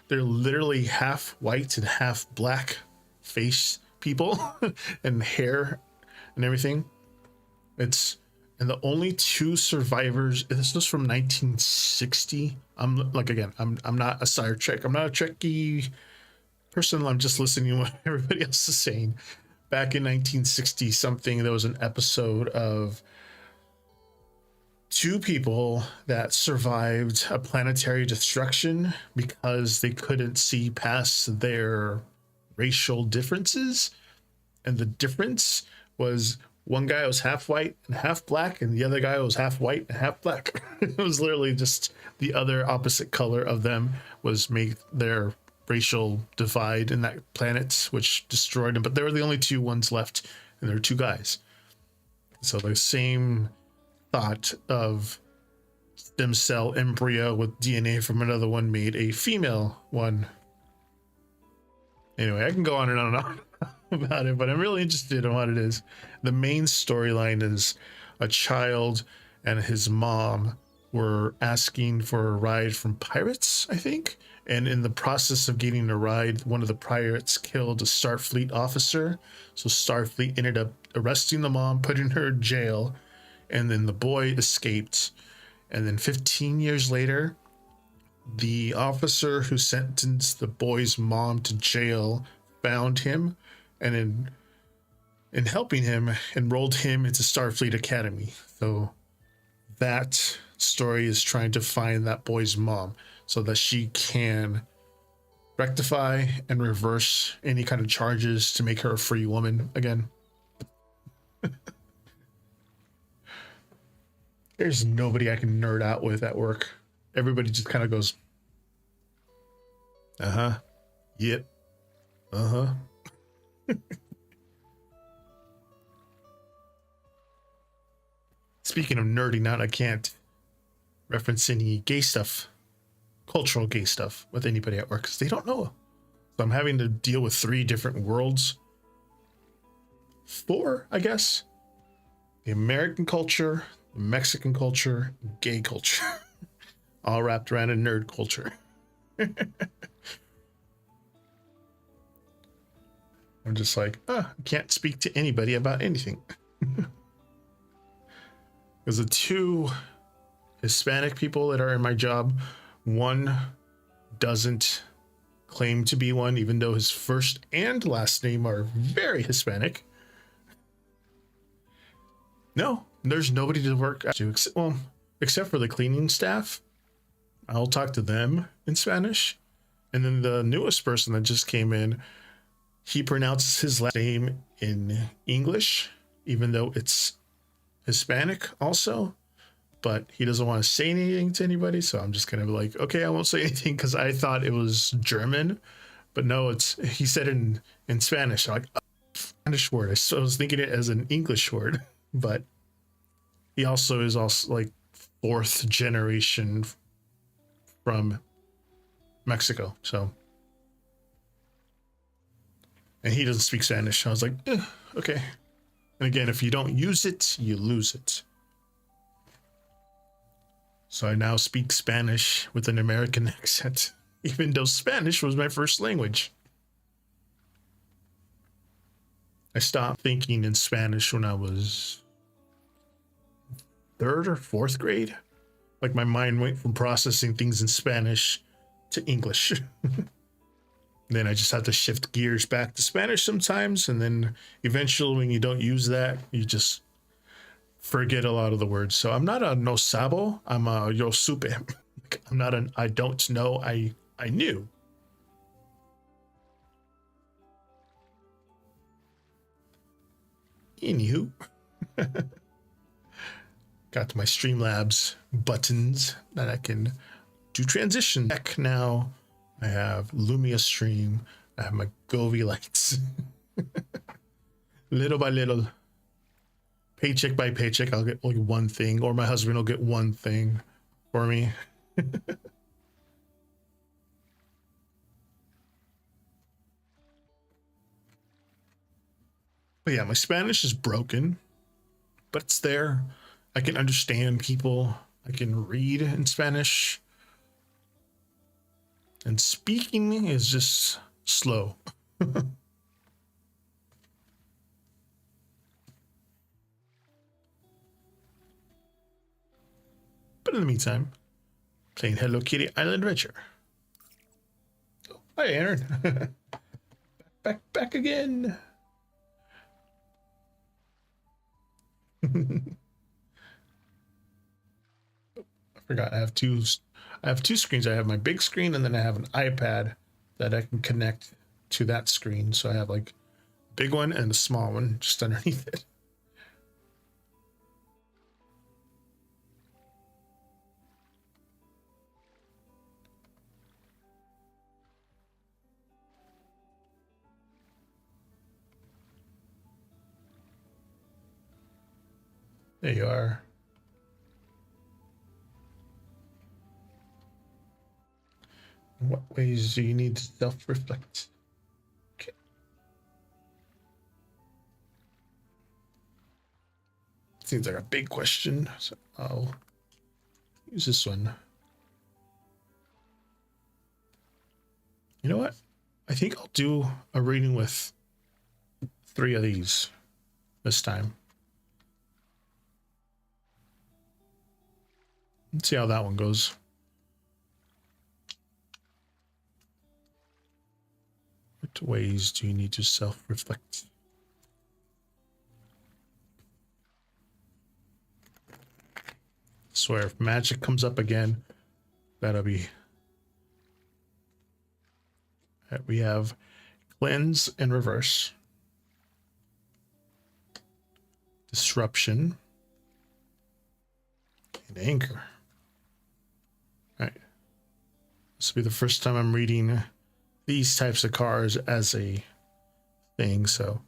They're literally half white and half black face people and hair and everything. It's and the only two survivors. This was from 1960. I'm like again. I'm not a Star Trek. I'm not a Trekkie person. I'm just listening to what everybody else is saying. Back in 1960 something, there was an episode of two people that survived a planetary destruction because they couldn't see past their racial differences. And the difference was one guy was half white and half black, and the other guy was half white and half black. It was literally just the other opposite color of them was made their racial divide in that planet, which destroyed them. But they were the only two ones left, and there were two guys. So the same thought of stem cell embryo with DNA from another one made a female one. Anyway, I can go on and on and on about it, but I'm really interested in what it is. The main storyline is a child and his mom were asking for a ride from pirates, I think. And in the process of getting a ride, one of the pirates killed a Starfleet officer. So Starfleet ended up arresting the mom, putting her in jail, and then the boy escaped. And then 15 years later, the officer who sentenced the boy's mom to jail found him, and in helping him, enrolled him into Starfleet Academy. So that story is trying to find that boy's mom so that she can rectify and reverse any kind of charges to make her a free woman again. There's nobody I can nerd out with at work. Everybody just kind of goes, uh-huh, yep, uh-huh. Speaking of nerding out, I can't reference any gay stuff, cultural gay stuff with anybody at work because they don't know. So I'm having to deal with 3 different worlds. 4, I guess. The American culture, the Mexican culture, gay culture. All wrapped around in nerd culture. I'm just like, I can't speak to anybody about anything. Because the 2 Hispanic people that are in my job, one doesn't claim to be one, even though his first and last name are very Hispanic. No, there's nobody to work to, except for the cleaning staff. I'll talk to them in Spanish. And then the newest person that just came in, he pronounces his last name in English, even though it's Hispanic also. But he doesn't want to say anything to anybody, so I'm just kind of like, okay, I won't say anything because I thought it was German, but no, he said it in Spanish. I'm like, Spanish word. I was thinking it as an English word, but he also is also like 4th generation from Mexico, so, and he doesn't speak Spanish. I was like, okay. And again, if you don't use it, you lose it. So I now speak Spanish with an American accent, even though Spanish was my first language. I stopped thinking in Spanish when I was 3rd or 4th grade. Like my mind went from processing things in Spanish to English. Then I just have to shift gears back to Spanish sometimes. And then eventually when you don't use that, you just forget a lot of the words. So I'm not a no sabo, I'm a yo supe. I'm not an I don't know, I knew. Anywho, got my Streamlabs buttons that I can do transition. Back now, I have Lumia Stream, I have my Govee lights. Little by little, paycheck by paycheck, I'll get like one thing, or my husband will get one thing for me. But yeah, my Spanish is broken, but it's there. I can understand people. I can read in Spanish. And speaking is just slow. But in the meantime, playing Hello Kitty Island Adventure. Oh, hi, Aaron. back again. I forgot. I have two screens. I have my big screen, and then I have an iPad that I can connect to that screen. So I have like a big one and a small one just underneath it. There you are. In what ways do you need to self-reflect? Okay. Seems like a big question, so I'll use this one. You know what? I think I'll do a reading with 3 of these this time. Let's see how that one goes. What ways do you need to self-reflect? Swear, if magic comes up again, that'll be... We have cleanse and reverse. Disruption. And anger. All right. This will be the first time I'm reading these types of cards as a thing, so...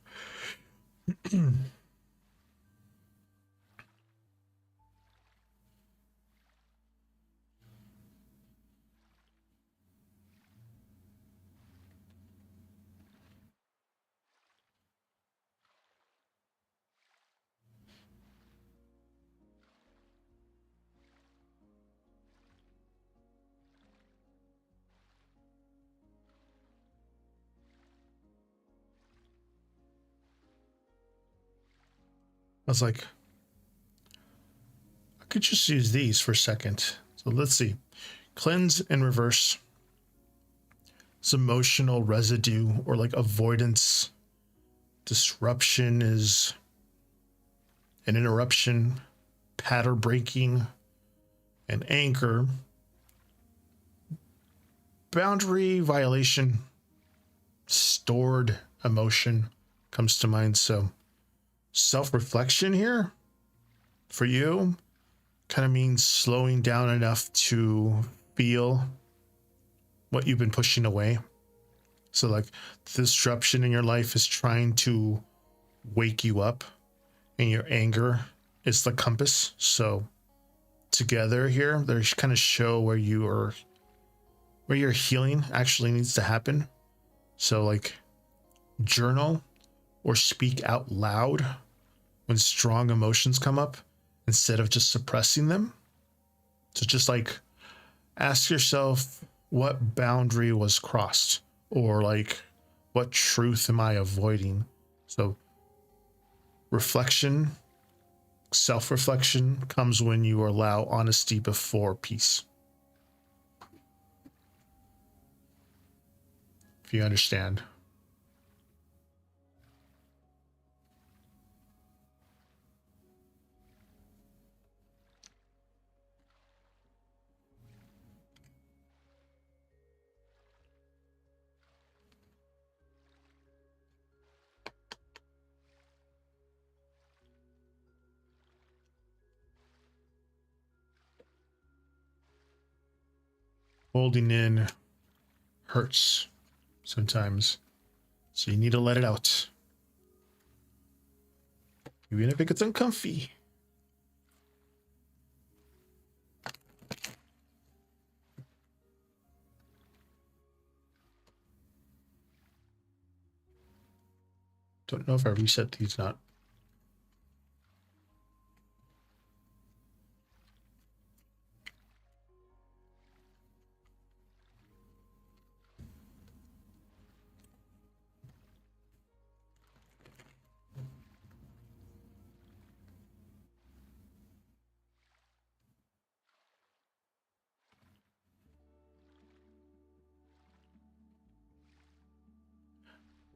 I was like, I could just use these for a second. So let's see. Cleanse and reverse. It's emotional residue or like avoidance. Disruption is an interruption, pattern breaking, and anger. Boundary violation, stored emotion comes to mind. So self-reflection here for you kind of means slowing down enough to feel what you've been pushing away. So like the disruption in your life is trying to wake you up, and your anger is the compass. So together here, they kind of show where your healing actually needs to happen. So like journal or speak out loud when strong emotions come up instead of just suppressing them. So just like ask yourself, what boundary was crossed, or like what truth am I avoiding? So reflection, self-reflection comes when you allow honesty before peace. If you understand. Holding in hurts sometimes, so you need to let it out, even if it gets uncomfy. Don't know if I reset these not.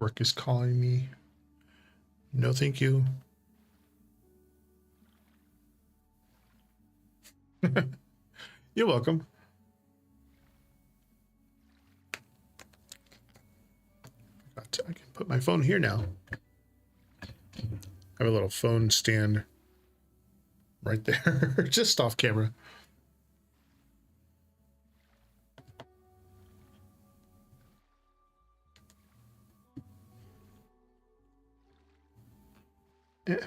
Work is calling me. No, thank you. You're welcome. I can put my phone here now. I have a little phone stand right there, just off camera. Yeah.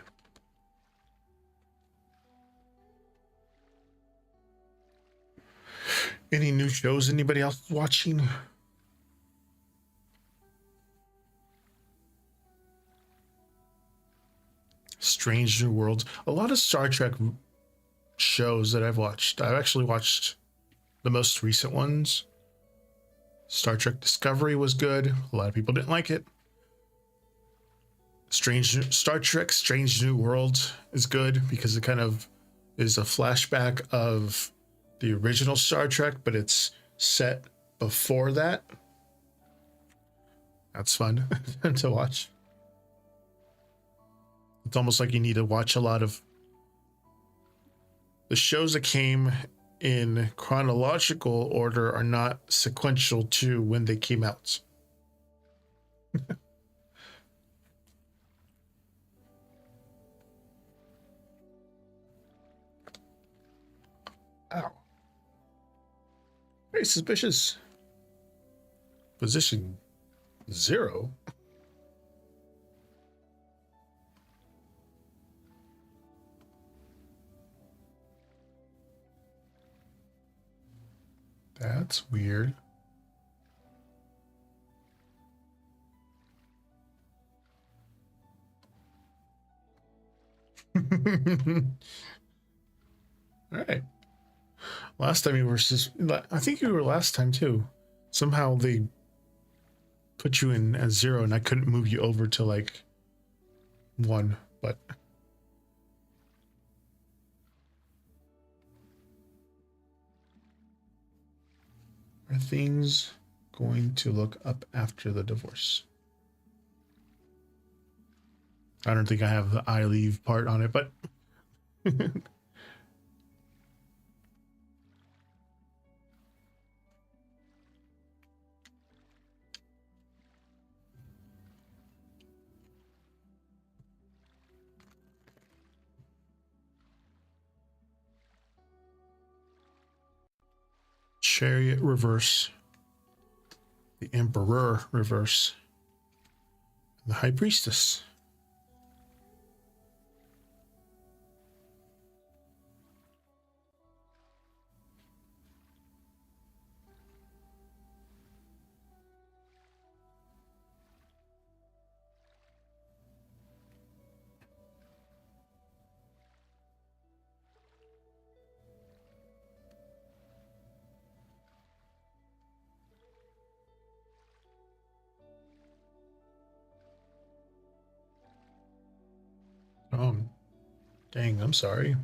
Any new shows anybody else watching? Strange New Worlds. A lot of Star Trek shows that I've watched. I've actually watched the most recent ones. Star Trek Discovery was good. A lot of people didn't like it. Star Trek Strange New World is good because it kind of is a flashback of the original Star Trek, but it's set before that. That's fun to watch. It's almost like you need to watch a lot of the shows that came in chronological order are not sequential to when they came out. Ow. Very suspicious. Position 0. That's weird. All right. Last time you were just, I think you were last time too. Somehow they put you in as 0 and I couldn't move you over to like 1, but are things going to look up after the divorce? I don't think I have the I leave part on it, but Chariot reverse, the Emperor reverse, the High Priestess. Oh, dang, I'm sorry.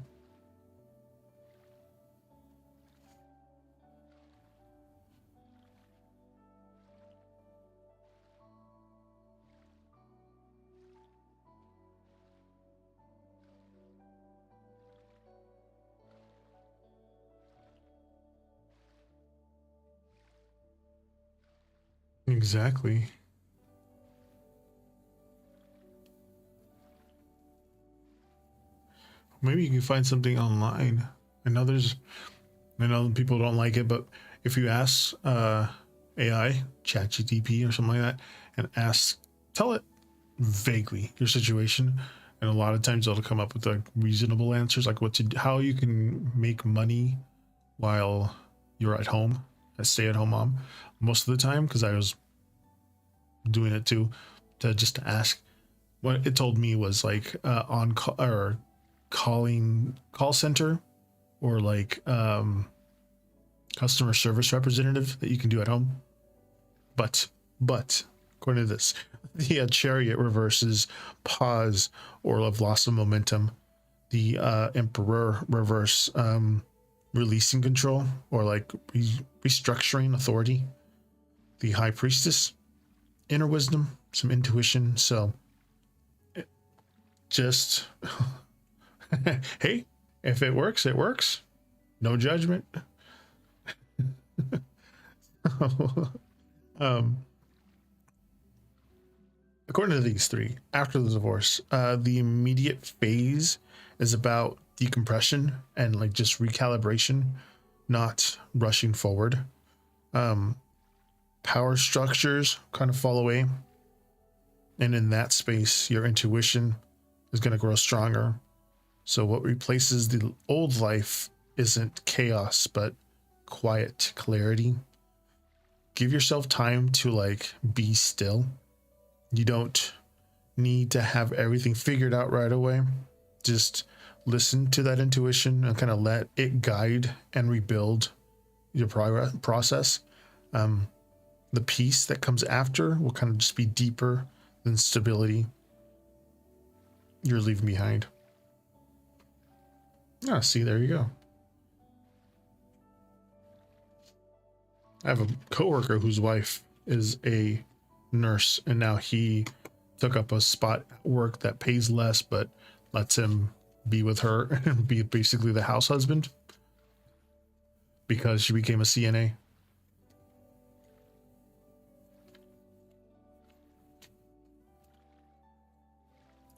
Exactly. Maybe you can find something online. I know people don't like it, but if you ask AI, ChatGPT or something like that, and tell it vaguely your situation, and a lot of times it'll come up with like reasonable answers, like how you can make money while you're at home, a stay-at-home mom. Most of the time, because I was doing it too, to just to ask. What it told me was like on call or calling call center or like customer service representative that you can do at home. But according to this, the chariot reverses pause or of loss of momentum. The emperor reverse releasing control or like restructuring authority. The high priestess inner wisdom some intuition. So just, hey, if it works, it works. No judgment. um, according to these three, after the divorce, the immediate phase is about decompression and like just recalibration, not rushing forward. Power structures kind of fall away. And in that space, your intuition is going to grow stronger. So what replaces the old life isn't chaos, but quiet clarity. Give yourself time to like be still. You don't need to have everything figured out right away. Just listen to that intuition and kind of let it guide and rebuild your process. The peace that comes after will kind of just be deeper than stability you're leaving behind. Ah, see, there you go. I have a coworker whose wife is a nurse, and now he took up a spot at work that pays less but lets him be with her and be basically the house husband because she became a CNA.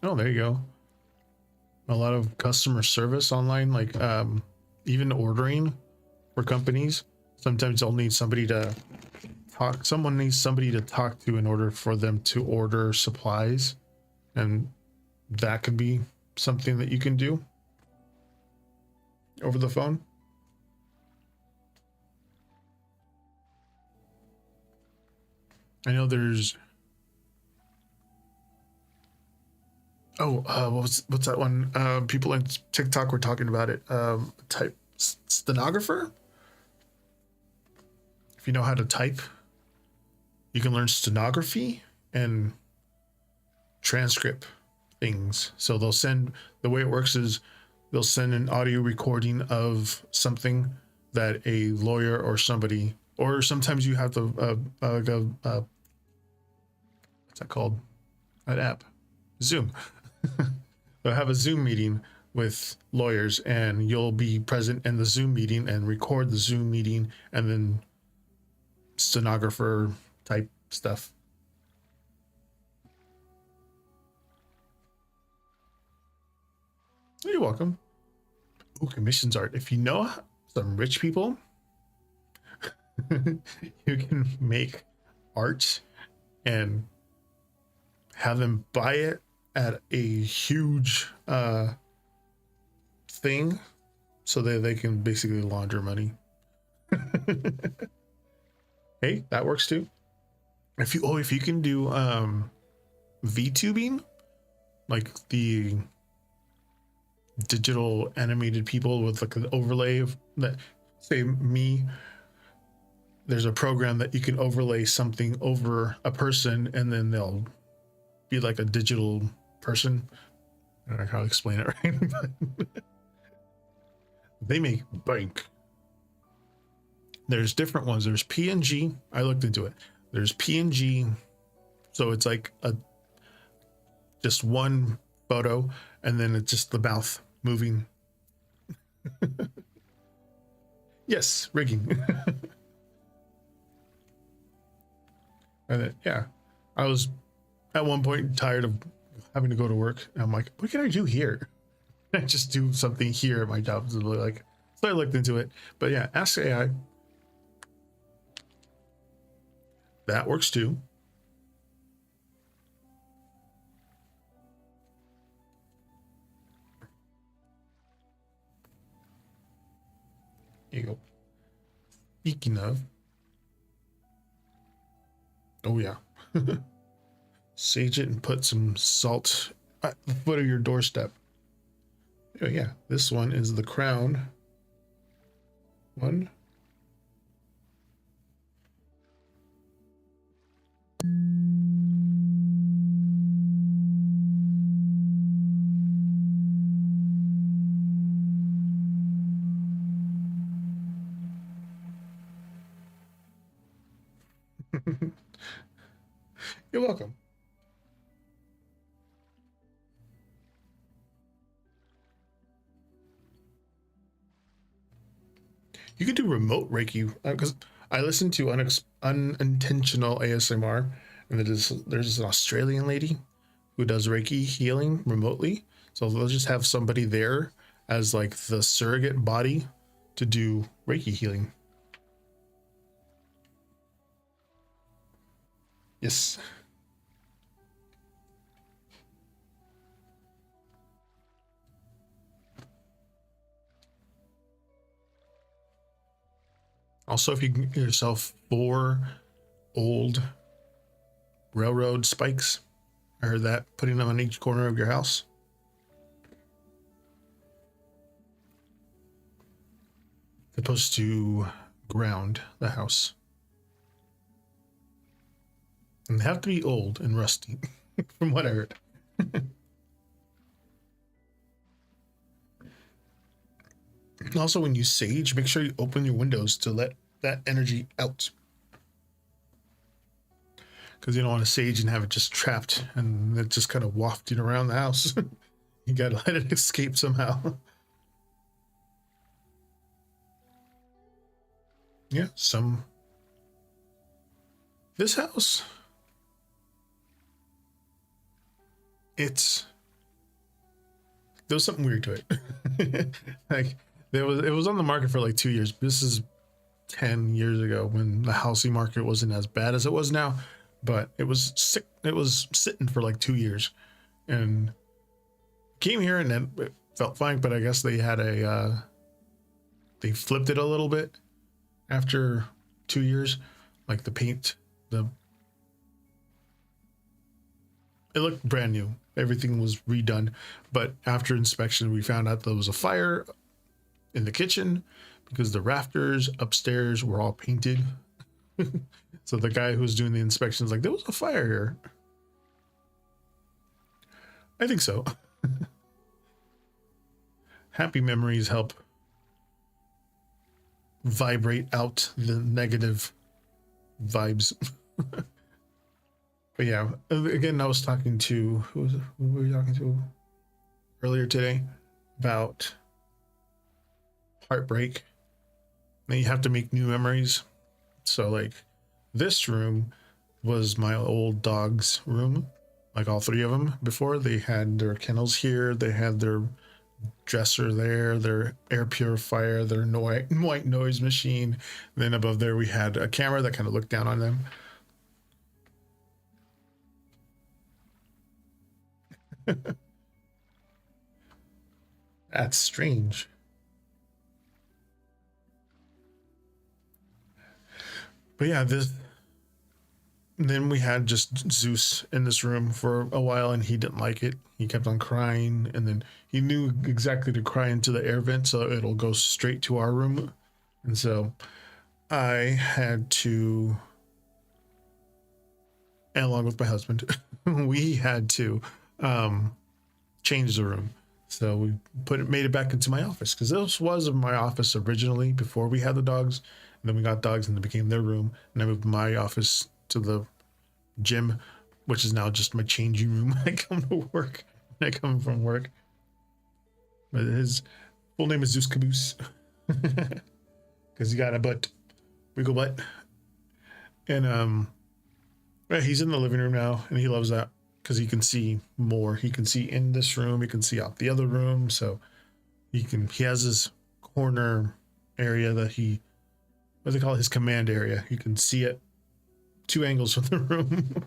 Oh, there you go. A lot of customer service online, like even ordering for companies. Sometimes they'll need somebody to talk. Someone needs somebody to talk to in order for them to order supplies, and that could be something that you can do over the phone. I know there's. Oh, what's that one? People on TikTok were talking about it. Type stenographer. If you know how to type, you can learn stenography and transcript things. So they'll send, the way it works is they'll send an audio recording of something that a lawyer or somebody, or sometimes you have to what's that called? An app, Zoom. They'll have a Zoom meeting with lawyers, and you'll be present in the Zoom meeting and record the Zoom meeting, and then stenographer type stuff. You're welcome. Ooh, commissions art. If you know some rich people, you can make art and have them buy it at a huge thing so that they can basically launder money. Hey, that works too. If you can do VTubing, like the digital animated people with like an overlay of that, say me, there's a program that you can overlay something over a person and then they'll be like a digital person. I don't know how to explain it right, but they make bank. There's different ones. There's PNG. I looked into it. There's PNG, so it's like a just one photo, and then it's just the mouth moving. Yes, rigging. And then, yeah, I was at one point tired of having to go to work, and I'm like, what can I do here? I just do something here at my job. So like, so I looked into it. But yeah, Ask AI. That works too. Here you go. Speaking of, oh yeah, sage it and put some salt at the foot of your doorstep. Oh yeah, this one is the crown one. You're welcome. You could do remote Reiki because I listen to unintentional ASMR, and there's an Australian lady who does Reiki healing remotely. So they'll just have somebody there as like the surrogate body to do Reiki healing. Yes. Also, if you can get yourself 4 old railroad spikes, I heard that, putting them on each corner of your house. Supposed to ground the house. And they have to be old and rusty, from what I heard. Also, when you sage, make sure you open your windows to let that energy out. Because you don't want to sage and have it just trapped and it just kind of wafting around the house. You gotta let it escape somehow. Yeah, this house, there was something weird to it. Like it was on the market for like 2 years. This is 10 years ago when the housing market wasn't as bad as it was now, but it was sick. It was sitting for like 2 years and came here and then it felt fine. But I guess they had they flipped it a little bit after 2 years. Like the paint, it looked brand new. Everything was redone. But after inspection, we found out there was a fire in the kitchen because the rafters upstairs were all painted. So the guy who was doing the inspections like, there was a fire here. I think so. Happy memories help vibrate out the negative vibes. But yeah, again, I was talking to, who were we talking to earlier today about heartbreak. And you have to make new memories. So like this room was my old dog's room, like all 3 of them before. They had their kennels here, they had their dresser there, their air purifier, their white noise machine. And then above there we had a camera that kind of looked down on them. That's strange. But yeah, then we had just Zeus in this room for a while and he didn't like it. He kept on crying and then he knew exactly to cry into the air vent so it'll go straight to our room. And so I had to, and along with my husband, we had to change the room. So we made it back into my office because this was my office originally before we had the dogs. And then we got dogs and it became their room. And I moved my office to the gym, which is now just my changing room when I come to work. When I come from work. But his full name is Zeus Caboose. Because he got a butt. Wiggle butt. And he's in the living room now and he loves that because he can see more. He can see in this room, he can see out the other room. So he has his corner area that what do they call it? His command area. You can see it 2 angles from the room.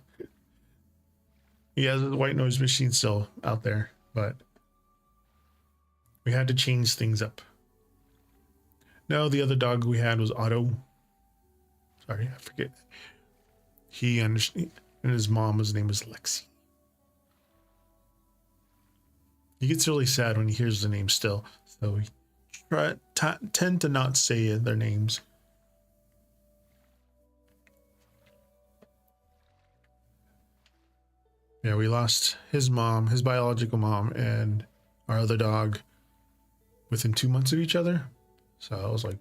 He has a white noise machine still out there, but we had to change things up. No, the other dog we had was Otto. Sorry, I forget. And his mom's name is Lexi. He gets really sad when he hears the name still, so we tend to not say their names. Yeah, we lost his mom, his biological mom, and our other dog within 2 months of each other. So I was like,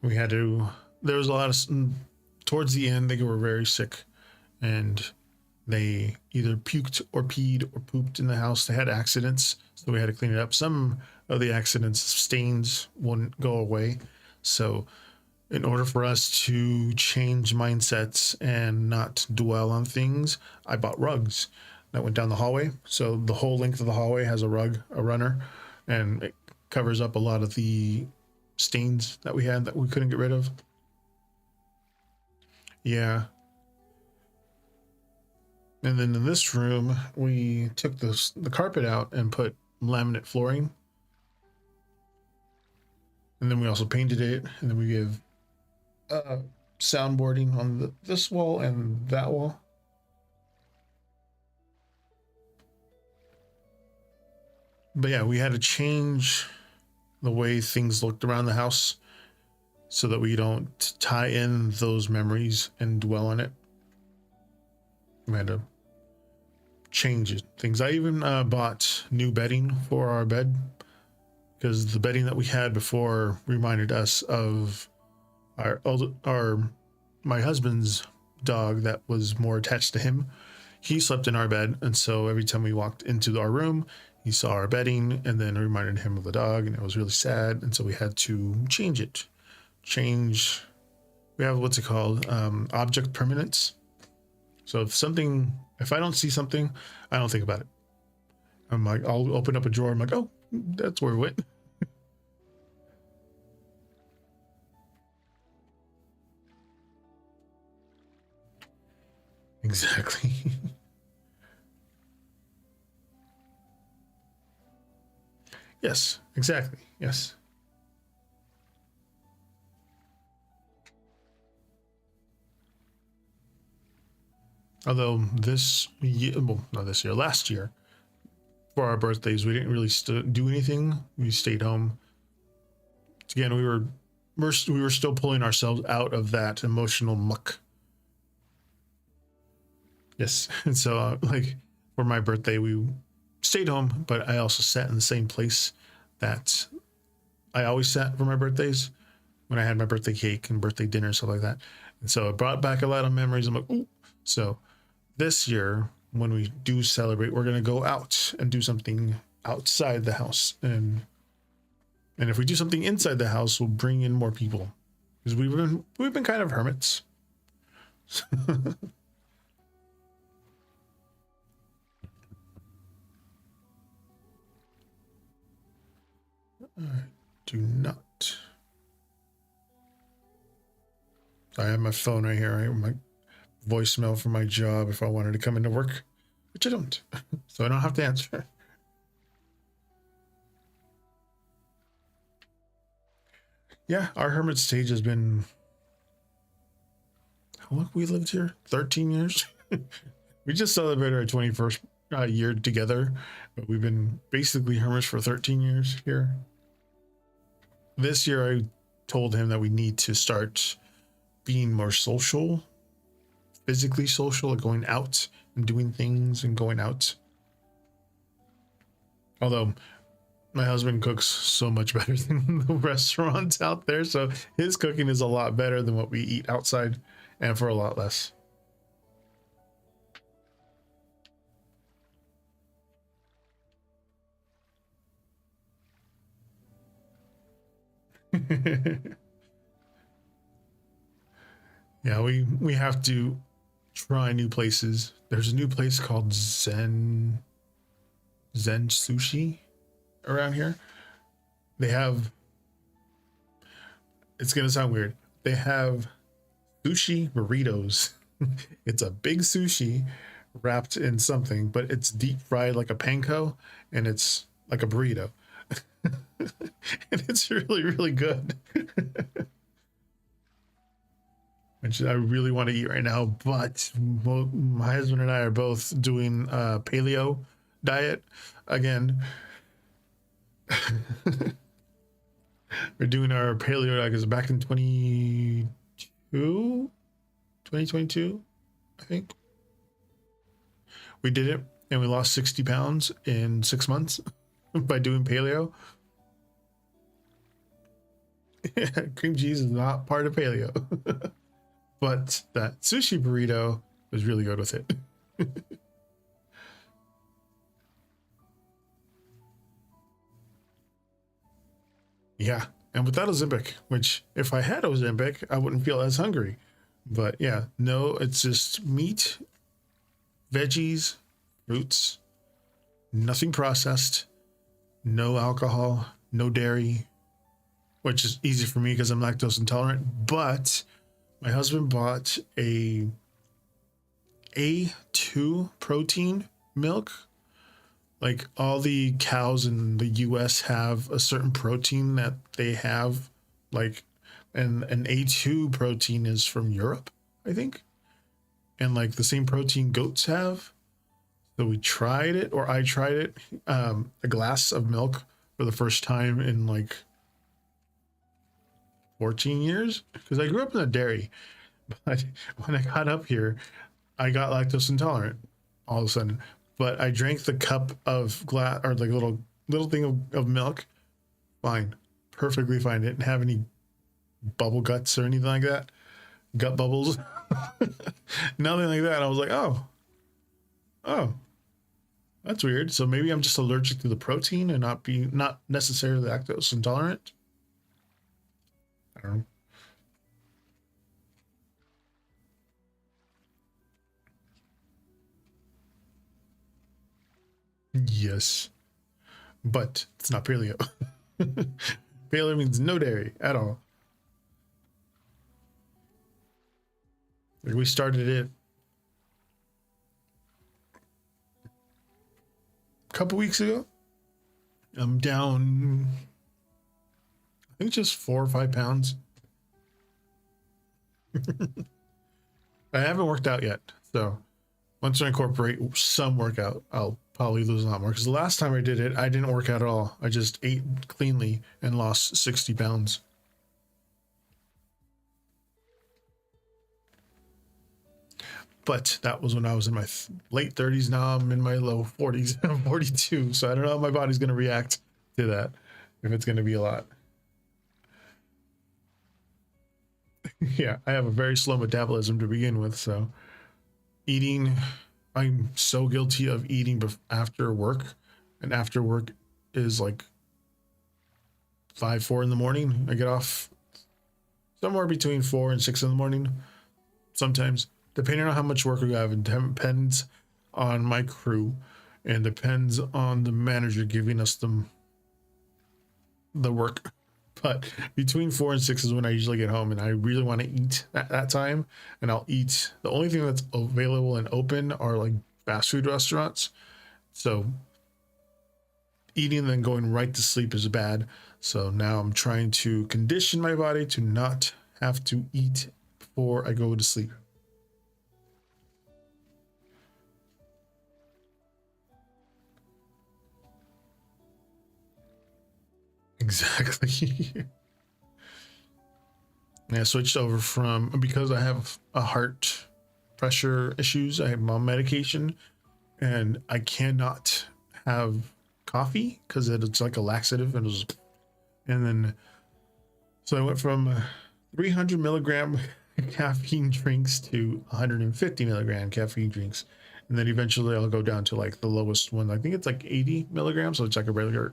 there was a lot of, towards the end, they were very sick and they either puked or peed or pooped in the house. They had accidents, so we had to clean it up. Some of the accidents, stains wouldn't go away. So in order for us to change mindsets and not dwell on things, I bought rugs that went down the hallway. So the whole length of the hallway has a rug, a runner, and it covers up a lot of the stains that we had that we couldn't get rid of. Yeah. And then in this room, we took the carpet out and put laminate flooring. And then we also painted it. And then we gave soundboarding on this wall and that wall. But yeah, we had to change the way things looked around the house so that we don't tie in those memories and dwell on it. We had to change it. Things. I even bought new bedding for our bed because the bedding that we had before reminded us of my husband's dog that was more attached to him. He slept in our bed, and so every time we walked into our room, he saw our bedding, and then it reminded him of the dog, and it was really sad. And so we had to change it. We have what's it called? Object permanence. So if I don't see something, I don't think about it. I'm like, I'll open up a drawer. I'm like, oh, that's where it went. Exactly. Yes, exactly. Yes. Although this year, well, not this year, last year, for our birthdays, we didn't really do anything. We stayed home. Again, we were still pulling ourselves out of that emotional muck. Yes, and so like for my birthday, we stayed home, but I also sat in the same place that I always sat for my birthdays when I had my birthday cake and birthday dinner and stuff like that. And so it brought back a lot of memories. I'm like, ooh. So this year, when we do celebrate, we're gonna go out and do something outside the house, and if we do something inside the house, we'll bring in more people because we've been kind of hermits. I do not. I have my phone right here. I have my voicemail for my job if I wanted to come into work, which I don't, so I don't have to answer. Yeah, our hermit stage has been, how long we lived here? 13 years. We just celebrated our 21st year together, but we've been basically hermits for 13 years here. This year I told him that we need to start being more social, physically social, like going out and doing things and going out. Although my husband cooks so much better than the restaurants out there, so his cooking is a lot better than what we eat outside, and for a lot less. Yeah, we have to try new places. There's a new place called Zen Sushi around here. They have, it's gonna sound weird, they have sushi burritos. It's a big sushi wrapped in something, but it's deep fried like a panko, and it's like a burrito. And it's really, really good. Which I really want to eat right now, but my husband and I are both doing paleo diet again. We're doing our paleo diet because back in 2022, I think we did it, and we lost 60 pounds in 6 months by doing paleo. Cream cheese is not part of paleo. But that sushi burrito was really good with it. Yeah, and without Ozempic, which if I had Ozempic, I wouldn't feel as hungry. But yeah, no, it's just meat, veggies, fruits, nothing processed, no alcohol, no dairy, which is easy for me because I'm lactose intolerant. But my husband bought a A2 protein milk. Like all the cows in the US have a certain protein that they have, like, and an A2 protein is from Europe, I think. And like the same protein goats have. So we tried it, or I tried it, a glass of milk for the first time in like 14 years. Because I grew up in a dairy. But when I got up here, I got lactose intolerant all of a sudden. But I drank the cup of glass, or like little thing of milk. Fine. Perfectly fine. Didn't have any bubble guts or anything like that. Gut bubbles. Nothing like that. I was like, oh, that's weird. So maybe I'm just allergic to the protein and not necessarily lactose intolerant. I don't know. Yes, but it's not paleo. Paleo means no dairy at all. Like we started it a couple weeks ago. I'm down, I think, just 4 or 5 pounds. I haven't worked out yet, so once I incorporate some workout, I'll probably lose a lot more. Because the last time I did it, I didn't work out at all. I just ate cleanly and lost 60 pounds. But that was when I was in my late 30s. Now I'm in my low 40s. I'm 42, so I don't know how my body's going to react to that, if it's going to be a lot. Yeah, I have a very slow metabolism to begin with, so eating, I'm so guilty of eating after work, and after work is like 4 in the morning. I get off somewhere between 4 and 6 in the morning, sometimes, depending on how much work we have. It depends on my crew and depends on the manager giving us the work. But between 4 and 6 is when I usually get home, and I really want to eat at that time. And I'll eat. The only thing that's available and open are like fast food restaurants. So eating and then going right to sleep is bad. So now I'm trying to condition my body to not have to eat before I go to sleep. Exactly. I switched over from, because I have a heart pressure issues. I have my medication, and I cannot have coffee because it's like a laxative, and then so I went from 300 milligram caffeine drinks to 150 milligram caffeine drinks, and then eventually I'll go down to like the lowest one. I think it's like 80 milligrams, so it's like a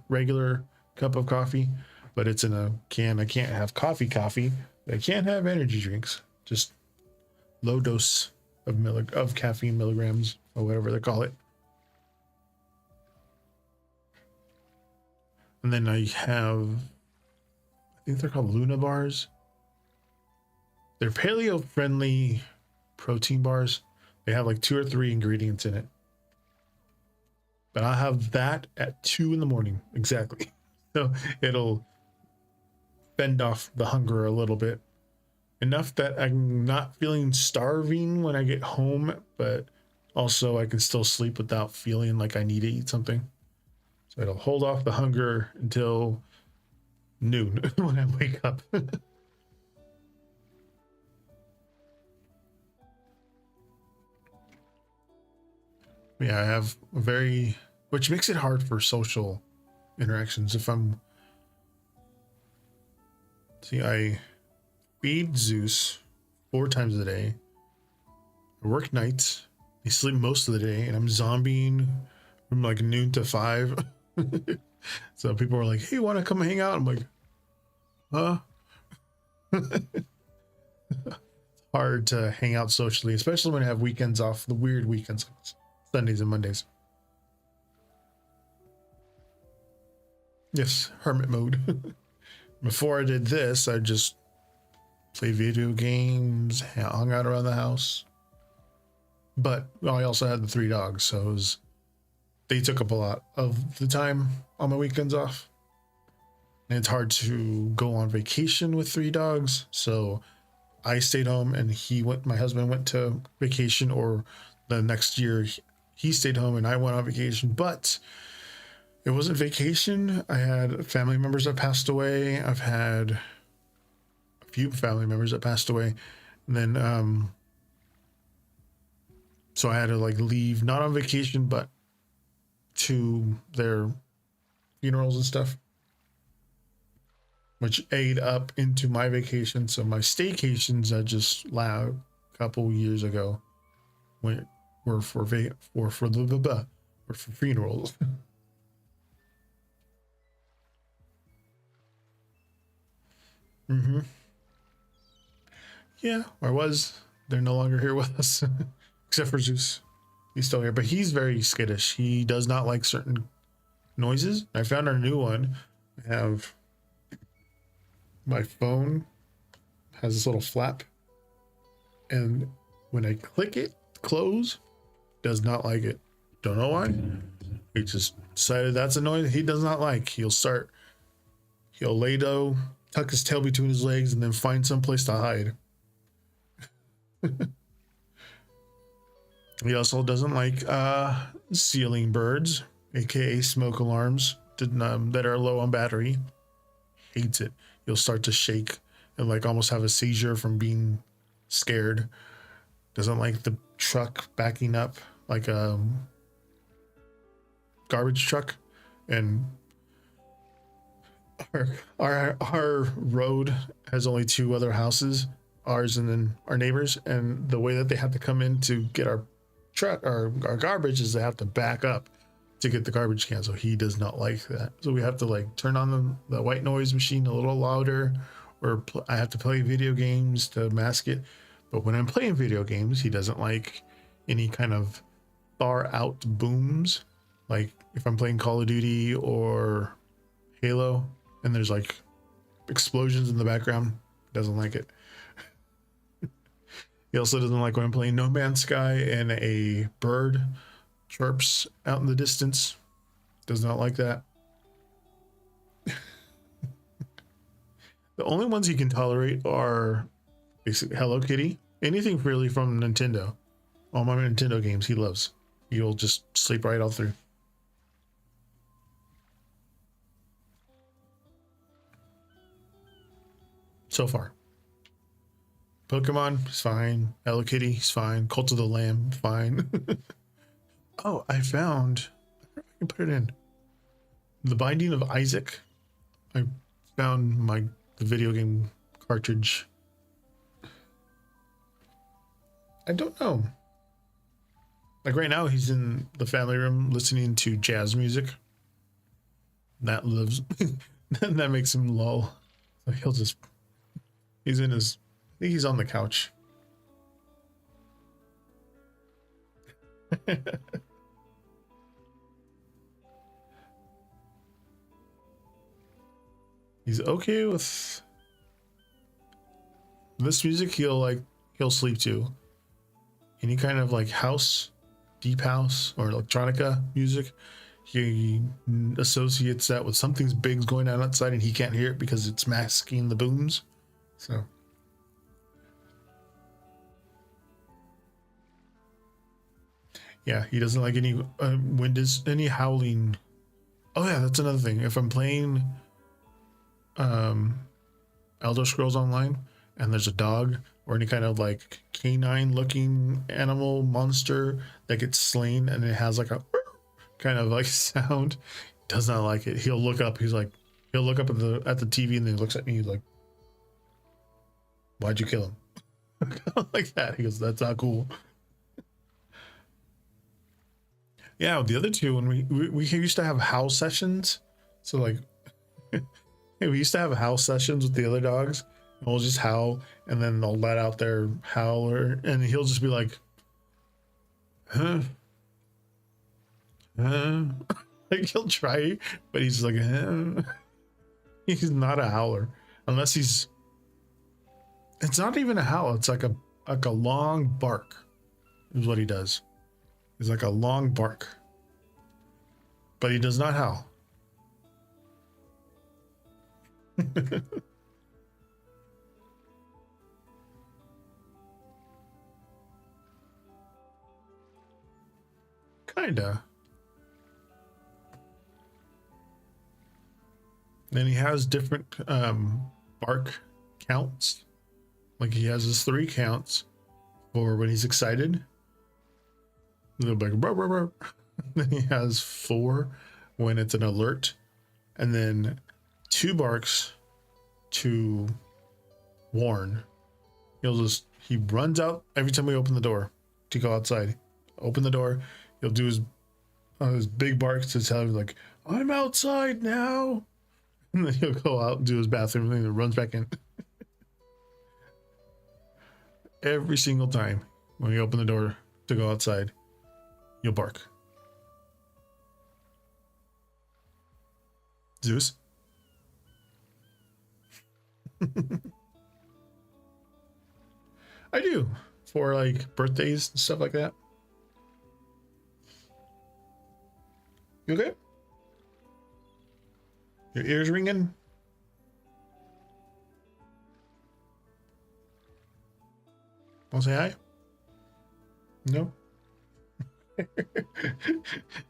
regular cup of coffee, but it's in a can. I can't have coffee. I can't have energy drinks. Just low dose of caffeine milligrams, or whatever they call it. And then I think they're called Luna bars. They're paleo friendly protein bars. They have like 2 or 3 ingredients in it. But I'll have that at 2 in the morning. Exactly. So it'll fend off the hunger a little bit. Enough that I'm not feeling starving when I get home, but also I can still sleep without feeling like I need to eat something. So it'll hold off the hunger until noon when I wake up. Yeah, I have which makes it hard for social interactions. I feed Zeus 4 times a day. I work nights. I sleep most of the day, and I'm zombieing from like noon to 5. So people are like, "Hey, want to come hang out?" I'm like, Huh? Hard to hang out socially, especially when I have weekends off, the weird weekends, Sundays and Mondays. Yes, hermit mode. Before I did this, I just played video games, hung out around the house. But I also had the 3 dogs, so they took up a lot of the time on my weekends off. And it's hard to go on vacation with 3 dogs, so I stayed home and my husband went to vacation, or the next year he stayed home and I went on vacation. But it wasn't vacation. I had family members that passed away. I've had a few family members that passed away. And then, so I had to like leave, not on vacation, but to their funerals and stuff, which ate up into my vacation. So my staycations I just a couple years ago were for funerals. Mm-hmm. Yeah, or was. They're no longer here with us, except for Zeus. He's still here, but he's very skittish. He does not like certain noises. I found our new one. I have my phone has this little flap, and when I click it, close, does not like it. Don't know why. He just decided that's a noise he does not like. He'll lay low, tuck his tail between his legs, and then find some place to hide. He also doesn't like ceiling birds, aka smoke alarms, that are low on battery. Hates it. He'll start to shake and like almost have a seizure from being scared. Doesn't like the truck backing up, like a garbage truck. And our road has only 2 other houses, ours and then our neighbors, and the way that they have to come in to get our garbage is they have to back up to get the garbage can. So he does not like that. So we have to like turn on the white noise machine a little louder, or I have to play video games to mask it. But when I'm playing video games, he doesn't like any kind of far out booms. Like if I'm playing Call of Duty or Halo and there's like explosions in the background, doesn't like it. He also doesn't like when I'm playing No Man's Sky and a bird chirps out in the distance. Does not like that. The only ones he can tolerate are basically Hello Kitty. Anything really from Nintendo. All my Nintendo games he loves. He'll just sleep right all through. So far. Pokemon, he's fine. Hello Kitty, he's fine. Cult of the Lamb, fine. Oh, I found. I can put it in. The Binding of Isaac. I found the video game cartridge. I don't know. Like right now, he's in the family room listening to jazz music. That lives. That makes him lull. So he's in his. I think he's on the couch. He's okay with this music. He'll sleep to. Any kind of like house, deep house, or electronica music, he associates that with something's big's going on outside and he can't hear it because it's masking the booms. So yeah, he doesn't like any any howling. Oh yeah, that's another thing. If I'm playing Elder Scrolls Online and there's a dog or any kind of like canine looking animal monster that gets slain and it has like a kind of like sound, does not like it. He'll look up. He'll look up at the TV and then he looks at me. He's like, "Why'd you kill him?" Like that. He goes, "That's not cool." Yeah, the other two, when we used to have howl sessions, so like Hey, we used to have howl sessions with the other dogs. And we'll just howl, and then they'll let out their howler, and he'll just be like, huh? Huh? Like he'll try, but he's like, huh? He's not a howler. Unless he's, it's not even a howl. It's like a long bark is what he does. He's like a long bark. But he does not howl. Kinda. Then he has different bark counts. Like he has his 3 counts for when he's excited. They'll be like, burr, burr, burr. Then he has 4 when it's an alert, and then 2 barks to warn. He runs out every time we open the door to go outside. Open the door, he'll do his big barks to tell him like, I'm outside now. And then he'll go out and do his bathroom and then runs back in. Every single time when you open the door to go outside, you'll bark. Zeus? I do. For like birthdays and stuff like that. You okay? Your ears ringing? Want to say hi? No?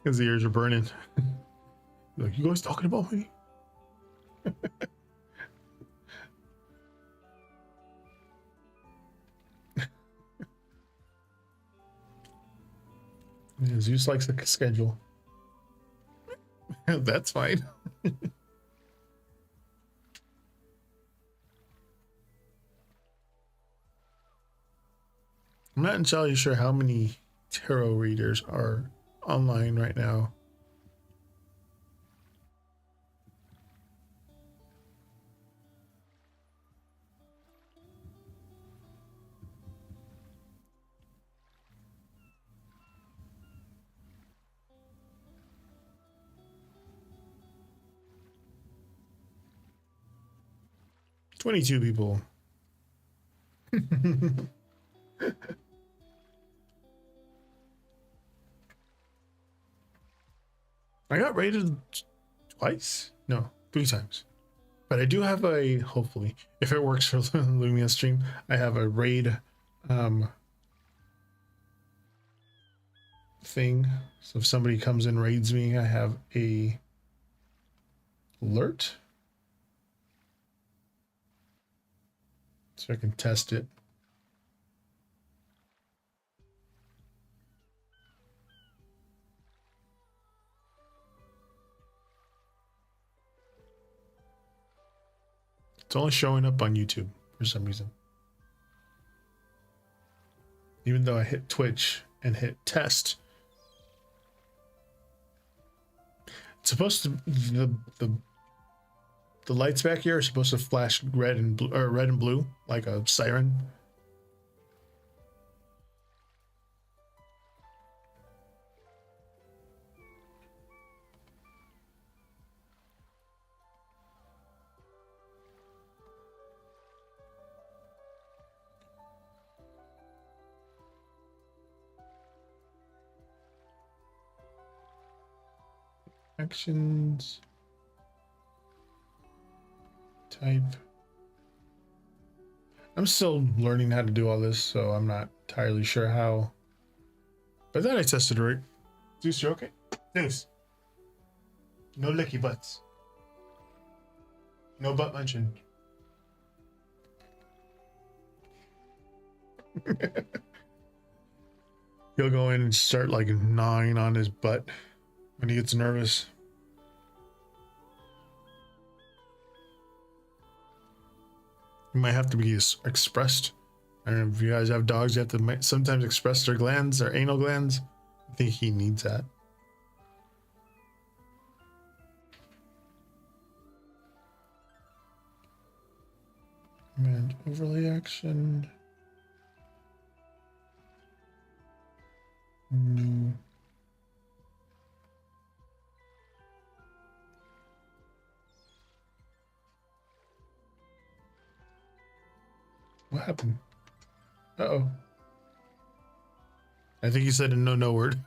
His ears are burning. Like, you guys talking about me? Yeah, Zeus likes the schedule. That's fine. I'm not entirely sure how many tarot readers are online right now. $22 people. I got rated twice? No, 3 times. But I do have a, hopefully, if it works for Lumia stream, I have a raid thing. So if somebody comes and raids me, I have a alert. So I can test it. It's only showing up on YouTube for some reason. Even though I hit Twitch and hit test. It's supposed to, the lights back here are supposed to flash red and blue, or red and blue, like a siren. Actions. Type. I'm still learning how to do all this, so I'm not entirely sure how. But then I tested it right. Zeus, you okay? Zeus. No licky butts. No butt munching. He'll go in and start like gnawing on his butt when he gets nervous. It might have to be expressed. I don't know if you guys have dogs, you have to sometimes express their glands, their anal glands. I think he needs that. Command overlay action. No. What happened? Uh-oh. I think you said a no word.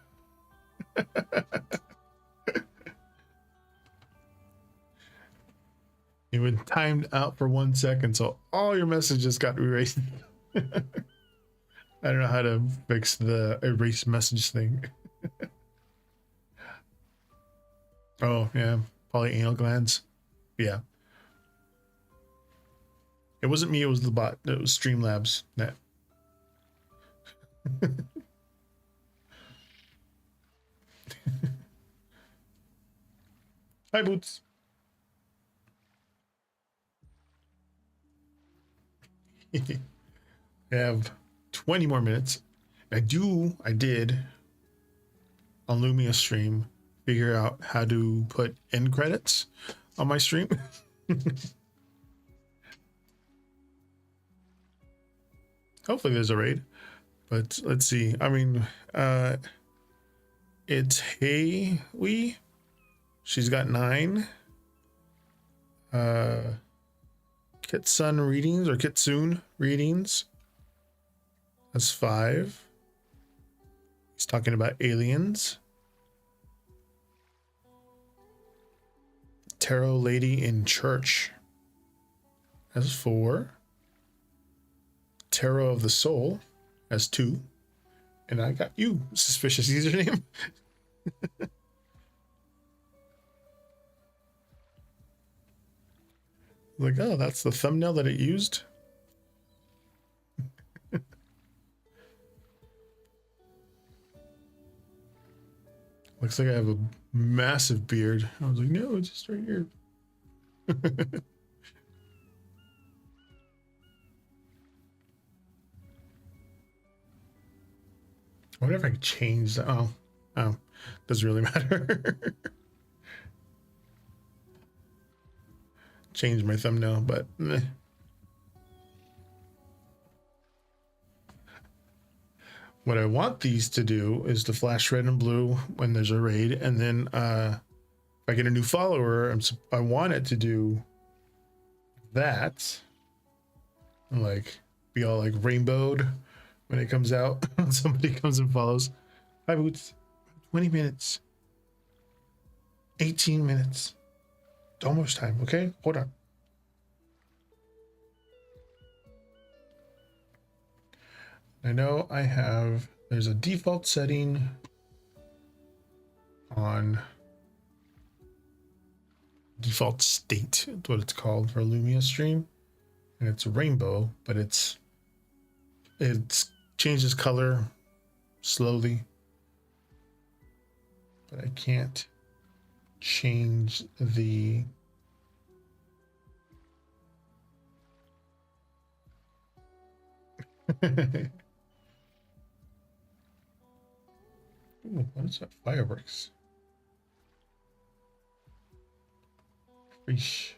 You were timed out for 1 second, so all your messages got erased. I don't know how to fix the erase message thing. Oh, yeah. Probably anal glands. Yeah. It wasn't me, it was the bot. It was Streamlabs net. Hi, Boots. I have 20 more minutes. I did on Lumia stream figure out how to put end credits on my stream. Hopefully there's a raid, but let's see. I mean, it's Hey Wee. She's got 9. Kitsun readings or Kitsune readings. That's 5. He's talking about aliens. Tarot Lady in Church. That's 4. Tarot of the Soul as 2. And I got you, suspicious username. Like, oh, that's the thumbnail that it used. Looks like I have a massive beard. I was like, no, it's just right here. What if I change the, oh, doesn't really matter. Change my thumbnail, but meh. What I want these to do is to flash red and blue when there's a raid, and then if I get a new follower, I want it to do that, and like be all like rainbowed when it comes out. Somebody comes and follows. Hi, Boots. 20 minutes. 18 minutes. It's almost time, okay? Hold on. I know there's a default setting on default state, that's what it's called for Lumia stream. And it's rainbow, but it changes color slowly. But I can't change the Ooh, what is that? Fireworks. Freesh.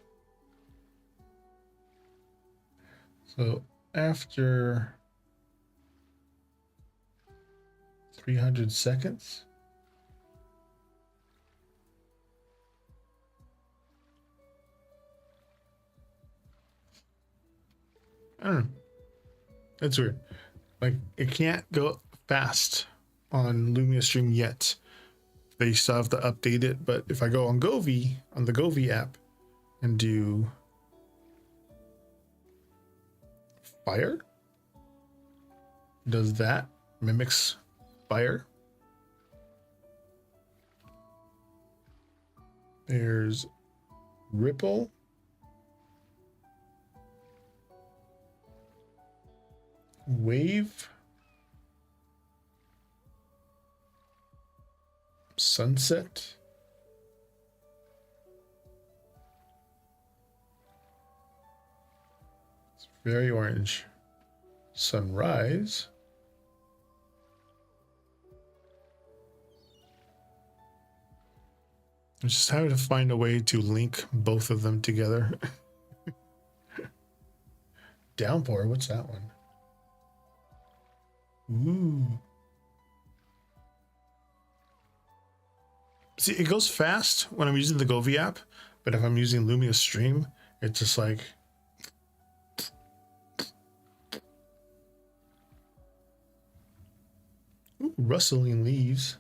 So after 300 seconds, I don't know. That's weird. Like, it can't go fast on Lumia stream yet. They still have to update it, but if I go on Govee, on the Govee app, and do fire, does that mimics fire? There's ripple, wave, sunset, it's very orange, sunrise, I'm just having to find a way to link both of them together. Downpour. What's that one? Ooh. See, it goes fast when I'm using the Govee app, but if I'm using Lumia Stream, it's just like. Ooh, rustling leaves.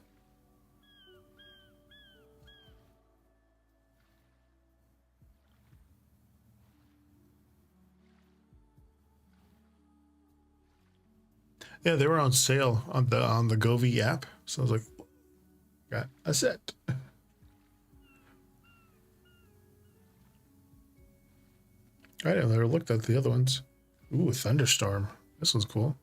Yeah, they were on sale on the Govee app, so I was like, got a set. I never looked at the other ones. Ooh, thunderstorm. This one's cool.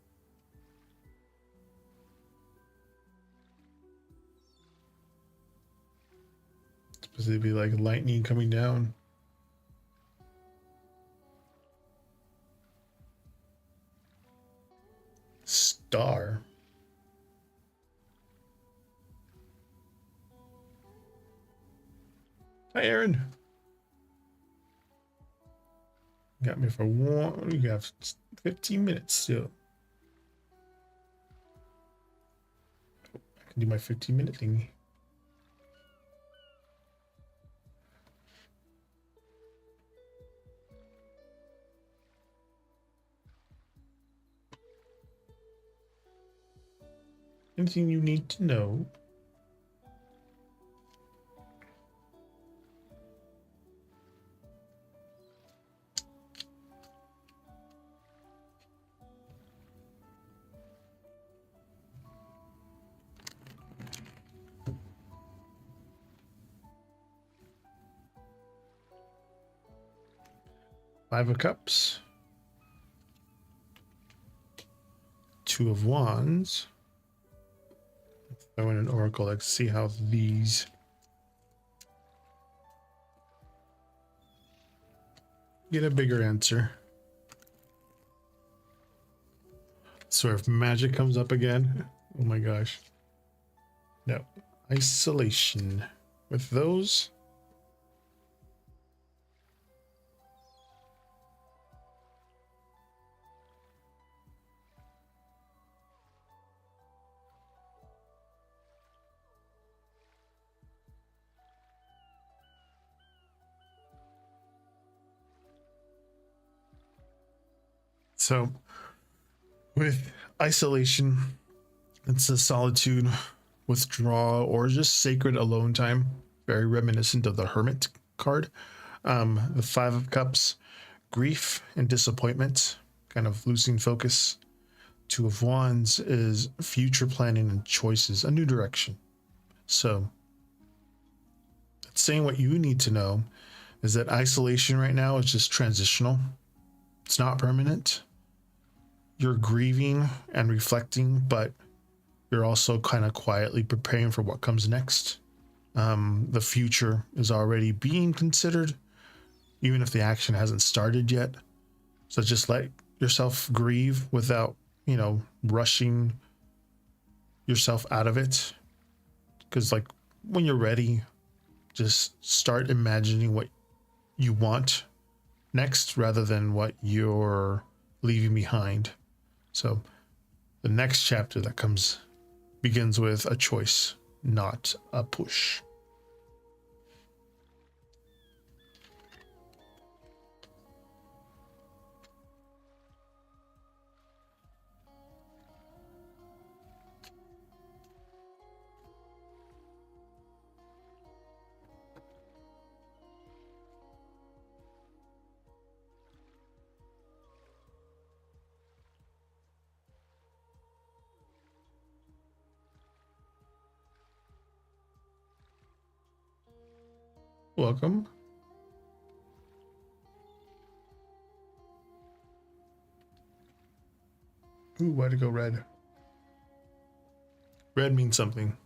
It's supposed to be like lightning coming down. Star. Hi, Aaron. Got me for one. You have 15 minutes still. I can do my 15-minute thingy. Anything you need to know? Five of Cups. Two of Wands. Throw in an Oracle. Let's see how these. Get a bigger answer. So if magic comes up again, oh my gosh. No. Isolation. With those. So with isolation, it's a solitude, withdrawal, or just sacred alone time. Very reminiscent of the Hermit card. The Five of Cups, grief and disappointment, kind of losing focus. Two of Wands is future planning and choices, a new direction. So saying what you need to know is that isolation right now is just transitional. It's not permanent. You're grieving and reflecting, but you're also kind of quietly preparing for what comes next. The future is already being considered, even if the action hasn't started yet. So just let yourself grieve without, rushing yourself out of it. Because like when you're ready, just start imagining what you want next rather than what you're leaving behind. So the next chapter that comes begins with a choice, not a push. Welcome. Ooh, why'd it go red? Red means something.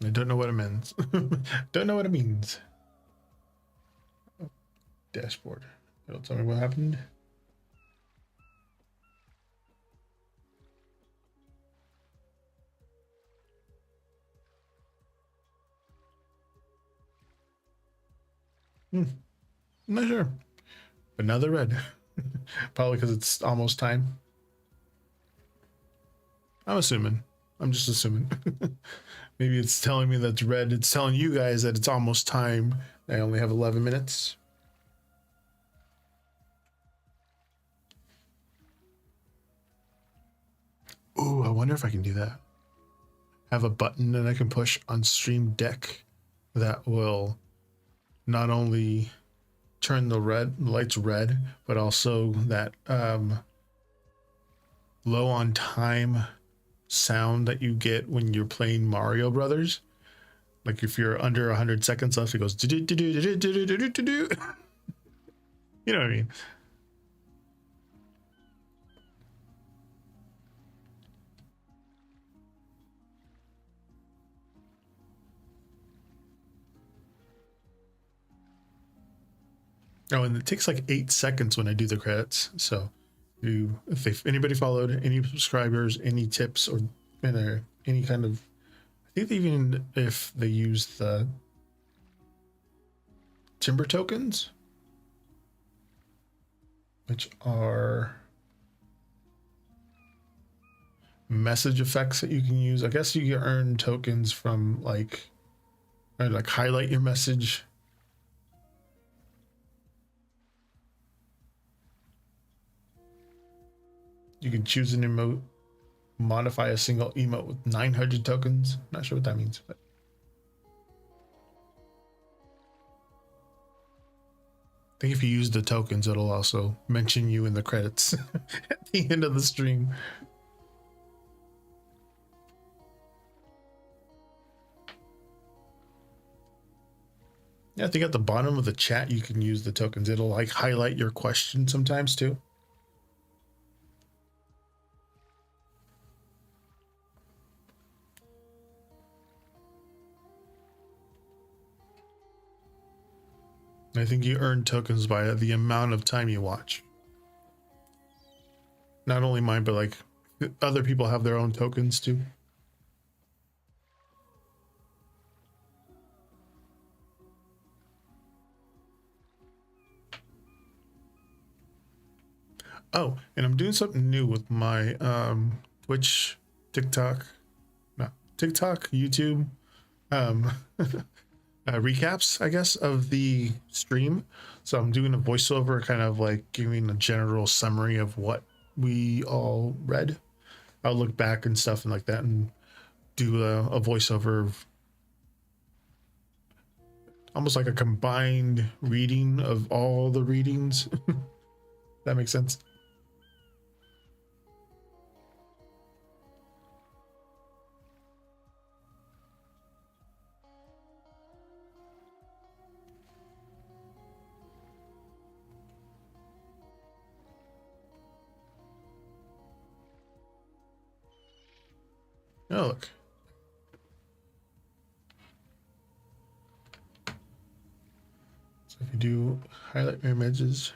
I don't know what it means. Don't know what it means. Dashboard. It'll tell me what happened. I'm not sure. Another red. Probably because it's almost time. I'm assuming. I'm just assuming. Maybe it's telling me that's red. It's telling you guys that it's almost time. I only have 11 minutes. Ooh, I wonder if I can do that. Have a button that I can push on Stream Deck that will not only turn the lights red, but also that low on time sound that you get when you're playing Mario Brothers. Like if you're under 100 seconds left, it goes do do do do do do do do do. You know what I mean? Oh, and it takes like 8 seconds when I do the credits. So, if anybody followed, any subscribers, any tips, or any kind of, I think even if they use the timber tokens, which are message effects that you can use. I guess you can earn tokens from like highlight your message. You can choose an emote, modify a single emote with 900 tokens. Not sure what that means, but I think if you use the tokens, it'll also mention you in the credits at the end of the stream. Yeah, I think at the bottom of the chat, you can use the tokens. It'll like highlight your question sometimes too. I think you earn tokens by the amount of time you watch. Not only mine, but like other people have their own tokens too. Oh, and I'm doing something new with my Twitch, TikTok, YouTube, recaps, I guess, of the stream. So I'm doing a voiceover, kind of like giving a general summary of what we all read. I'll look back and stuff and like that, and do a voiceover of almost like a combined reading of all the readings. That makes sense. Oh, look. So if you do highlight your images,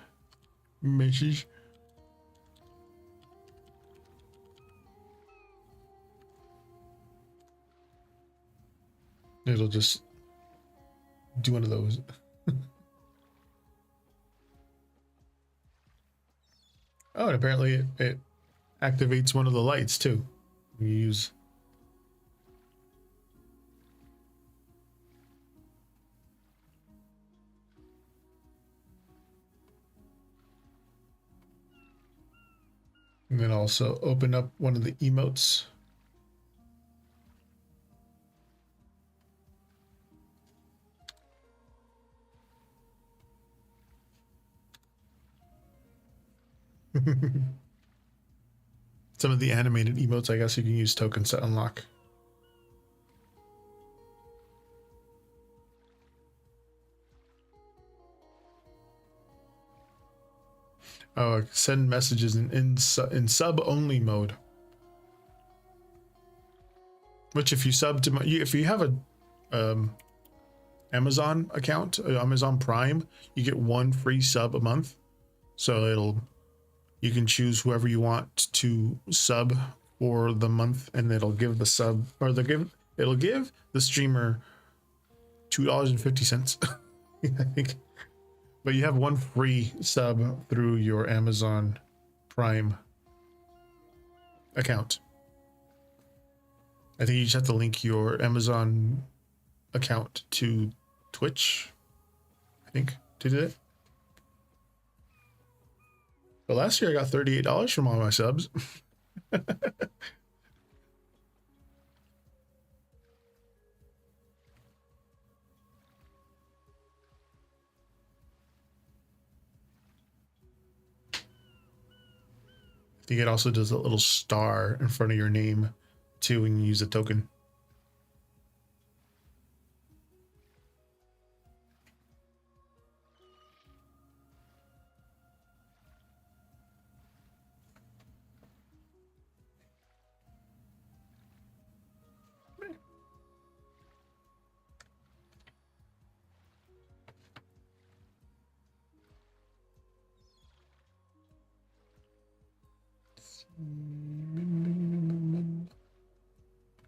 it'll just do one of those. Oh, and apparently it activates one of the lights too. You use. And then also open up one of the emotes. Some of the animated emotes, I guess you can use tokens to unlock. Oh, send messages in sub only mode. Which, if you sub to my, if you have a Amazon account, Amazon Prime, you get 1 free sub a month. So you can choose whoever you want to sub for the month, and it'll give the sub, or it'll give the streamer $2.50. I think But you have one free sub through your Amazon Prime account. I think you just have to link your Amazon account to Twitch, I think, to do it. But last year I got $38 from all my subs. I think it also does a little star in front of your name too when you use a token.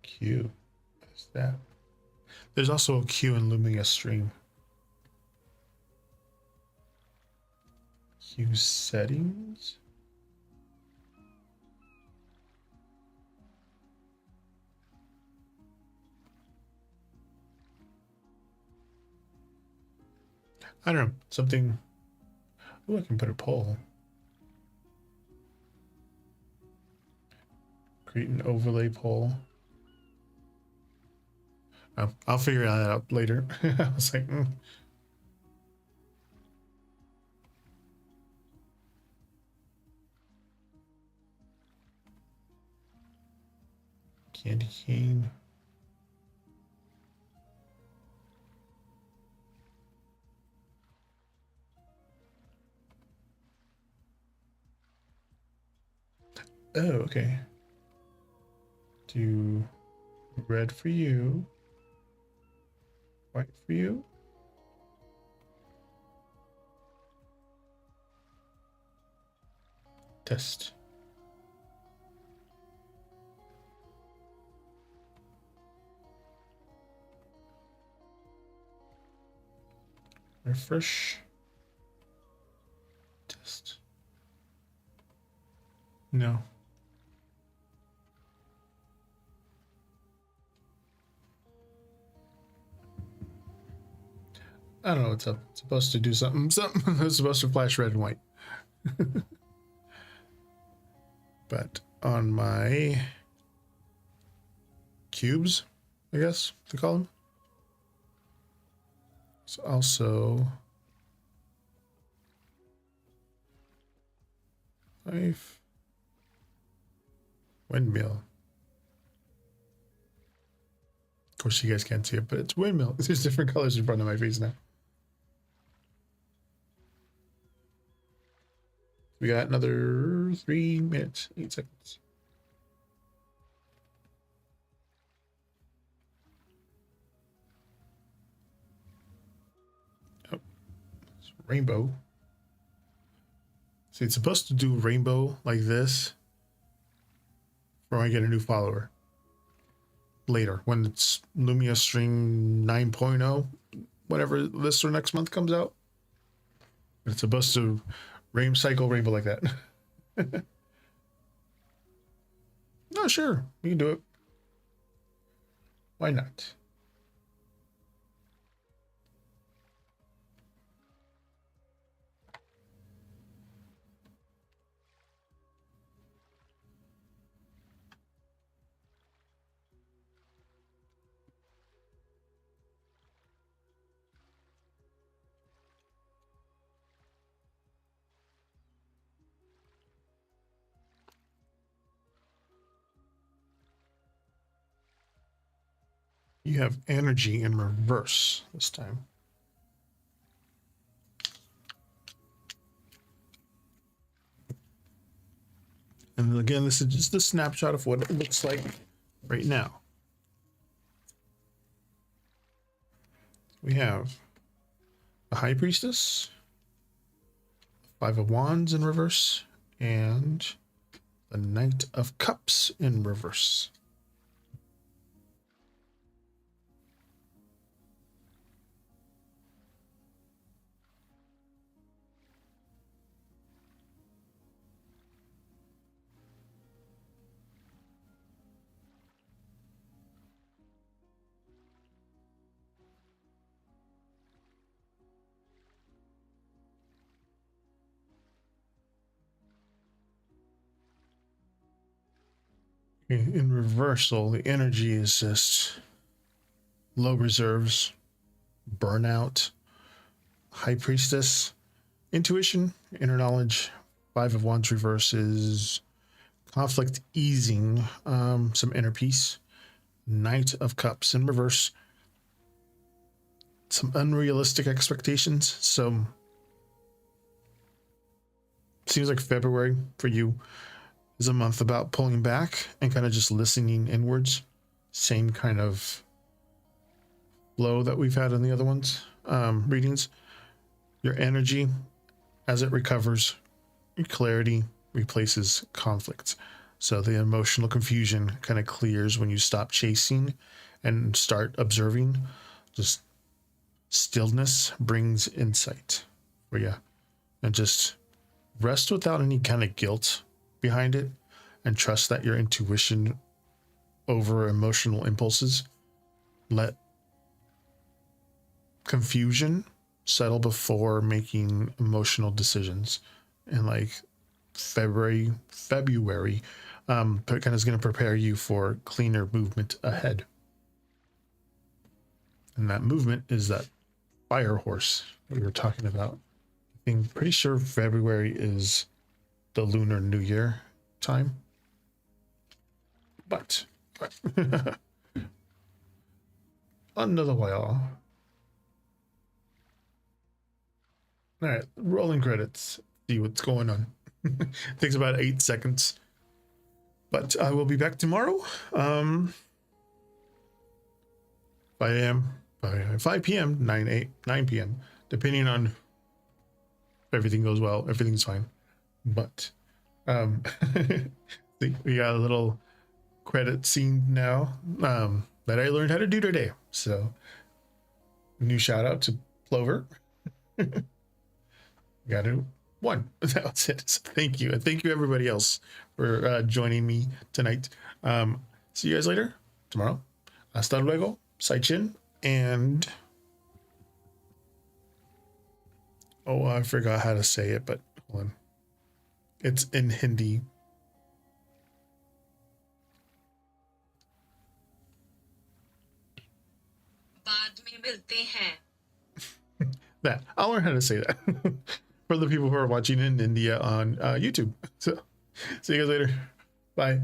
Q. What is that? There's also a Q in Lumia stream. Q settings. I don't know. Something. Oh, I can put a poll. Create an overlay poll. I'll figure that out later. I was like, Candy cane. Oh, okay. Do red for you. White for you. Test. Refresh. Test. No. I don't know what's up. It's supposed to do something. It's supposed to flash red and white. But on my cubes, I guess they call them, it's also life windmill. Of course, you guys can't see it, but it's windmill. There's different colors in front of my face now. We got another 3 minutes, 8 seconds. Oh, it's rainbow. See, it's supposed to do rainbow like this for when I get a new follower. Later, when it's Lumia Stream 9.0, whatever this or next month comes out. It's supposed to cycle rainbow like that. No, sure, we can do it. Why not? You have energy in reverse this time. And again, this is just a snapshot of what it looks like right now. We have the High Priestess, 5 of Wands in reverse, and the Knight of Cups in reverse. In reversal, the energy is just low reserves, burnout, high priestess, intuition, inner knowledge. Five of Wands reverse is conflict easing, some inner peace. Knight of Cups in reverse, some unrealistic expectations. So seems like February for you is a month about pulling back and kind of just listening inwards. Same kind of flow that we've had in the other ones, readings. Your energy, as it recovers, your clarity replaces conflict. So the emotional confusion kind of clears when you stop chasing and start observing. Just stillness brings insight for you. And just rest without any kind of guilt behind it, and trust that your intuition over emotional impulses. Let confusion settle before making emotional decisions. And like February kind of is going to prepare you for cleaner movement ahead. And that movement is that fire horse we were talking about. I'm pretty sure February is the Lunar New Year time. But another while. All right, rolling credits. See what's going on. Takes about 8 seconds. But I will be back tomorrow. 5 a.m. 5 p.m. 9 p.m. Depending on if everything goes well, everything's fine. But we got a little credit scene now that I learned how to do today. So new shout out to Plover. Got it. One. That's it. So thank you. And thank you everybody else for joining me tonight. See you guys later tomorrow. Hasta luego. Saichin. And oh, I forgot how to say it, but hold on. It's in Hindi. बाद में मिलते हैं. That I'll learn how to say that for the people who are watching in India on YouTube. So see you guys later. Bye.